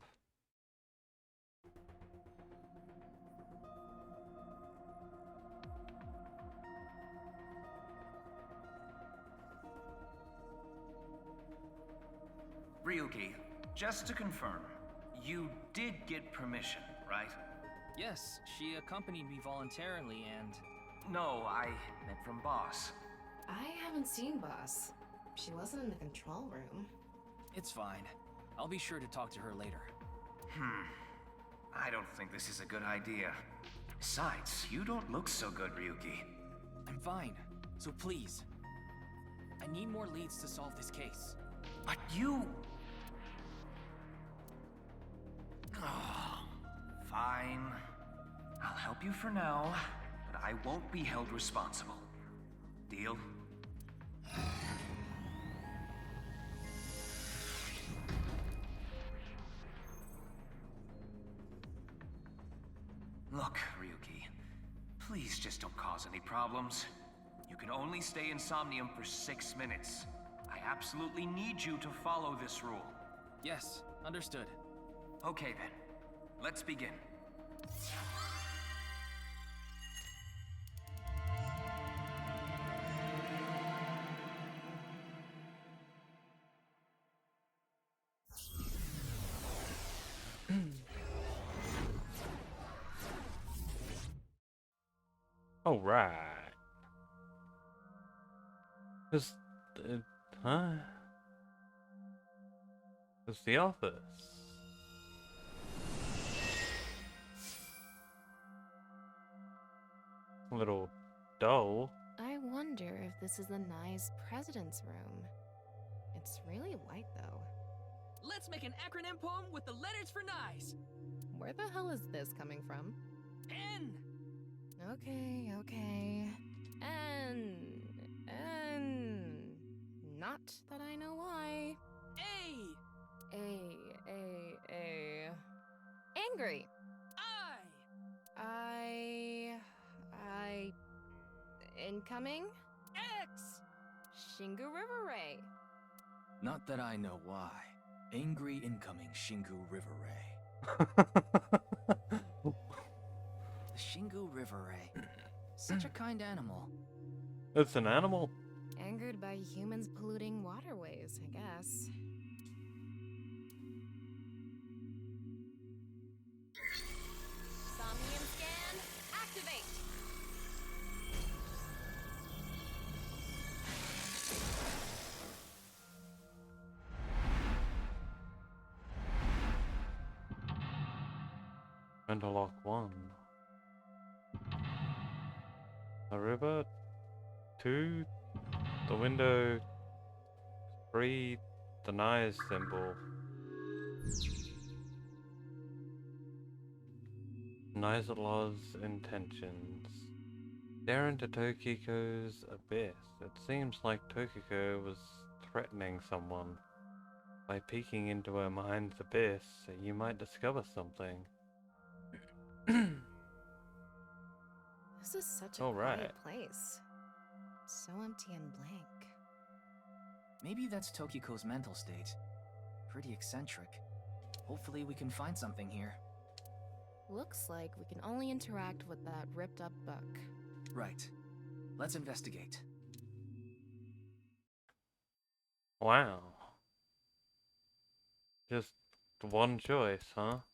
Ryuki, just to confirm, you did get permission, right? Yes, she accompanied me voluntarily and... No, I meant from Boss. I haven't seen Boss. She wasn't in the control room. It's fine. I'll be sure to talk to her later. I don't think this is a good idea. Besides, you don't look so good, Ryuki. I'm fine, so please. I need more leads to solve this case. But you... Oh, fine. I'll help you for now, but I won't be held responsible. Deal? Look, Ryuki, please just don't cause any problems. You can only stay in Somnium for 6 minutes. I absolutely need you to follow this rule. Yes, understood. Okay then, let's begin. Alright. Just, huh? It's the office. A little dull. I wonder if this is the Nye's president's room. It's really white, though. Let's make an acronym poem with the letters for Nyes. Where the hell is this coming from? N! Okay. N. Not that I know why. A! A. Angry. I. Incoming? X! Shingu River Ray. Not that I know why. Angry incoming Shingu River Ray. The Shingu River Ray. Such a kind animal. It's an animal. Angered by humans polluting waterways, I guess. Somnium scan, activate! Mental lock 1. A river. 2. The window. 3. The Nye's symbol. Nye's intentions. Stare into Tokiko's abyss. It seems like Tokiko was threatening someone. By peeking into her mind's abyss, you might discover something. This is such a Alright. quiet place. So empty and blank. Maybe that's Tokiko's mental state. Pretty eccentric. Hopefully we can find something here. Looks like we can only interact with that ripped up book. Right. Let's investigate. Wow. Just one choice, huh?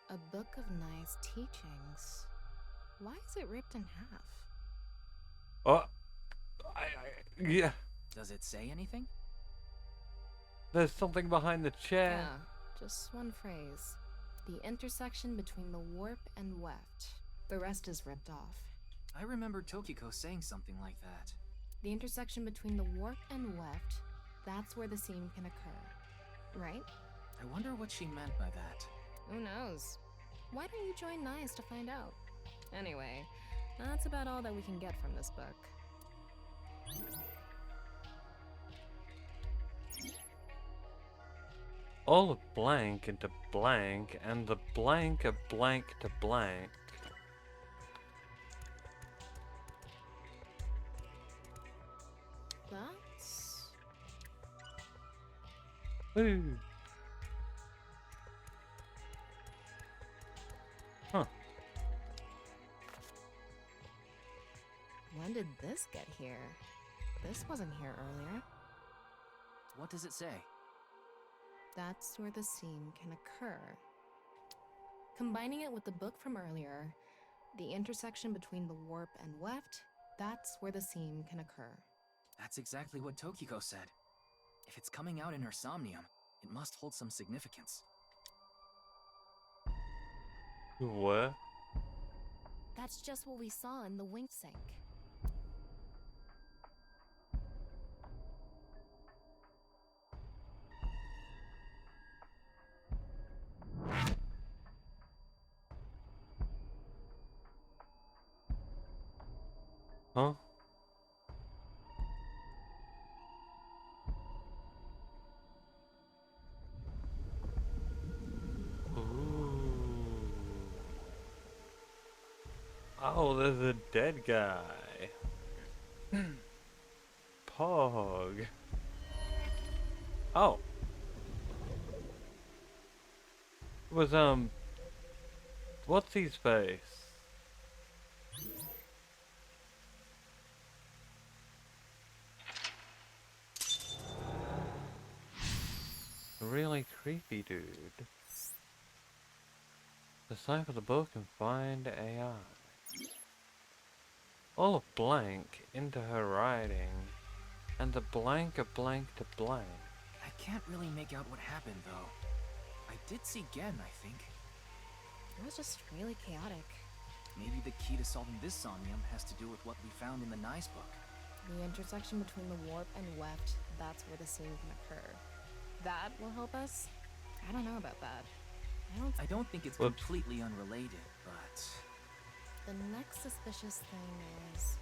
A book of Nye's teachings. Why is it ripped in half? Oh, yeah. Does it say anything? There's something behind the chair. Yeah, just one phrase. The intersection between the warp and weft. The rest is ripped off. I remember Tokiko saying something like that. The intersection between the warp and weft, that's where the seam can occur. Right? I wonder what she meant by that. Who knows? Why don't you join Nice to find out? Anyway, that's about all that we can get from this book. All of blank into blank, and the blank of blank to blank. That's... Woo! Huh. When did this get here? This wasn't here earlier. What does it say? That's where the seam can occur. Combining it with the book from earlier, the intersection between the warp and weft, that's where the seam can occur. That's exactly what Tokiko said. If it's coming out in her somnium, it must hold some significance. What? That's just what we saw in the wink sink. Huh? Ooh. Oh, there's a dead guy. Pog. Oh. It was, what's his face? Really creepy dude. Decipher the book and find AI. All of blank into her writing, and the blank of blank to blank. I can't really make out what happened, though. I did see Gen, I think. It was just really chaotic. Maybe the key to solving this somnium has to do with what we found in the Nice book. The intersection between the warp and weft, that's where the seam can occur. That will help us? I don't know about that. I don't think it's Whoops. completely unrelated, but... The next suspicious thing is...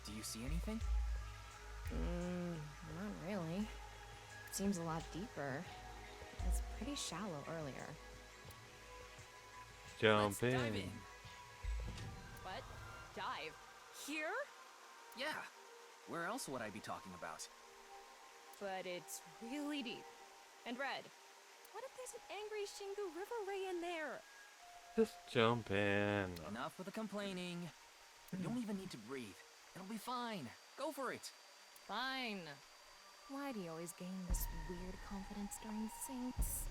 Do you see anything? Not really. Seems a lot deeper. It's pretty shallow earlier. Jump Let's dive in. in. What? Dive? Here? Yeah. Where else would I be talking about? But it's really deep. And red. What if there's an angry Shingu River Ray in there? Just jump in. Enough with the complaining. You don't even need to breathe. It'll be fine. Go for it. Fine. Why do you always gain this weird confidence during sinks?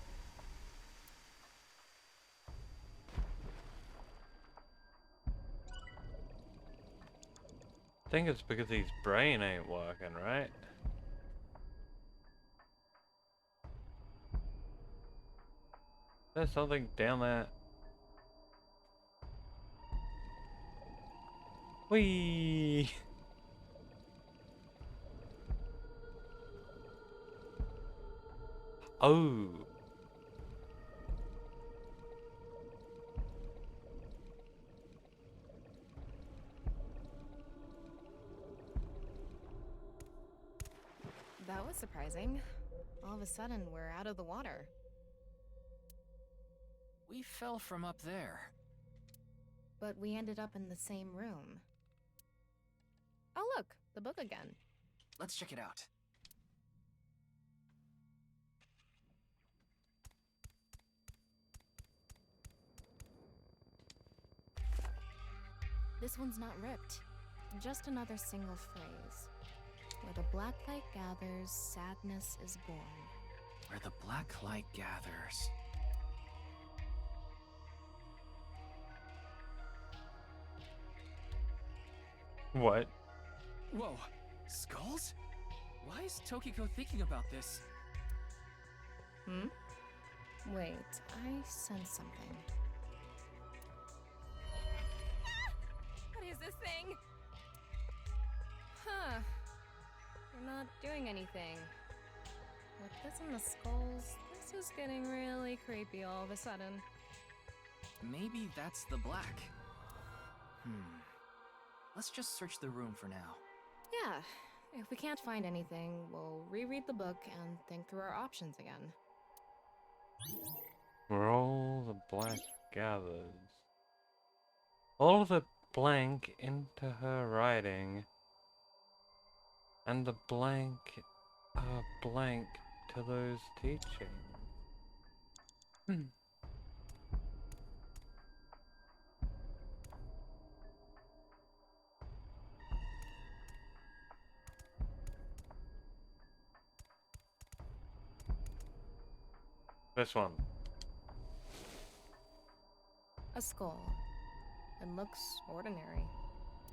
I think it's because his brain ain't working, right? There's something down there. Whee! Oh! That was surprising. All of a sudden, we're out of the water. We fell from up there. But we ended up in the same room. Oh look, the book again. Let's check it out. This one's not ripped. Just another single phrase. Where the black light gathers, sadness is born. Where the black light gathers. What? Whoa, skulls? Why is Tokiko thinking about this? Wait, I sense something. What is this thing? Huh. You're not doing anything. With this and the skulls, this This is getting really creepy all of a sudden. Maybe that's the black. Let's just search the room for now. Yeah, if we can't find anything, we'll reread the book and think through our options again. Where all the black gathers. All the blank into her writing. And the blank are blank to those teachings. This one. A skull. It looks ordinary.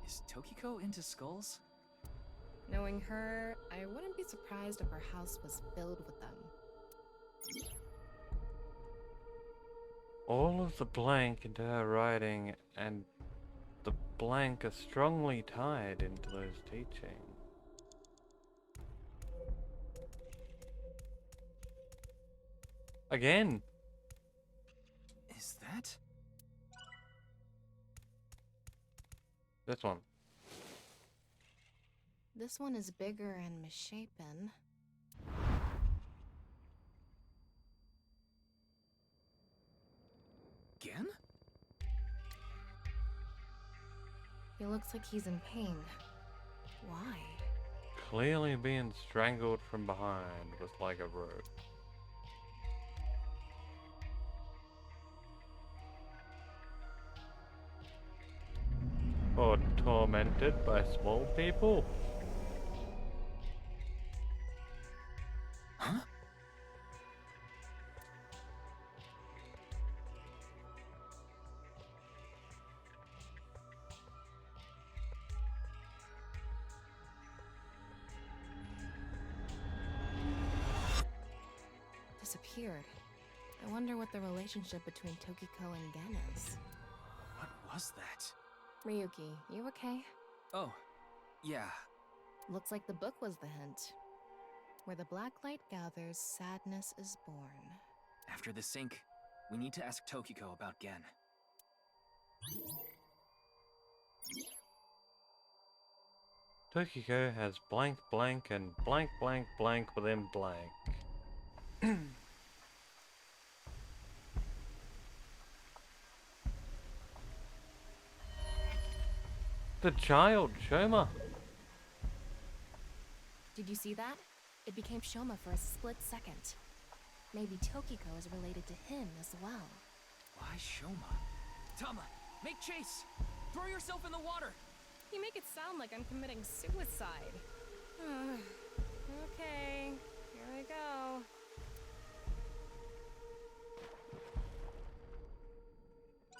Is Tokiko into skulls? Knowing her, I wouldn't be surprised if her house was filled with them. All of the blank into her writing and the blank are strongly tied into those teachings. Again! Is that? This one. This one is bigger and misshapen. Again? He looks like he's in pain. Why? Clearly being strangled from behind with like a rope. Or tormented by small people. Huh? Disappeared. I wonder what the relationship between Tokiko and Gen is. What was that? Ryuki, you okay? Oh, yeah. Looks like the book was the hint. Where the black light gathers, sadness is born. After the sync, we need to ask Tokiko about Gen. Tokiko has blank blank and blank blank blank within blank. The child, Shoma. Did you see that? It became Shoma for a split second. Maybe Tokiko is related to him as well. Why Shoma? Tama, make chase! Throw yourself in the water! You make it sound like I'm committing suicide. Okay, here I go.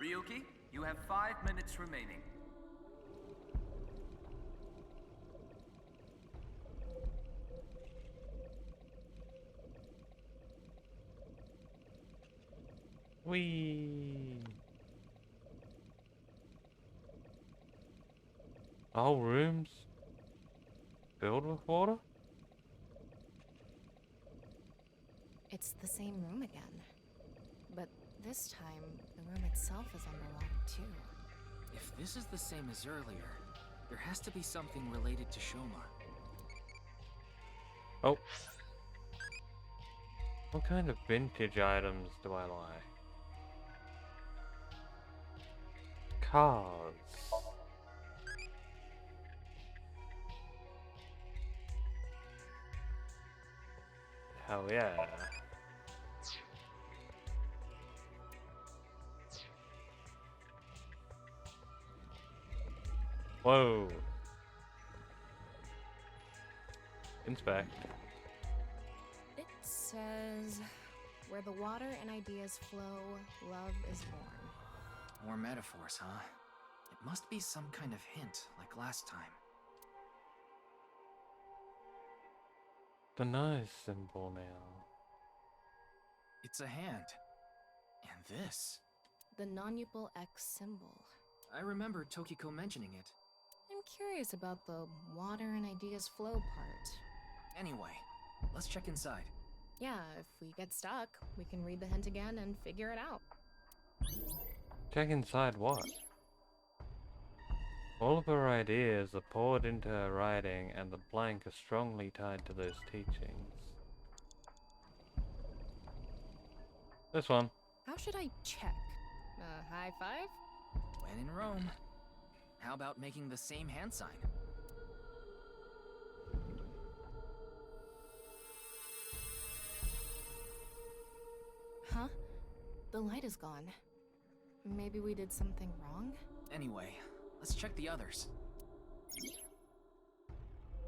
Ryuki, you have 5 minutes remaining. Whee! The whole room's filled with water? It's the same room again. But this time, the room itself is underwater too. If this is the same as earlier, there has to be something related to Shoma. Oh. What kind of vintage items do I like? Cars. Hell yeah. Whoa. Inspect. It says, where the water and ideas flow, love is born. More metaphors, huh? It must be some kind of hint, like last time. The nose symbol now. It's a hand. And this. The non-upal X symbol. I remember Tokiko mentioning it. I'm curious about the water and ideas flow part. Anyway, let's check inside. Yeah, if we get stuck, we can read the hint again and figure it out. Check inside what? All of her ideas are poured into her writing, and the blank is strongly tied to those teachings. This one. How should I check? High five? When in Rome. How about making the same hand sign? Huh? The light is gone. Maybe we did something wrong? Anyway, let's check the others.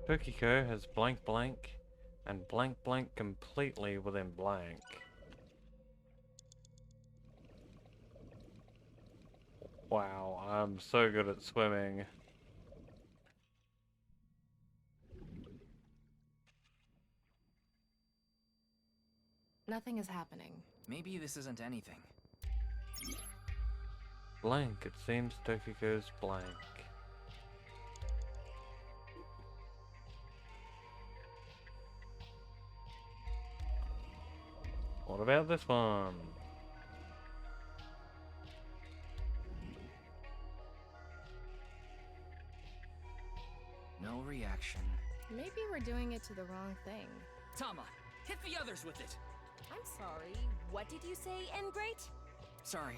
Tokiko has blank blank and blank blank completely within blank. Wow, I'm so good at swimming. Nothing is happening. Maybe this isn't anything. Blank, it seems Tokiko's blank. What about this one? No reaction. Maybe we're doing it to the wrong thing. Tama, hit the others with it. I'm sorry. What did you say, Ingrate? Sorry.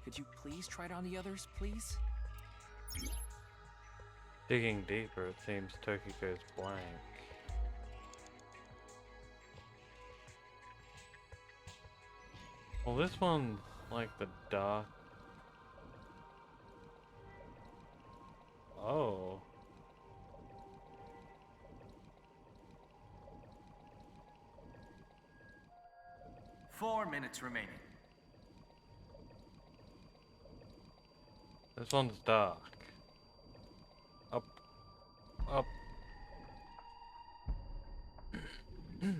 Could you please try it on the others, please? Digging deeper, it seems Tokiko's blank. Well, this one's like the dark. Oh. Four minutes remaining. This one's dark. Up. Up. It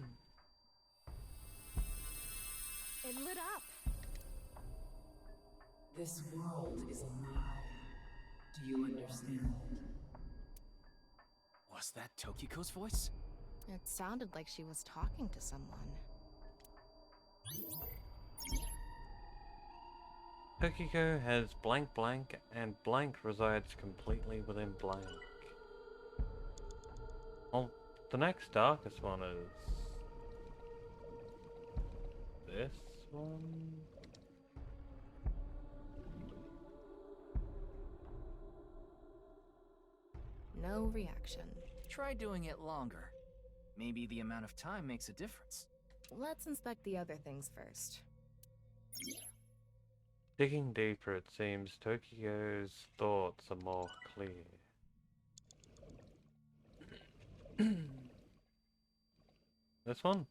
lit up. This world is a lie. Do you understand? Was that Tokiko's voice? It sounded like she was talking to someone. Tokiko has blank blank and blank resides completely within blank. Well, the next darkest one is this one. No reaction. Try doing it longer. Maybe the amount of time makes a difference. Let's inspect the other things first. Digging deeper, it seems Tokiko's thoughts are more clear. This one?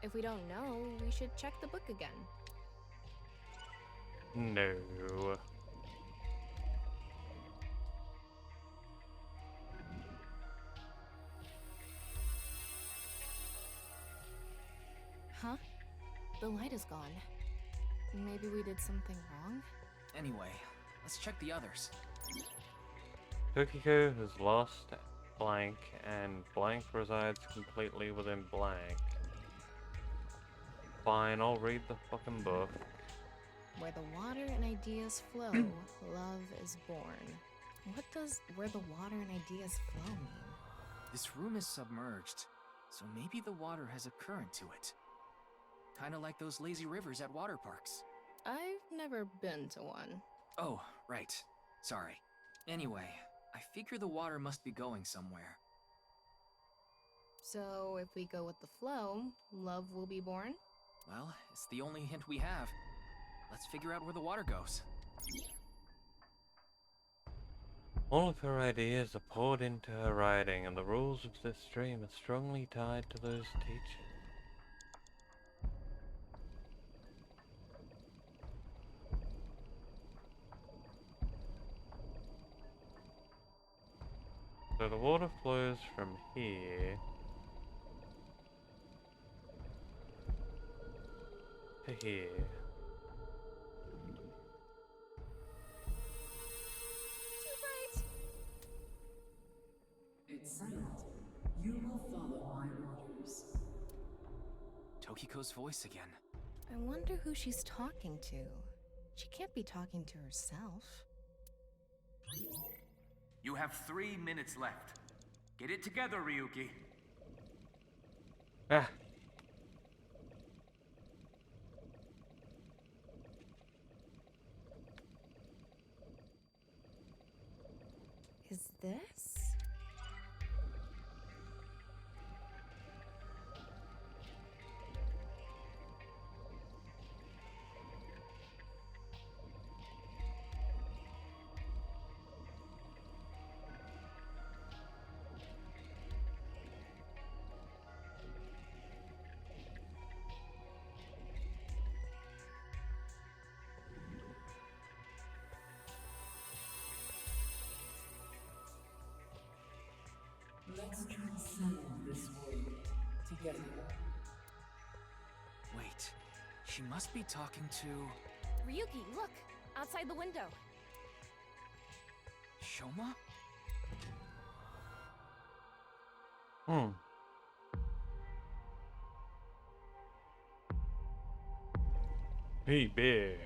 If we don't know, we should check the book again. No. Huh? The light is gone. Maybe we did something wrong? Anyway, let's check the others. Tokiko has lost blank and blank resides completely within blank. Fine, I'll read the fucking book. Where the water and ideas flow, love is born. What does where the water and ideas flow mean? This room is submerged, so maybe the water has a current to it. Kinda like those lazy rivers at water parks. I've never been to one. Oh, right. Sorry. Anyway, I figure the water must be going somewhere. So if we go with the flow, love will be born? Well, it's the only hint we have. Let's figure out where the water goes. All of her ideas are poured into her writing, and the rules of this stream are strongly tied to those teachings. So the water flows from here to here. Too bright. Tokiko's voice again. I wonder who she's talking to. She can't be talking to herself. You have 3 minutes left. Get it together, Ryuki. Ah. Is this? Let's transcend this world together. Wait, she must be talking to... Ryuki, look! Outside the window. Shoma? Hmm. He big.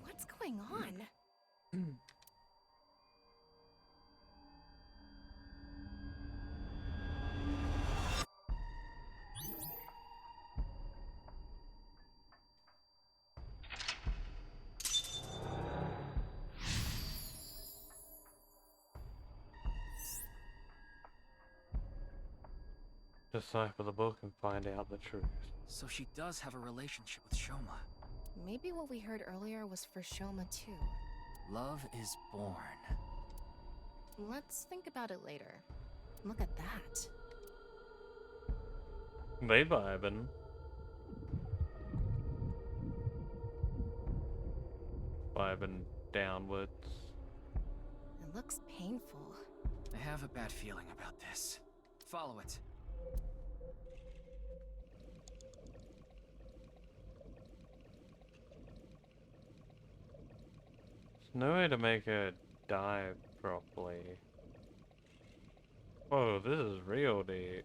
What's going on? Decipher the book and find out the truth. So she does have a relationship with Shoma. Maybe what we heard earlier was for Shoma too. Love is born. Let's think about it later. Look at that. They vibing. Vibing downwards. It looks painful. I have a bad feeling about this. Follow it. There's no way to make her dive properly. Whoa, this is real deep.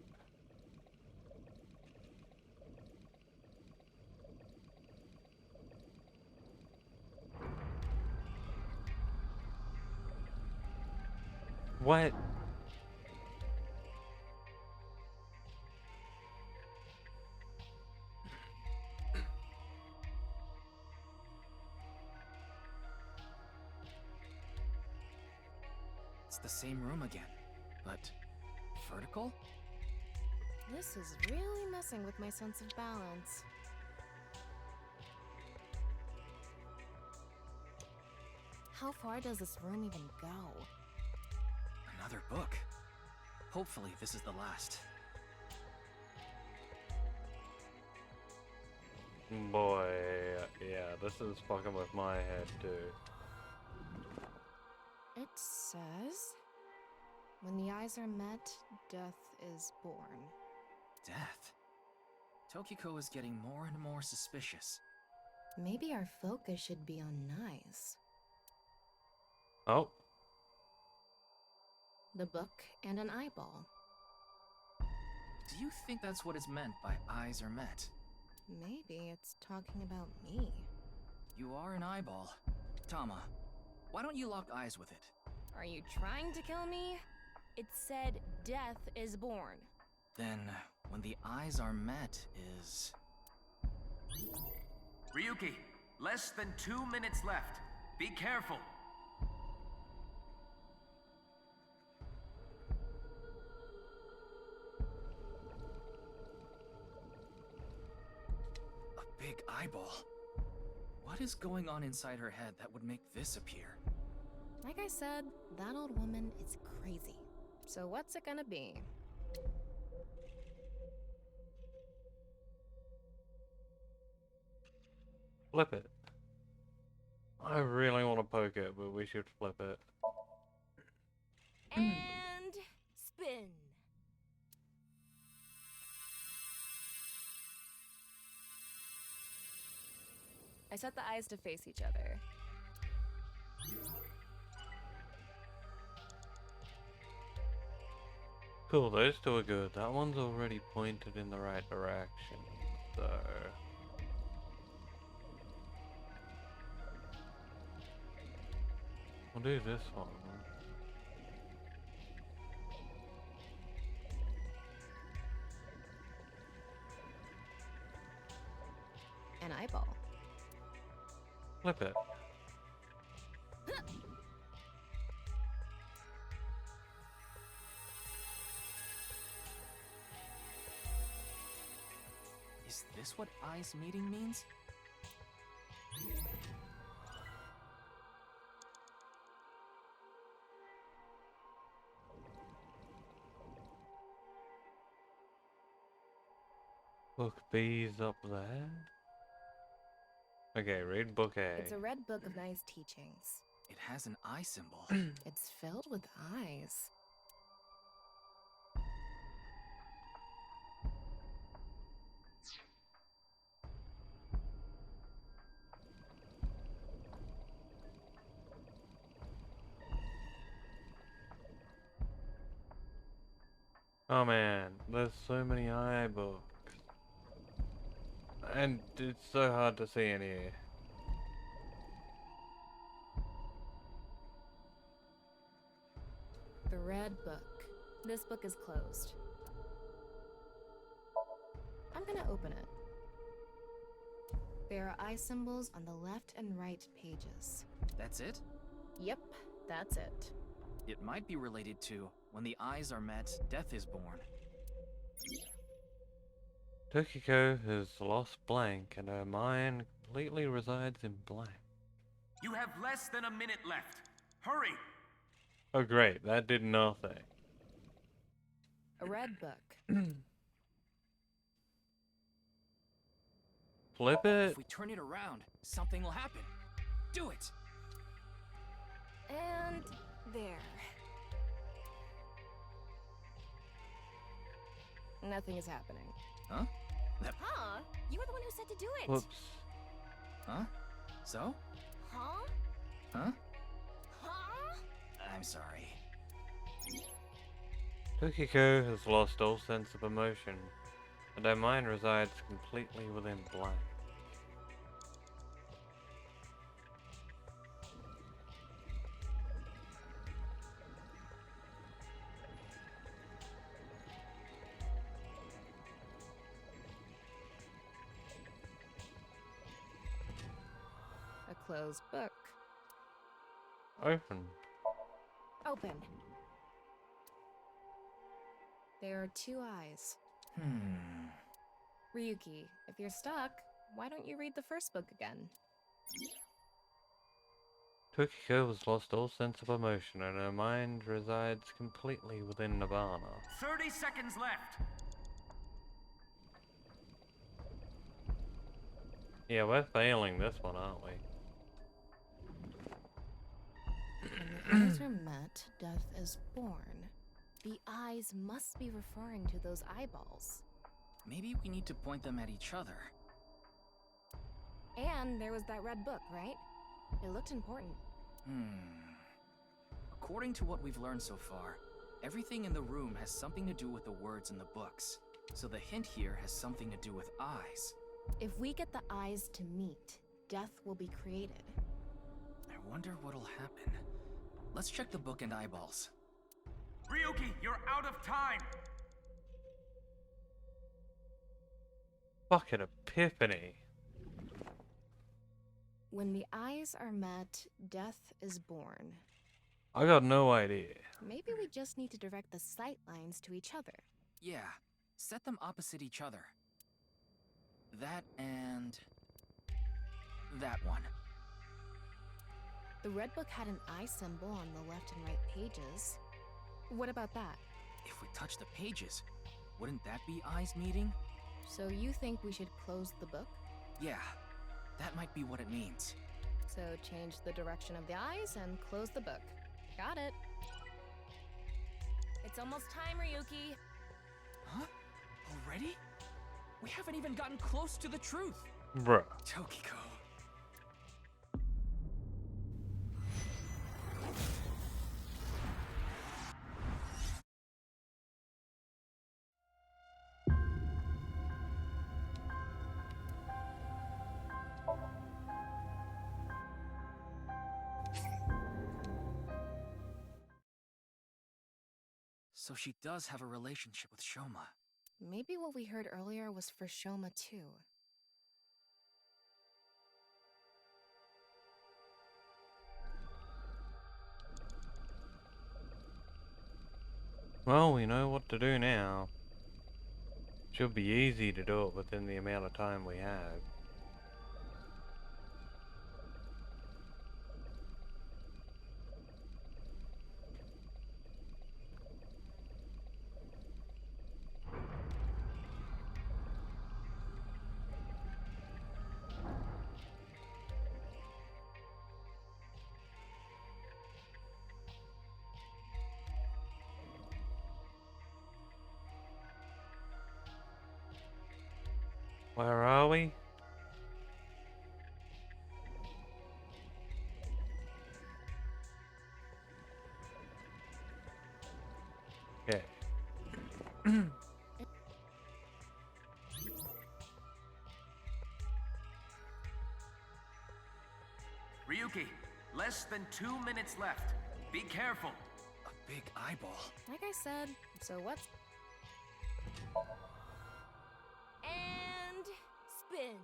What? It's the same room again, but vertical? This is really messing with my sense of balance. How far does this room even go? Another book. Hopefully this is the last. Boy, yeah, this is fucking with my head too. It says, when the eyes are met, death is born. Death? Tokiko is getting more and more suspicious. Maybe our focus should be on Nice. Oh. The book and an eyeball. Do you think that's what is meant by eyes are met? Maybe it's talking about me. You are an eyeball. Tama, why don't you lock eyes with it? Are you trying to kill me? It said death is born. Then, when the eyes are met is... Ryuki, less than 2 minutes left. Be careful. A big eyeball. What is going on inside her head that would make this appear? Like I said, that old woman is crazy. So what's it gonna be? Flip it. I really want to poke it, but we should flip it. And spin. I set the eyes to face each other. Cool, those two are good. That one's already pointed in the right direction, so... We'll do this one. An eyeball. Flip it. Is this what eyes meeting means? Book B's up there. Okay, read book A. It's a red book of nice teachings. It has an eye symbol. It's filled with eyes. Oh man, there's so many eye books. And it's so hard to see any. The red book. This book is closed. I'm gonna open it. There are eye symbols on the left and right pages. That's it? Yep, that's it. It might be related to when the eyes are met, death is born. Tokiko has lost blank and her mind completely resides in blank. You have less than a minute left. Hurry! Oh great, that did nothing. A red book. Flip it? If we turn it around, something will happen. Do it! And there. Nothing is happening. Huh? Huh? You were the one who said to do it. Whoops. Huh? So? Huh? Huh? Huh? I'm sorry. Tokiko has lost all sense of emotion, and her mind resides completely within blank. A closed book. Open. Open. There are two eyes. Ryuki, if you're stuck, why don't you read the first book again? Tokiko has lost all sense of emotion, and her mind resides completely within Nirvana. 30 seconds left. Yeah, we're failing this one, aren't we? When the eyes are met, death is born. The eyes must be referring to those eyeballs. Maybe we need to point them at each other. And there was that red book, right? It looked important. According to what we've learned so far, everything in the room has something to do with the words in the books. So the hint here has something to do with eyes. If we get the eyes to meet, death will be created. I wonder what'll happen. Let's check the book and eyeballs. Ryuki, you're out of time! Fucking epiphany. When the eyes are met, death is born. I got no idea. Maybe we just need to direct the sight lines to each other. Yeah, set them opposite each other. That and... that one. The red book had an eye symbol on the left and right pages. What about that? If we touch the pages, wouldn't that be eyes meeting? So you think we should close the book? Yeah, that might be what it means. So change the direction of the eyes and close the book. Got it. It's almost time, Ryuki. Huh? Already? We haven't even gotten close to the truth. Bruh. Tokiko. So she does have a relationship with Shoma. Maybe what we heard earlier was for Shoma too. Well, we know what to do now. Should be easy to do it within the amount of time we have. Where are we? Okay. Ryuki, less than 2 minutes left. Be careful. A big eyeball. Like I said, so what's... And spin.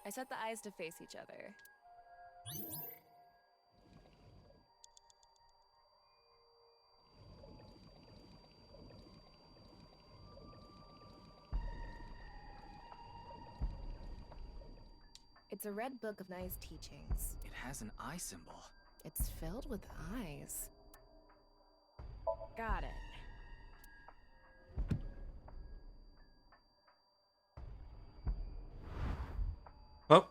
I set the eyes to face each other. It's a red book of nice teachings. It has an eye symbol. It's filled with eyes. Got it. Oh.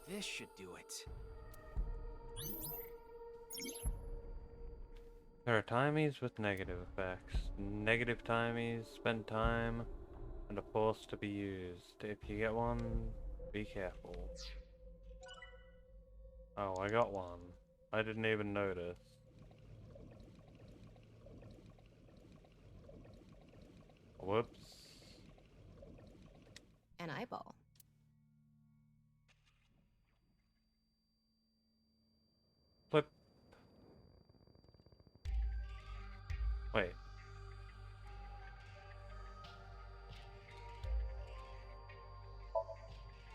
This should do it. There are timies with negative effects. Negative timies spend time and are forced to be used. If you get one, be careful. Oh, I got one. I didn't even notice. Whoops. An eyeball. Flip. Wait.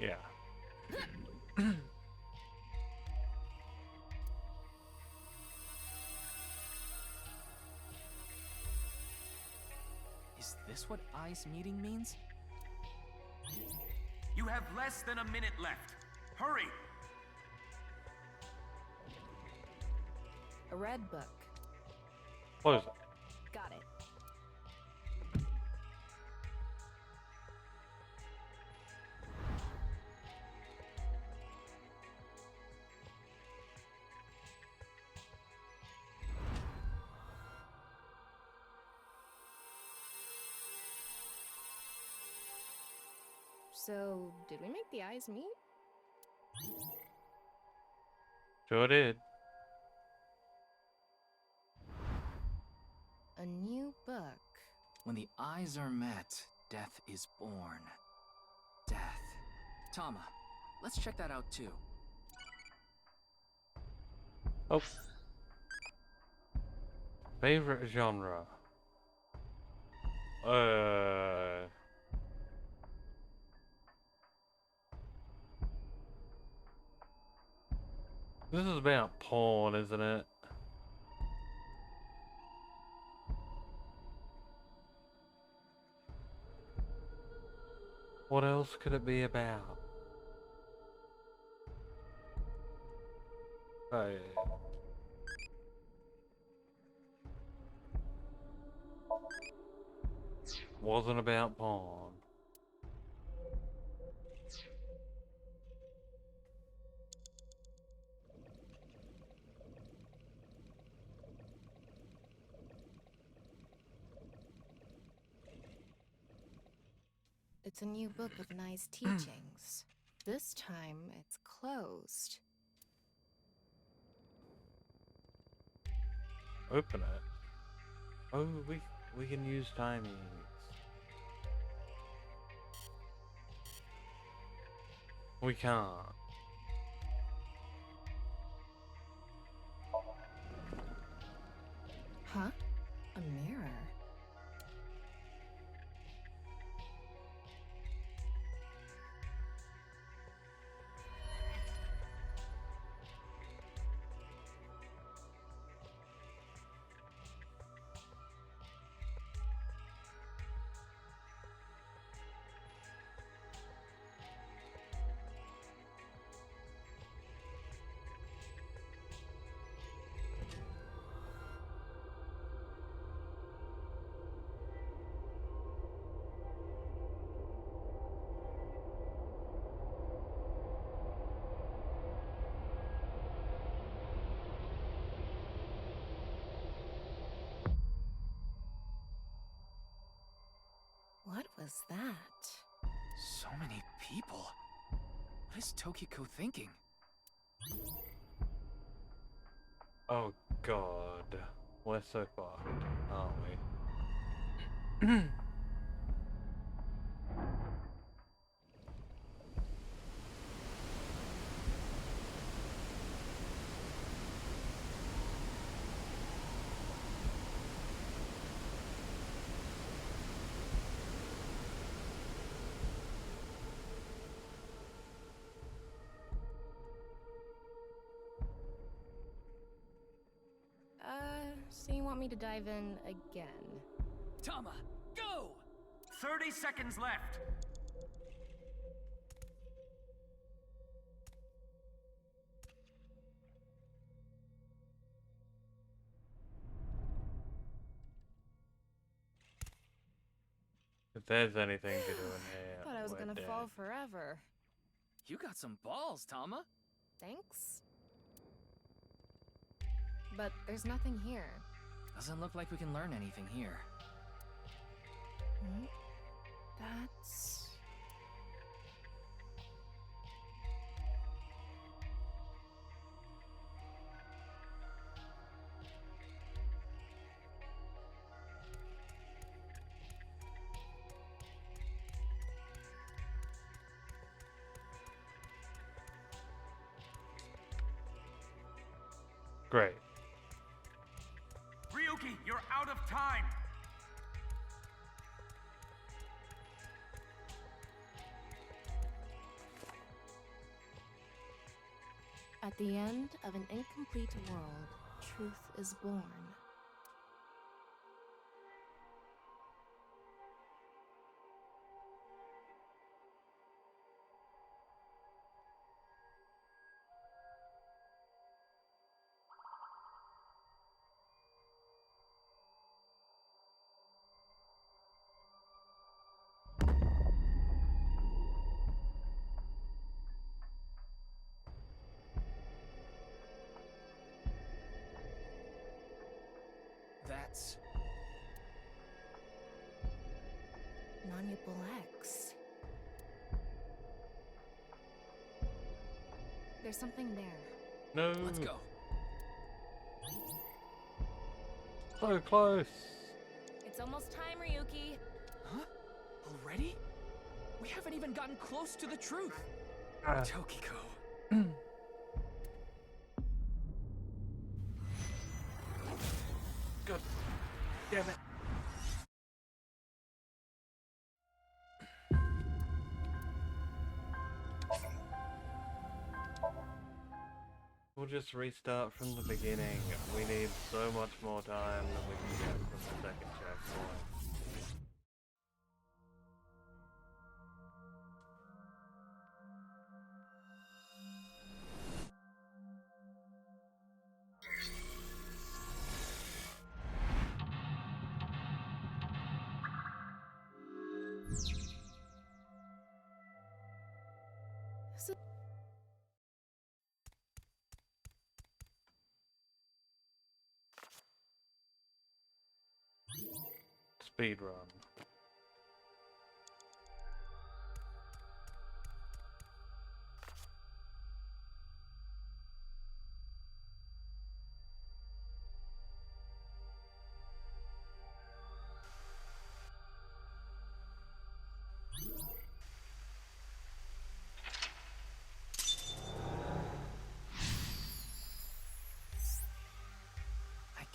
Yeah. Is this what eyes meeting means? You have less than a minute left. Hurry! A red book. What is it? Got it. So, did we make the eyes meet? Sure did. A new book. When the eyes are met, death is born. Death. Tama, let's check that out too. Oh. Favorite genre? This is about porn, isn't it? What else could it be about? Oh, yeah. Wasn't about porn. It's a new book with nice teachings. This time, it's closed. Open it. Oh, we can use timies. We can't. Huh? A mirror? What was that? So many people. What is Tokiko thinking? Oh god. We're so fucked, aren't we? So you want me to dive in again? Tama, go! 30 seconds left. If there's anything to do in here, Thought I was we're gonna dead. fall forever. You got some balls, Tama. Thanks. But there's nothing here. Doesn't look like we can learn anything here. Hmm? That's... Great. Ryuki, you're out of time. At the end of an incomplete world, truth is born. That's... Non-Mutable X. There's something there. No. Let's go. So close. It's almost time, Ryuki. Huh? Already? We haven't even gotten close to the truth. Tokiko. God damn it. We'll just restart from the beginning. We need so much more time than we can get from the second checkpoint. Speed run.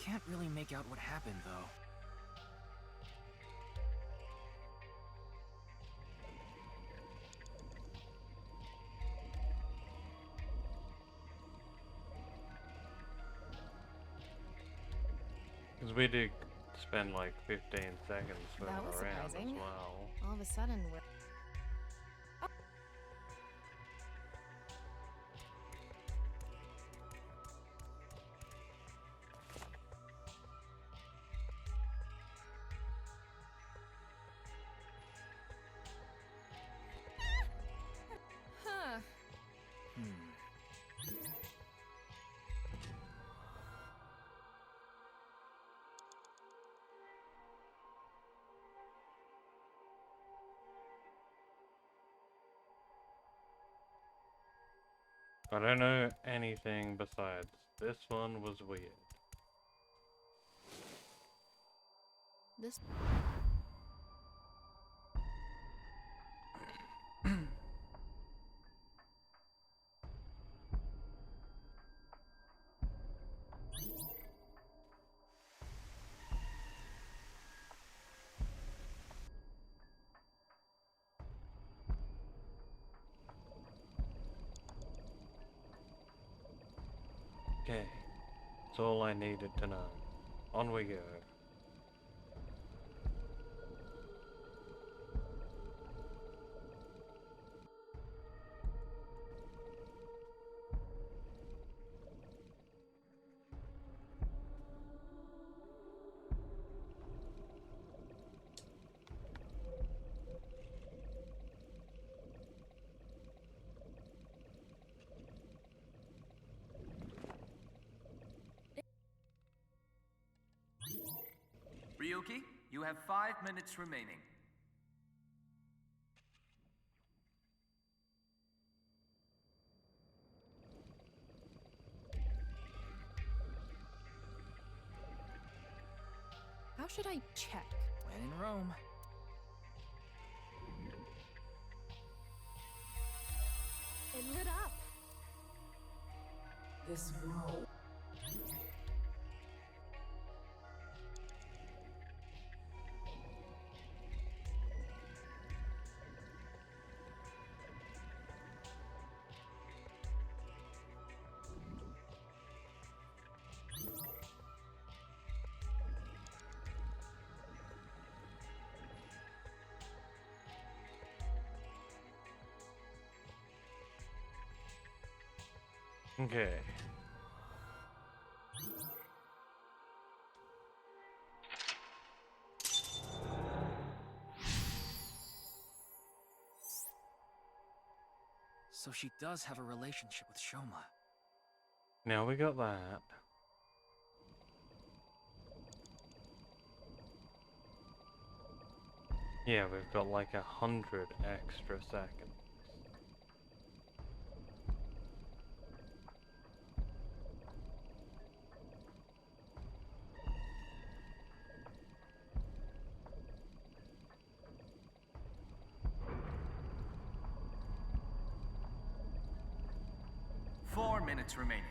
can't really make out what happened, though. Because we did spend like 15 seconds swimming That was around surprising. as well. All of a sudden, we're. Huh. I don't know anything besides this one was weird. This. Okay, that's all I needed to know. On we go. Ryuki, you have 5 minutes remaining. How should I check? When in Rome. It lit up. This world. Okay. So she does have a relationship with Shoma. Now we got that. Yeah, we've got like 100 extra seconds. Four minutes remaining.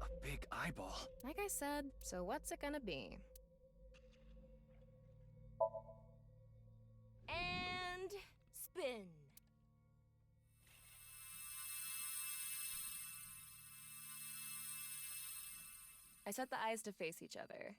A big eyeball. Like I said, so what's it gonna be? And spin. I set the eyes to face each other.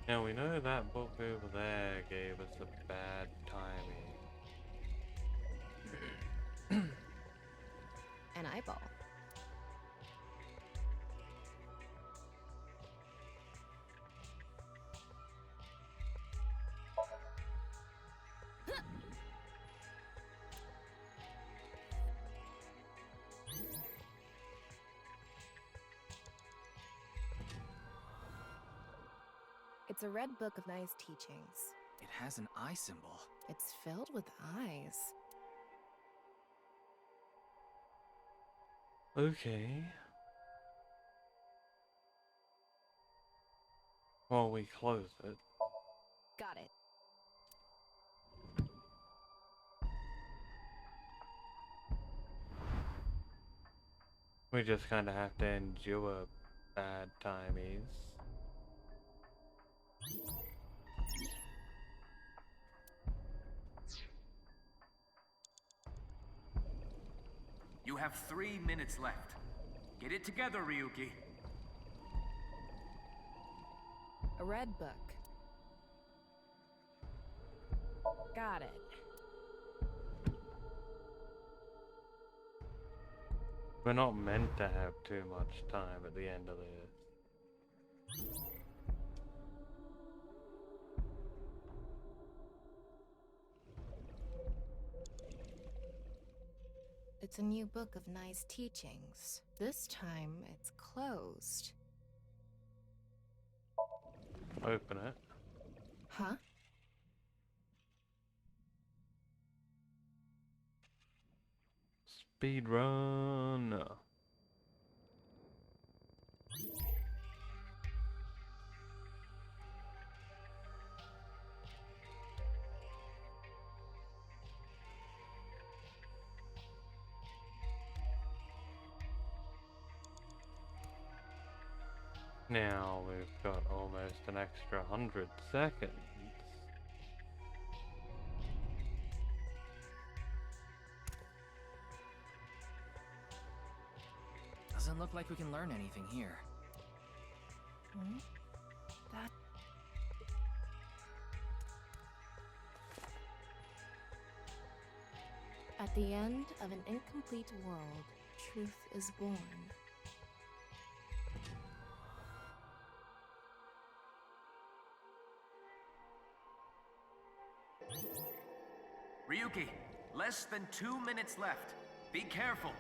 Now we know that book over there gave us a bad timing. An eyeball. It's a red book of nice teachings. It has an eye symbol. It's filled with eyes. Okay. Well, we close it. Got it. We just kind of have to endure bad timies. You have 3 minutes left. Get it together, Ryuki. A red book. Got it. We're not meant to have too much time at the end of this. It's a new book of nice teachings. This time, it's closed. Open it. Huh? Speed run. Now we've got almost an extra 100 seconds. Doesn't look like we can learn anything here. Hmm? That... At the end of an incomplete world, truth is born. Ryuki, less than 2 minutes left. Be careful.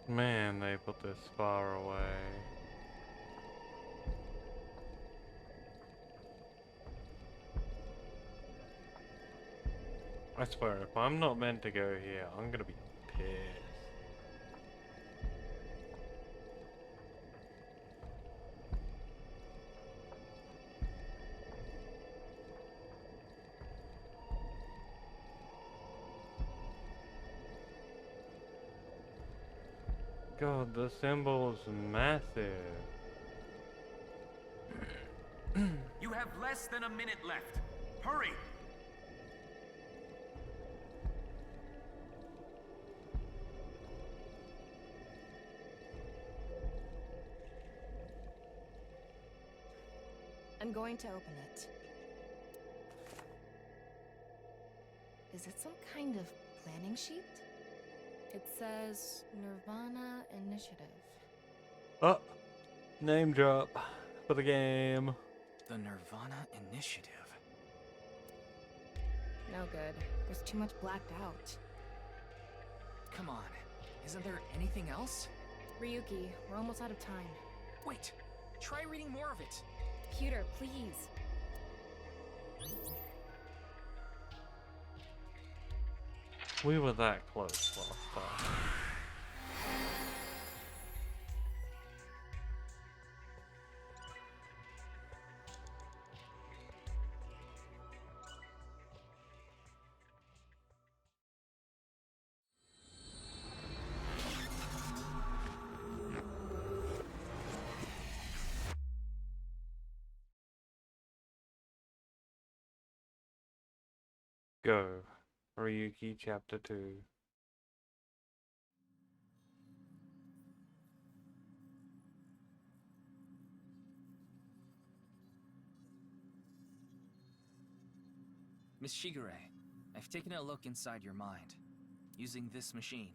Man, they put this far away. I swear, if I'm not meant to go here, I'm gonna be pissed. God, the symbol is massive. You have less than a minute left. Hurry! I'm going to open it. Is it some kind of planning sheet? It says Nirvana Initiative. Oh, name drop for the game. The Nirvana Initiative. No good. There's too much blacked out. Come on, isn't there anything else? Ryuki, we're almost out of time. Wait, try reading more of it. Computer, please. We were that close last time. Go. Ryuki Chapter 2. Miss Shigure, I've taken a look inside your mind, using this machine.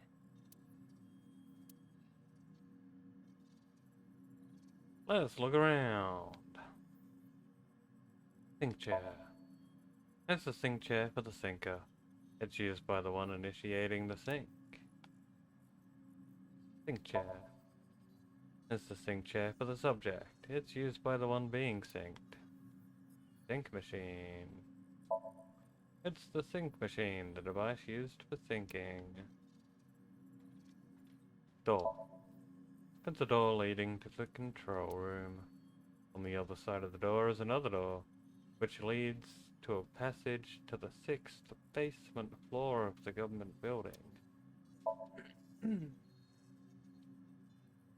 Let's look around. Think chair. It's a sink chair for the sinker. It's used by the one initiating the sink. Sync chair. It's the sync chair for the subject. It's used by the one being synced. Sync machine. It's the sync machine, the device used for syncing. Door. It's a door leading to the control room. On the other side of the door is another door, which leads to a passage to the 6th basement floor of the government building.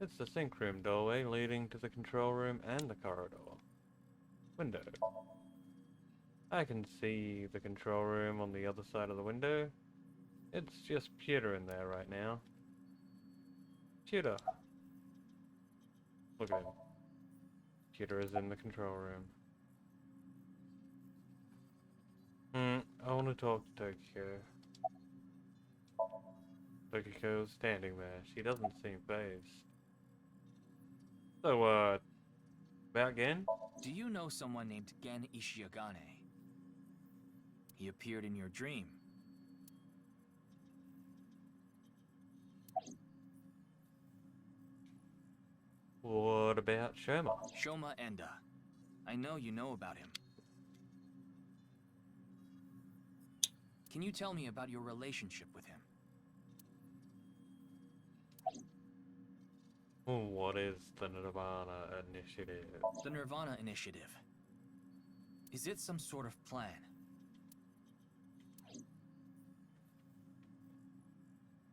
It's the sync room doorway leading to the control room and the corridor. Window. I can see the control room on the other side of the window. It's just Pewter in there right now. Pewter. Look at him. Pewter is in the control room. I want to talk to Tokiko. Tokiko's standing there. She doesn't seem phased. So, about Gen? Do you know someone named Gen Ishiagane? He appeared in your dream. What about Shoma? Shoma Enda. I know you know about him. Can you tell me about your relationship with him? What is the Nirvana Initiative? The Nirvana Initiative. Is it some sort of plan?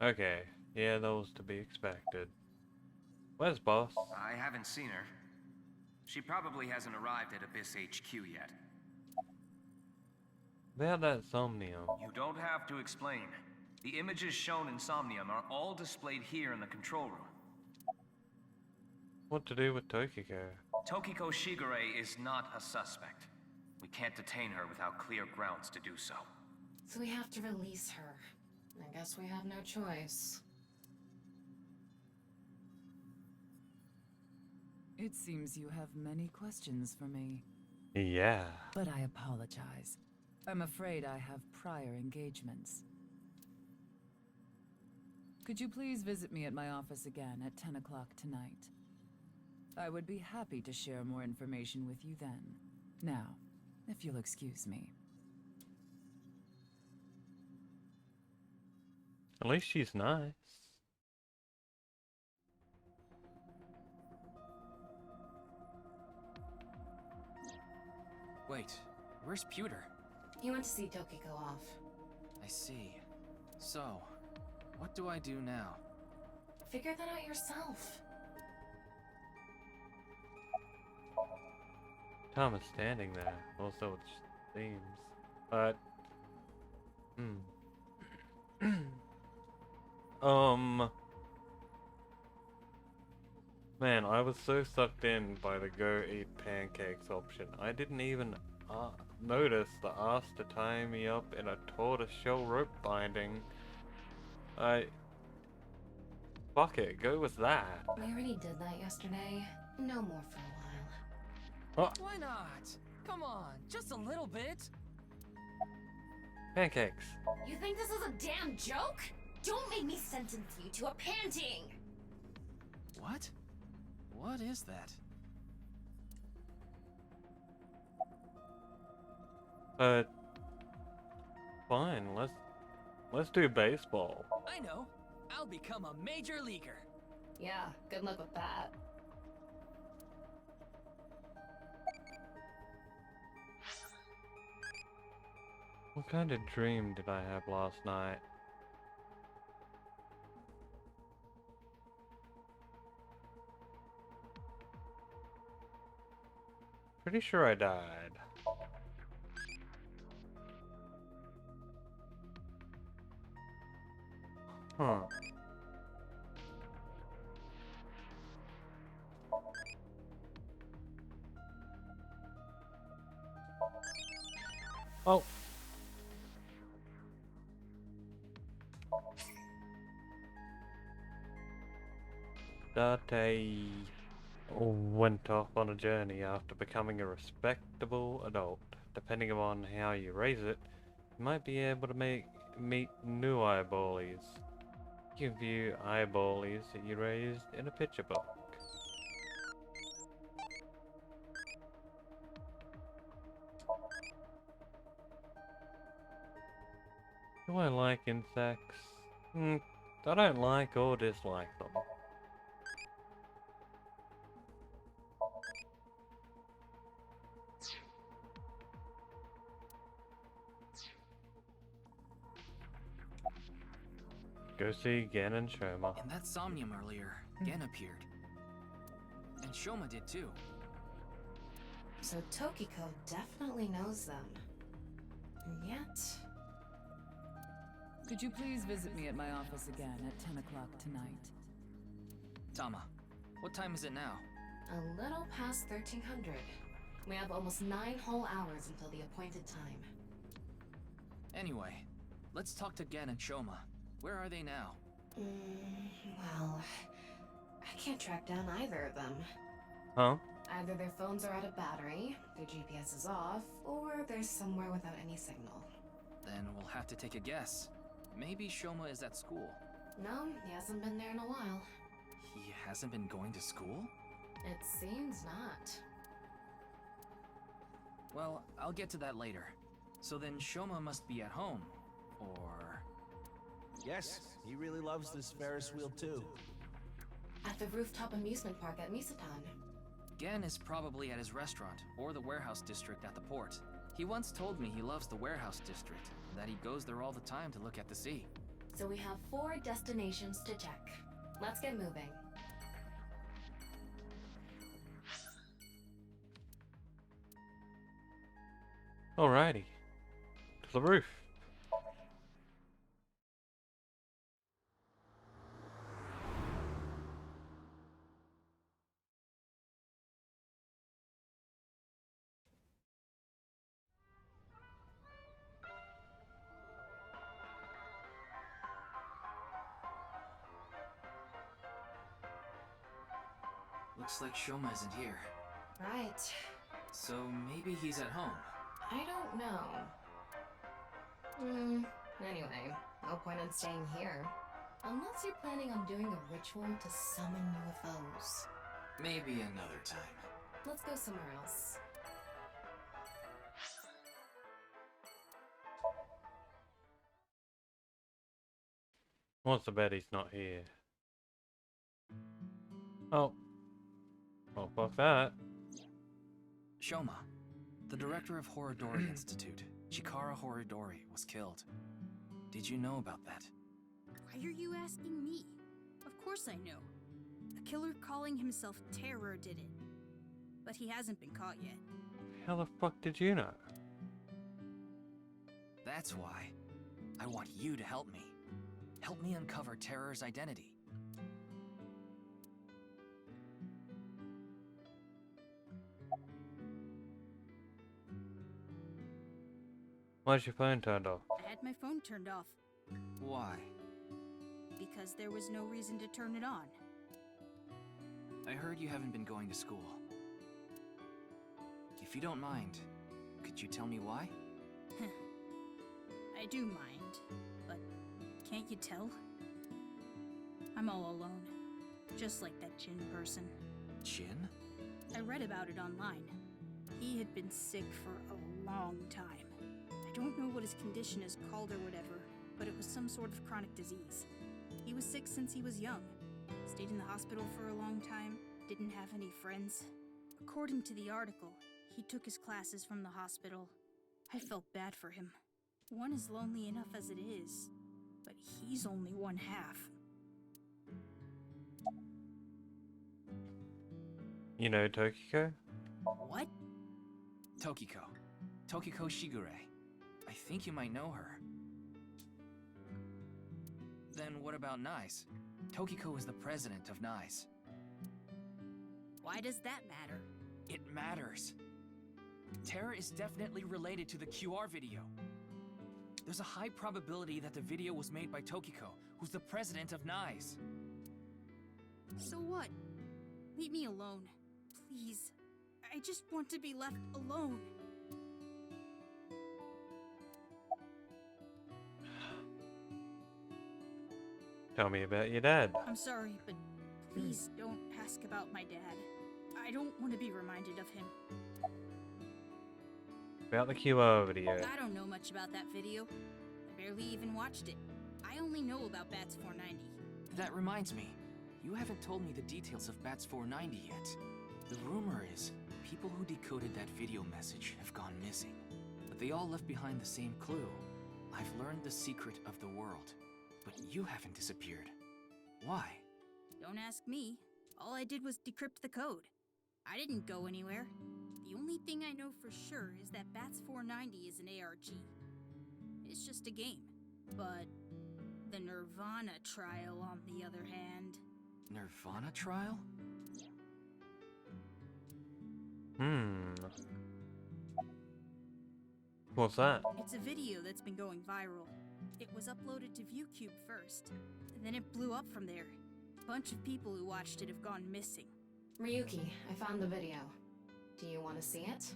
Okay, yeah, that was to be expected. Where's Boss? I haven't seen her. She probably hasn't arrived at Abyss HQ yet. About that Somnium. You don't have to explain. The images shown in Somnium are all displayed here in the control room. What to do with Tokiko? Tokiko Shigure is not a suspect. We can't detain her without clear grounds to do so. So we have to release her. I guess we have no choice. It seems you have many questions for me. Yeah. But I apologize. I'm afraid I have prior engagements. Could you please visit me at my office again at 10 o'clock tonight? I would be happy to share more information with you then. Now, if you'll excuse me. At least she's nice. Wait, where's Pewter? He went to see Tokiko off. I see. So, what do I do now? Figure that out yourself. Tom is standing there, also it seems. But... Man, I was so sucked in by the go eat pancakes option. I didn't even notice the ask to tie me up in a tortoiseshell rope binding. Fuck it, go with that. We already did that yesterday. No more for a while. Oh. Why not? Come on, just a little bit. Pancakes. You think this is a damn joke? Don't make me sentence you to a panting! What? What is that? Fine, let's do baseball. I know. I'll become a major leaguer. Yeah, good luck with that. What kind of dream did I have last night? Pretty sure I died. Huh. Oh. Date went off on a journey after becoming a respectable adult. Depending upon how you raise it, you might be able to meet new eyeballies. You can view eyeballies that you raised in a picture book. Do I like insects? I don't like or dislike them. Go see Gen and Shoma. In that somnium earlier, Gen appeared. And Shoma did too. So Tokiko definitely knows them. And yet... Could you please visit me at my office again at 10 o'clock tonight? Tama, what time is it now? A little past 1300. We have almost 9 whole hours until the appointed time. Anyway, let's talk to Gen and Shoma. Where are they now? Well... I can't track down either of them. Huh? Either their phones are out of battery, their GPS is off, or they're somewhere without any signal. Then we'll have to take a guess. Maybe Shoma is at school. No, he hasn't been there in a while. He hasn't been going to school? It seems not. Well, I'll get to that later. So then Shoma must be at home. Or... Yes, he really loves this Ferris wheel too. At the rooftop amusement park at Misatan. Gen is probably at his restaurant, or the warehouse district at the port. He once told me he loves the warehouse district, and that he goes there all the time to look at the sea. So we have 4 destinations to check. Let's get moving. Alrighty. To the roof. Looks like Shoma isn't here. Right. So maybe he's at home. I don't know. Anyway, no point in staying here. Unless you're planning on doing a ritual to summon UFOs. Maybe another time. Let's go somewhere else. What's the bet he's not here? Oh. Well, fuck that. Shoma, the director of Horodori Institute, Chikara Horodori, was killed. Did you know about that? Why are you asking me? Of course I know. A killer calling himself Terror did it. But he hasn't been caught yet. How the fuck did you know? That's why. I want you to help me. Help me uncover Terror's identity. Why's your phone turned off? I had my phone turned off. Why? Because there was no reason to turn it on. I heard you haven't been going to school. If you don't mind, could you tell me why? I do mind, but can't you tell? I'm all alone, just like that Jin person. Jin? I read about it online. He had been sick for a long time. I don't know what his condition is called or whatever, but it was some sort of chronic disease. He was sick since he was young. Stayed in the hospital for a long time, didn't have any friends. According to the article, he took his classes from the hospital. I felt bad for him. One is lonely enough as it is, but he's only one half. You know Tokiko? What? Tokiko. Tokiko Shigure. I think you might know her. Then what about NICE? Tokiko is the president of NICE. Why does that matter? It matters. Terror is definitely related to the QR video. There's a high probability that the video was made by Tokiko, who's the president of NICE. So what? Leave me alone. Please. I just want to be left alone. Tell me about your dad. I'm sorry, but please don't ask about my dad. I don't want to be reminded of him. About the QR video. I don't know much about that video. I barely even watched it. I only know about Bats 490. That reminds me. You haven't told me the details of Bats 490 yet. The rumor is, people who decoded that video message have gone missing. But they all left behind the same clue. I've learned the secret of the world. But you haven't disappeared. Why? Don't ask me. All I did was decrypt the code. I didn't go anywhere. The only thing I know for sure is that Bats 490 is an ARG. It's just a game. But the Nirvana trial, on the other hand... Nirvana trial? What's that? It's a video that's been going viral. It was uploaded to ViewCube first, and then it blew up from there. A bunch of people who watched it have gone missing. Ryuki, I found the video. Do you want to see it?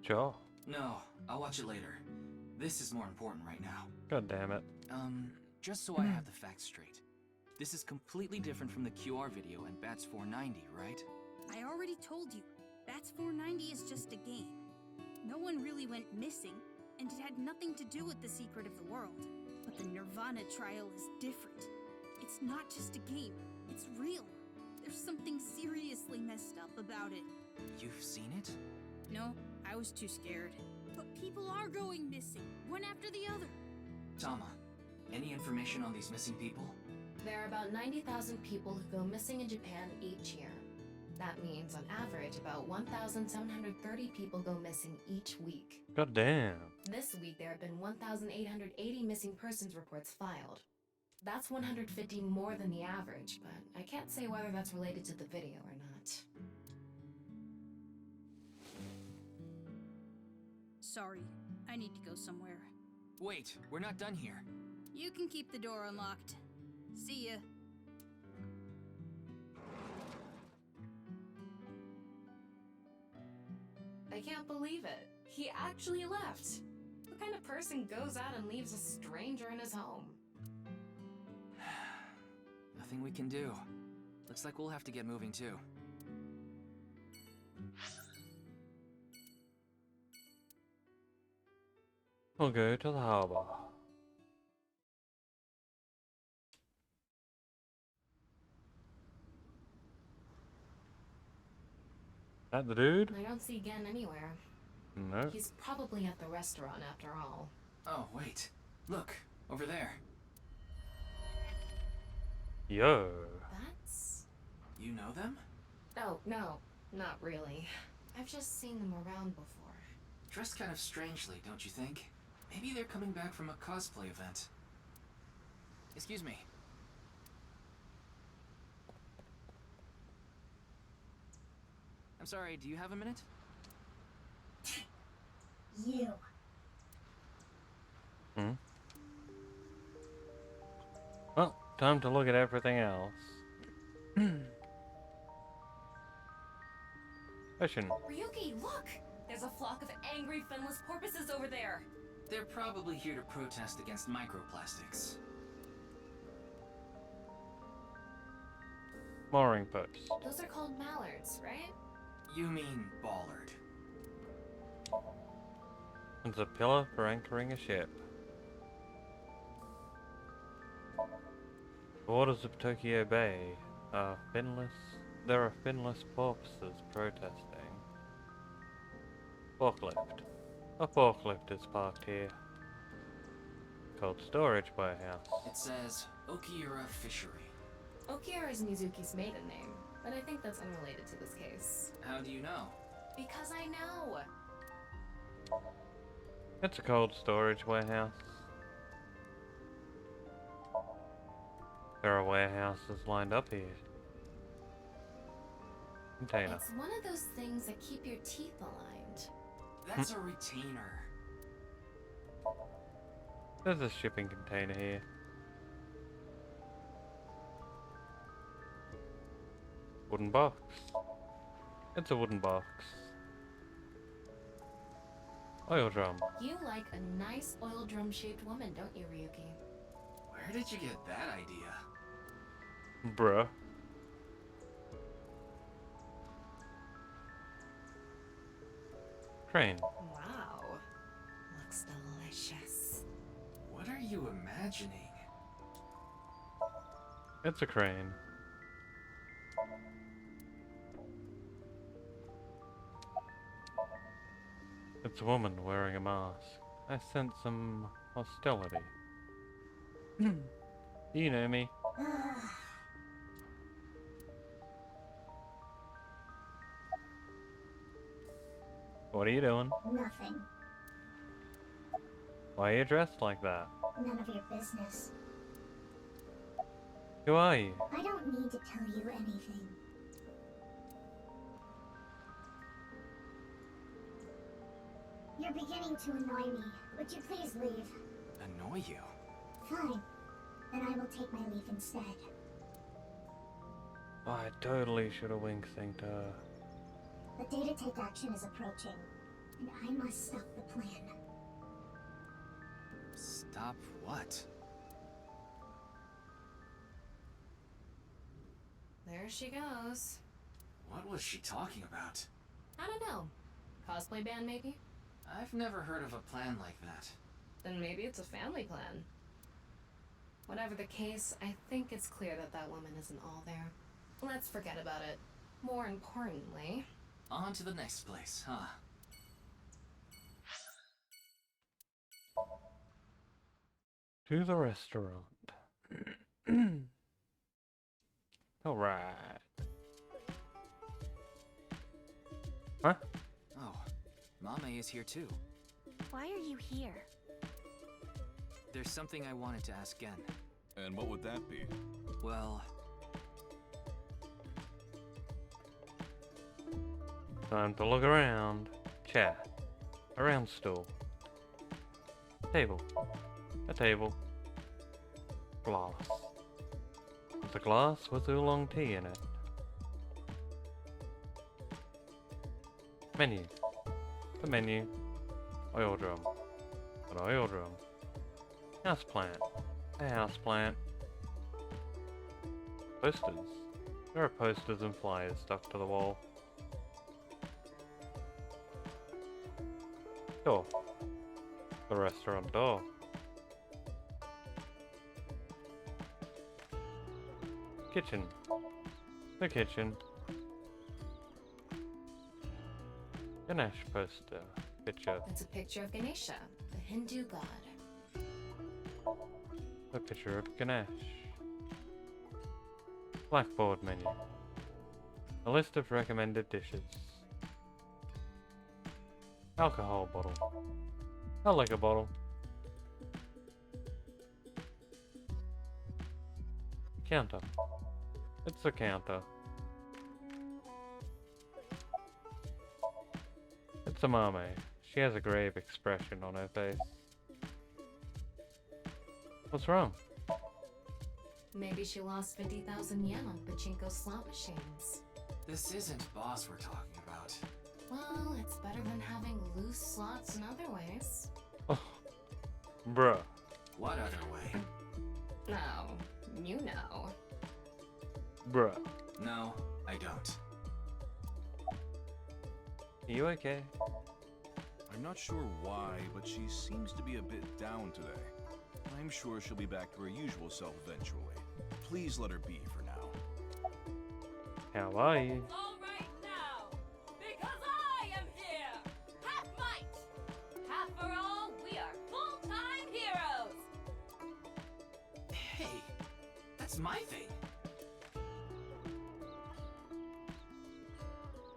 Sure. No, I'll watch it later. This is more important right now. God damn it. Just so I have the facts straight. This is completely different from the QR video and Bats 490, right? I already told you, Bats 490 is just a game. No one really went missing, and it had nothing to do with the secret of the world. But the Nirvana trial is different. It's not just a game, it's real. There's something seriously messed up about it. You've seen it? No, I was too scared. But people are going missing, one after the other. Tama, any information on these missing people? There are about 90,000 people who go missing in Japan each year. That means, on average, about 1,730 people go missing each week. God damn. This week, there have been 1,880 missing persons reports filed. That's 150 more than the average, but I can't say whether that's related to the video or not. Sorry, I need to go somewhere. Wait, we're not done here. You can keep the door unlocked. See ya. I can't believe it. He actually left. What kind of person goes out and leaves a stranger in his home? Nothing we can do. Looks like we'll have to get moving too. We'll go to the harbor. That the dude? I don't see Gen anywhere. No. He's probably at the restaurant after all. Oh, wait. Look, over there. Yo. That's... You know them? Oh, no, not really. I've just seen them around before. Dressed kind of strangely, don't you think? Maybe they're coming back from a cosplay event. Excuse me. I'm sorry, do you have a minute? You. Well, time to look at everything else. Question. Ryuki, look! There's a flock of angry finless porpoises over there! They're probably here to protest against microplastics. Mooring post. Those are called mallards, right? You mean bollard. It's a pillar for anchoring a ship. The waters of Tokyo Bay are finless. There are finless porpoises protesting. Forklift. A forklift is parked here. Cold storage warehouse. It says Okiura Fishery. Okiura is Mizuki's maiden name, but I think that's unrelated to this case. How do you know? Because I know! It's a cold storage warehouse. There are warehouses lined up here. Container. It's one of those things that keep your teeth aligned. That's a retainer. There's a shipping container here. Wooden box. It's a wooden box. Oil drum. You like a nice oil drum shaped woman, don't you, Ryuki? Where did you get that idea? Bruh. Crane. Wow. Looks delicious. What are you imagining? It's a crane. It's a woman wearing a mask. I sense some hostility. You know me. What are you doing? Nothing. Why are you dressed like that? None of your business. Who are you? I don't need to tell you anything. You're beginning to annoy me. Would you please leave? Annoy you? Fine. Then I will take my leave instead. I totally should have wink-synced her. The day to take action is approaching, and I must stop the plan. Stop what? There she goes. What was she talking about? I don't know. Cosplay band, maybe? I've never heard of a plan like that. Then maybe it's a family plan. Whatever the case, I think it's clear that that woman isn't all there. Let's forget about it. More importantly... On to the next place, huh? To the restaurant. Alright. Huh? Oh, Mame is here too. Why are you here? There's something I wanted to ask Gen. And what would that be? Well... Time to look around. Chair. A round stool. Table. A table. Glass. It's a glass with oolong tea in it. Menu. The menu. Oil drum. An oil drum. Houseplant. A houseplant. Posters. There are posters and flyers stuck to the wall. Door. The restaurant door. Kitchen. The kitchen. Ganesh poster. Picture. It's a picture of Ganesha, the Hindu god. A picture of Ganesh. Blackboard menu. A list of recommended dishes. Alcohol bottle. A liquor bottle. Counter. It's a counter. It's a Mame. She has a grave expression on her face. What's wrong? Maybe she lost 50,000 yen on pachinko slot machines. This isn't boss we're talking about. Well, it's better than having loose slots in other ways. Oh. Bruh. What other way? No, you know. Bruh. No, I don't. Are you okay? I'm not sure why, but she seems to be a bit down today. I'm sure she'll be back to her usual self eventually. Please let her be for now. How are you? All right now, because I am here! Half might! Half for all, we are full-time heroes! Hey, that's my thing.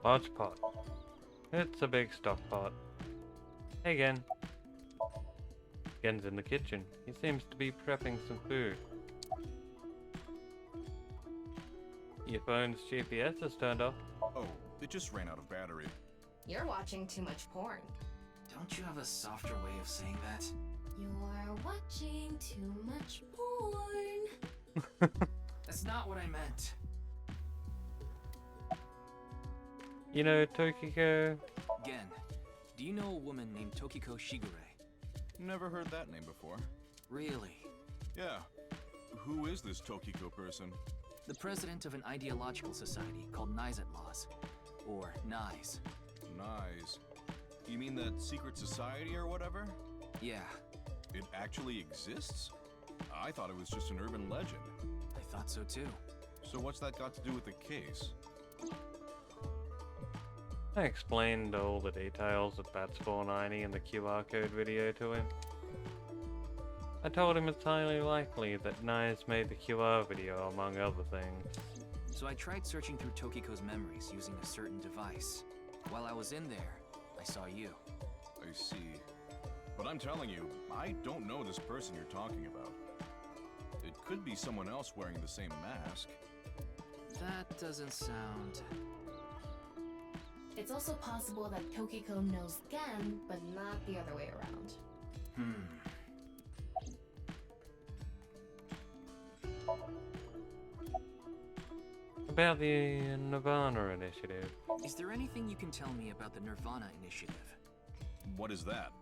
Large pot. It's a big stock pot. Hey, Gen. Gen's in the kitchen. He seems to be prepping some food. Your phone's GPS is turned off. Oh, it just ran out of battery. You're watching too much porn. Don't you have a softer way of saying that? You're watching too much porn. That's not what I meant. You know, Tokiko? Gen, do you know a woman named Tokiko Shigure? Never heard that name before. Really? Yeah. Who is this Tokiko person? The president of an ideological society called Nizet Laws. Or NISE. Nice. You mean that secret society or whatever? Yeah. It actually exists? I thought it was just an urban legend. I thought so too. So what's that got to do with the case? I explained all the details of Bats 490 in the QR code video to him. I told him it's highly likely that Nice made the QR video, among other things. So I tried searching through Tokiko's memories using a certain device. While I was in there, I saw you. I see. But I'm telling you, I don't know this person you're talking about. It could be someone else wearing the same mask. That doesn't sound... It's also possible that Tokiko knows Gen, but not the other way around. About the Nirvana Initiative. Is there anything you can tell me about the Nirvana Initiative? What is that?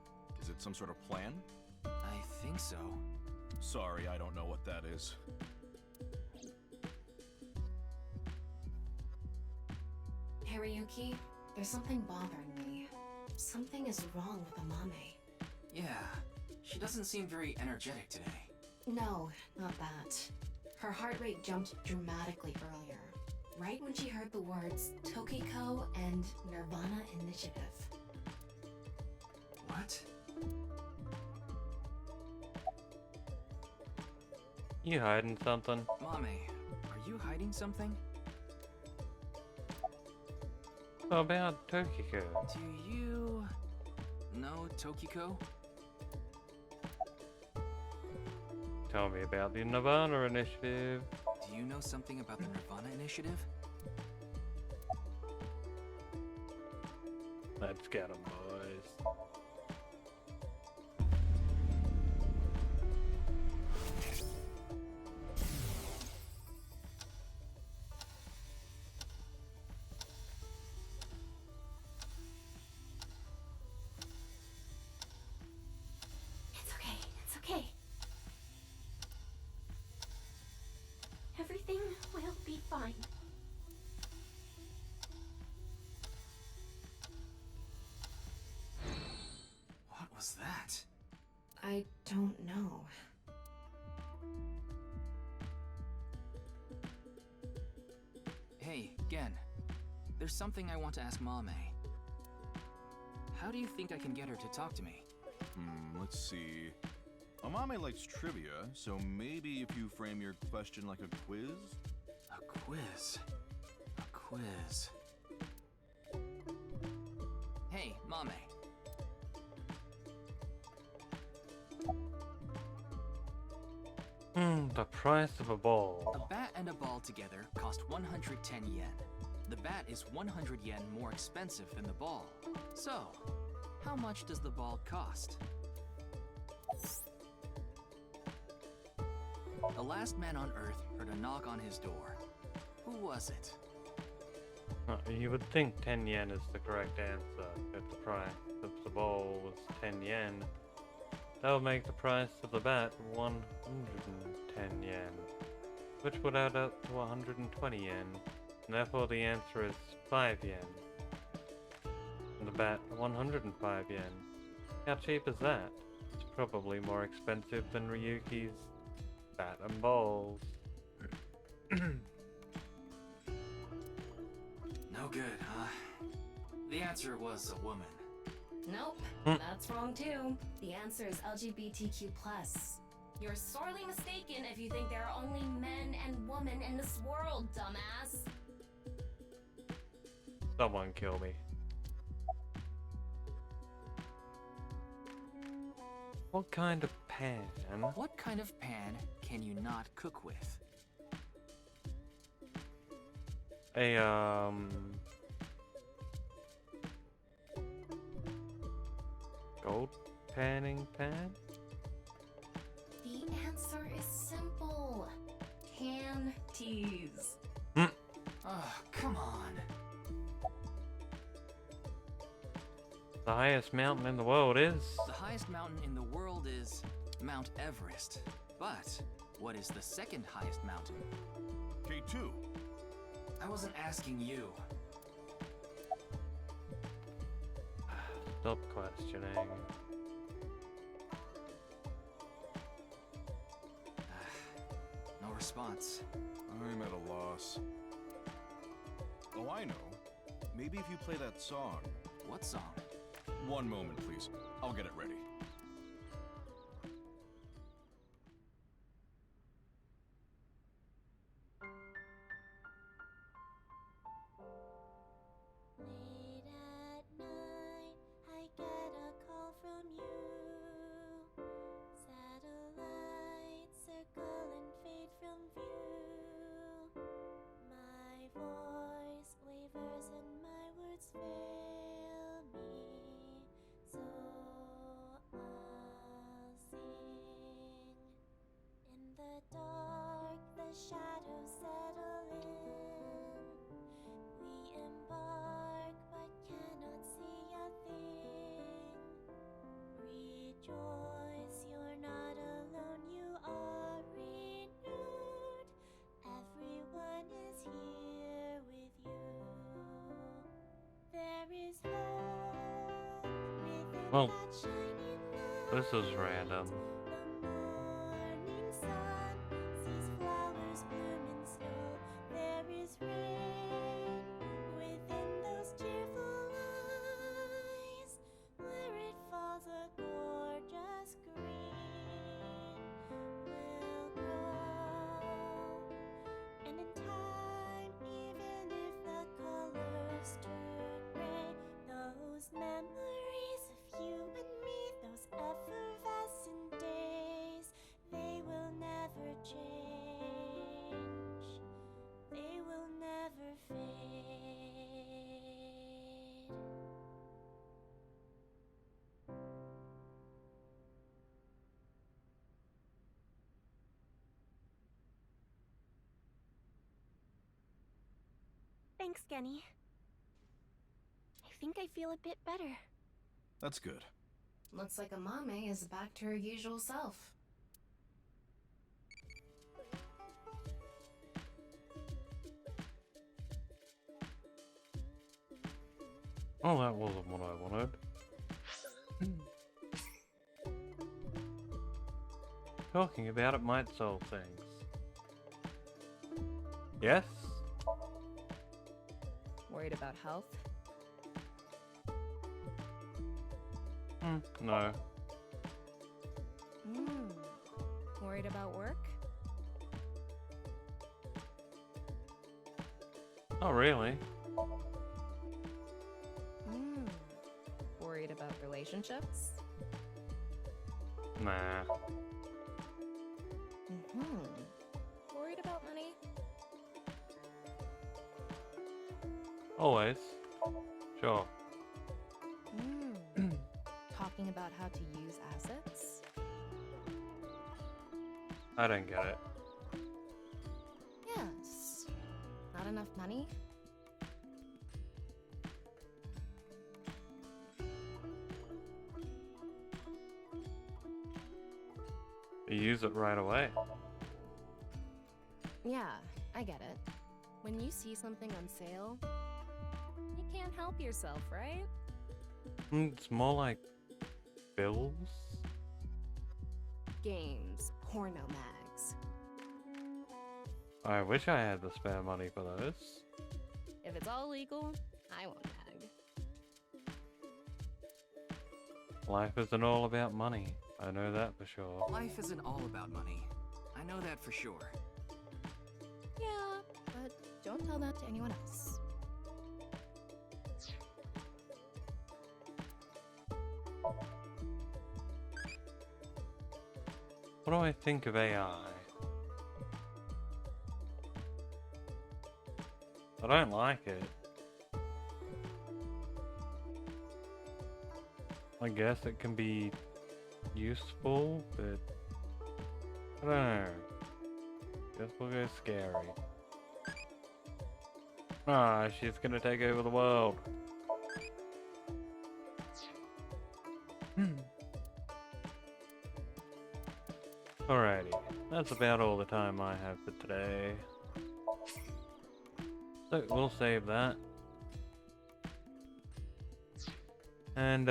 Is it some sort of plan? I think so. Sorry, I don't know what that is. Hariyuki, there's something bothering me. Something is wrong with Amame. Yeah, she doesn't seem very energetic today. No, not that. Her heart rate jumped dramatically earlier, right when she heard the words Tokiko and Nirvana Initiative. What? You hiding something? Mame, are you hiding something? About Tokiko. Do you know Tokiko? Tell me about the Nirvana Initiative. Do you know something about the Nirvana Initiative? Let's get 'em, boys. It's okay. It's okay. Everything will be fine. What was that? I don't know. Hey, Gen. There's something I want to ask Mame. How do you think I can get her to talk to me? Let's see. Amame likes trivia, so maybe if you frame your question like a quiz? A quiz? A quiz... Hey, Mame. The price of a ball. A bat and a ball together cost 110 yen. The bat is 100 yen more expensive than the ball. So, how much does the ball cost? The last man on Earth heard a knock on his door. Who was it? You would think 10 yen is the correct answer if the price of the ball was 10 yen. That would make the price of the bat 110 yen, which would add up to 120 yen, and therefore the answer is 5 yen. And the bat 105 yen. How cheap is that? It's probably more expensive than Ryuki's bat and balls. No good, huh? The answer was a woman. Nope, that's wrong too. The answer is LGBTQ+. You're sorely mistaken if you think there are only men and women in this world, dumbass. Someone kill me. What kind of pan? What kind of pan can you not cook with? A, gold panning pan? The answer is simple. Can tease. Oh, come on. The highest mountain in the world is... The highest mountain in the world is Mount Everest. But what is the second highest mountain? K2. I wasn't asking you. Stop questioning. No response. I'm at a loss. Oh, I know. Maybe if you play that song. What song? One moment, please. I'll get it ready. Late at night, I get a call from you. Satellites circle and fade from view. My voice wavers and my words fail me. So I'll sing. In the dark, the shadows settle in. We embark but cannot see a thing. Rejoice, you're not alone, you are renewed. Everyone is here with you. There is hope within Well, that shining light. this is random. The morning sun sees flowers bloom in snow. There is rain within those cheerful eyes. Where it falls, a gorgeous green will grow. And in time, even if the colors turn gray, those memories of you and me, those effervescent days, they will never change. They will never fade. Thanks, Genny. I think I feel a bit better. That's good. Looks like Amame is back to her usual self. Oh, that wasn't what I wanted. Talking about it might solve things. Yes? Worried about health? No. Worried about work? Not really. Worried about relationships? Nah. Worried about money? Always. Sure. Talking about how to use assets? I don't get it. Yes. Not enough money? You use it right away. Yeah, I get it. When you see something on sale, you can't help yourself, right? It's more like bills. Games, porno mags. I wish I had the spare money for those. If it's all legal, I won't nag. Life isn't all about money. I know that for sure. Life isn't all about money. I know that for sure. Yeah, but don't tell that to anyone else. What do I think of AI? I don't like it. I guess it can be useful, but I don't know. Guess we'll go scary. Ah, she's gonna take over the world. Alrighty, that's about all the time I have for today. So we'll save that. And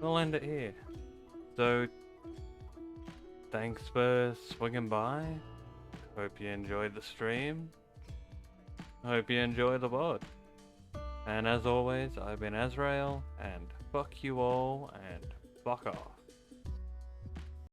we'll end it here. So thanks for swinging by. Hope you enjoyed the stream. Hope you enjoy the VOD. And as always, I've been Azrael, and fuck you all, and fuck off.